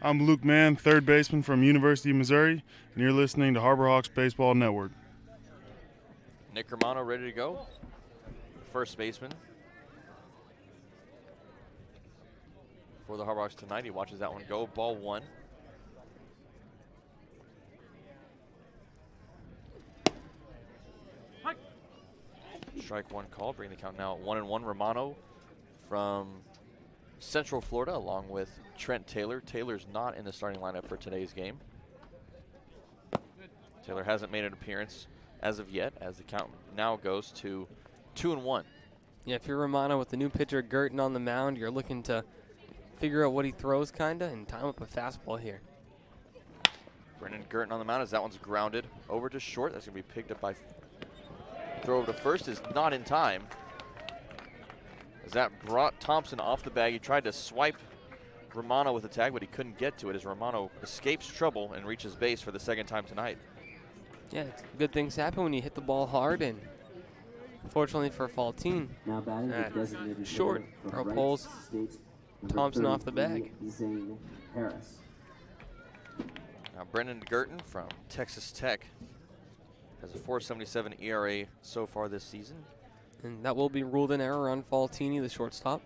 I: I'm Luke Mann, third baseman from University of Missouri, and you're listening to Harbor Hawks Baseball Network.
E: Nick Romano ready to go. First baseman for the Harbor Hawks tonight. He watches that one go. Ball one. Strike one call, bring the count now at 1-1. Romano from Central Florida, along with Trent Taylor. Taylor's not in the starting lineup for today's game. Taylor hasn't made an appearance as of yet, as the count now goes to 2-1.
D: Yeah, if you're Romano with the new pitcher Gerton on the mound, you're looking to figure out what he throws kinda and time up a fastball here.
E: Brendan Gerton on the mound as that one's grounded over to short. That's going to be picked up by throw over to first is not in time. As that brought Thompson off the bag. He tried to swipe Romano with a tag, but he couldn't get to it as Romano escapes trouble and reaches base for the second time tonight.
D: Yeah, good things happen when you hit the ball hard, and fortunately for Faltine, short throw pulls Thompson off the bag.
F: Harris.
E: Now Brendan Gerton from Texas Tech has a 4.77 ERA so far this season.
D: And that will be ruled an error on Faltini, the shortstop.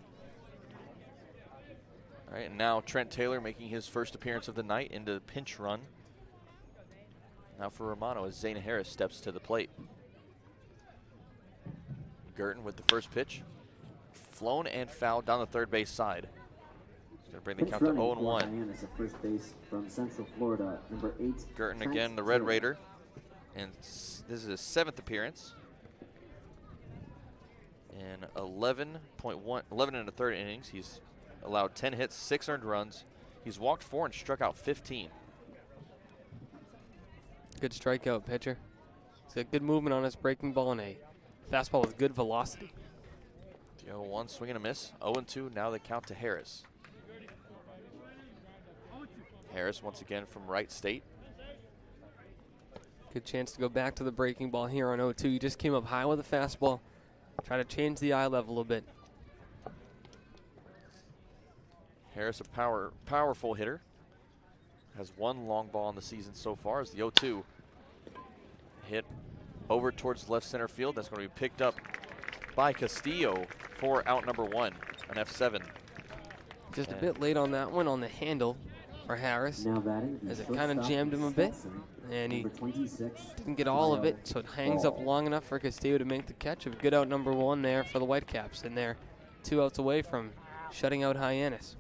E: All right, and now Trent Taylor making his first appearance of the night into the pinch run. Now for Romano as Zane Harris steps to the plate. Gerton with the first pitch. Flown and fouled down the third base side. He's going to bring the count to 0-1.
F: Hyannis at first base from Central Florida, number 8.
E: Gerton again, the Red Raider. And this is his 7th appearance. In 11 and a third innings, he's allowed 10 hits, 6 earned runs. He's walked 4 and struck out 15.
D: Good strikeout pitcher. He's got good movement on his breaking ball and a fastball with good velocity.
E: 0-1, swing and a miss. 0-2, now the count to Harris. Harris once again from Wright State.
D: Good chance to go back to the breaking ball here on 0-2. He just came up high with a fastball. Try to change the eye level a little bit.
E: Harris, a powerful hitter. Has one long ball in the season so far as the 0-2 hit over towards left center field. That's going to be picked up by Castillo for out number 1, an F7.
D: Just a bit late on that one on the handle for Harris, as it kind of jammed him a bit, and he didn't get all of it, so it hangs up long enough for Castillo to make the catch. Of good out number 1 there for the Whitecaps, and they're 2 outs away from shutting out Hyannis.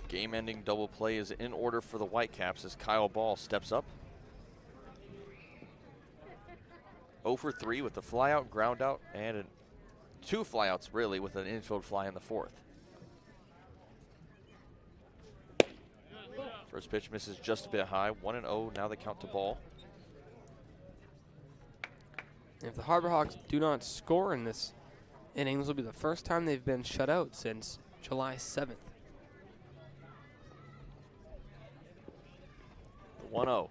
E: Game-ending double play is in order for the Whitecaps as Kyle Ball steps up. 0 for 3 with the flyout, ground out, and 2 flyouts really with an infield fly in the 4th. First pitch misses just a bit high, 1-0, now the count to Ball.
D: If the Harbor Hawks do not score in this inning, this will be the first time they've been shut out since July 7th.
E: 1-0,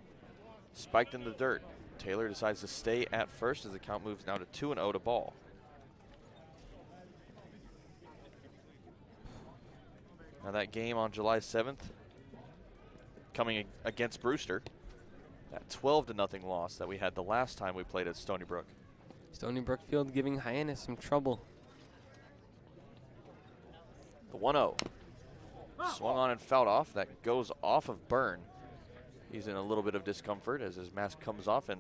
E: spiked in the dirt. Taylor decides to stay at first as the count moves now to 2-0 to Ball. Now that game on July 7th, coming against Brewster, that 12-0 loss that we had the last time we played at Stony Brook.
D: Stony Brook Field giving Hyannis some trouble.
E: The 1-0. Swung on and fouled off. That goes off of Byrne. He's in a little bit of discomfort as his mask comes off, and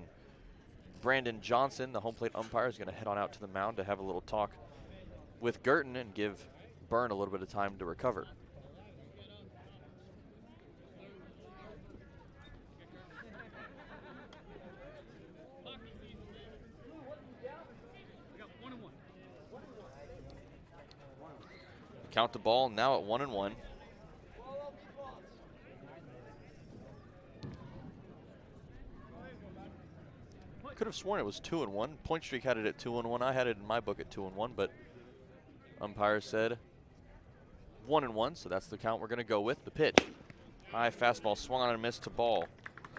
E: Brandon Johnson, the home plate umpire, is going to head on out to the mound to have a little talk with Gerton and give Byrne a little bit of time to recover. Count the Ball now at 1-1. Could have sworn it was 2-1. Point Streak had it at 2-1. I had it in my book at 2-1, but umpire said 1-1, so that's the count we're going to go with. The pitch, high fastball, swung on and missed to Ball.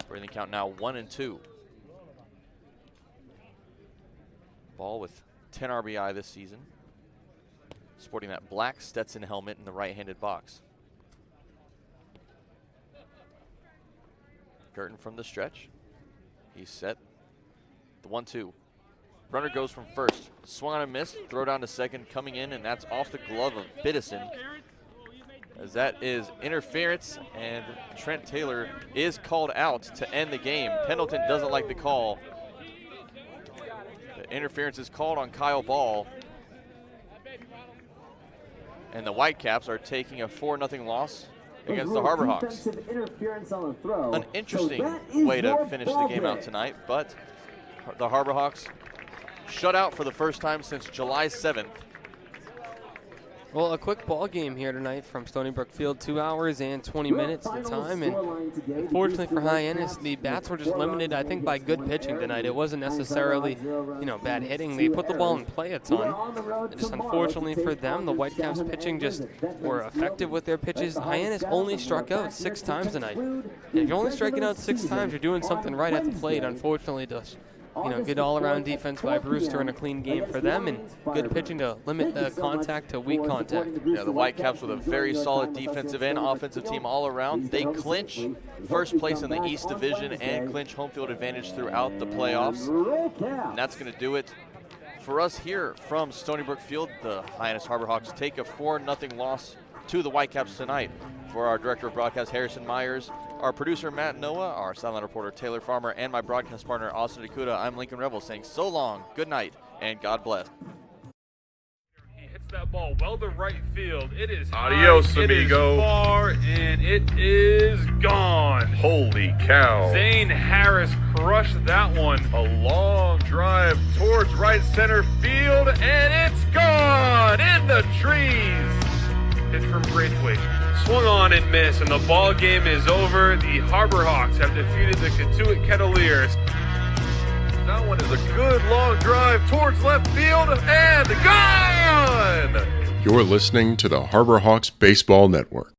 E: Bringing the count now 1-2. Ball with 10 RBI this season, sporting that black Stetson helmet in the right-handed box. Curtin from the stretch. He's set. The 1-2. Runner goes from first. Swung on a miss. Throw down to second. Coming in, and that's off the glove of Biddison. As that is interference, and Trent Taylor is called out to end the game. Pendleton doesn't like the call. The interference is called on Kyle Ball. And the Whitecaps are taking a 4-0 loss against the Harbor Hawks. An interesting way to finish the game out tonight, but the Harbor Hawks shut out for the first time since July 7th.
D: Well, a quick ball game here tonight from Stony Brook Field, 2 hours and 20 minutes the time, and unfortunately for Hyannis, the bats were just limited, I think, by good pitching tonight. It wasn't necessarily, bad hitting. They put the ball in play a ton. Just unfortunately for them, the Whitecaps pitching just were effective with their pitches. Hyannis only struck out 6 times tonight. And if you're only striking out 6 times, you're doing something right at the plate. Unfortunately, just good all-around defense by Brewster and a clean game for them, and good pitching to limit the contact to weak contact.
E: Yeah, the Whitecaps with a very solid defensive and offensive team all around. They clinch first place in the East Division and clinch home field advantage throughout the playoffs. And that's going to do it for us here from Stony Brook Field. The Hyannis Harbor Hawks take a 4-0 loss to the Whitecaps tonight. For our director of broadcast, Harrison Meyers, our producer, Matt Noah, our sideline reporter, Taylor Farmer, and my broadcast partner, Austin DeCouta, I'm Lincoln Revill saying so long, good night, and God bless.
A: He hits that ball well to right field. It is
B: Adios,
A: high,
B: amigo.
A: It is far, and it is gone.
B: Holy cow.
A: Zane Harris crushed that one.
B: A long drive towards right center field, and it's gone in the trees.
A: Hit from Braithwaite. Swung on and missed, and the ball game is over. The Harbor Hawks have defeated the DeCouta Cavaliers.
B: That one is a good long drive towards left field, and gone!
C: You're listening to the Harbor Hawks Baseball Network.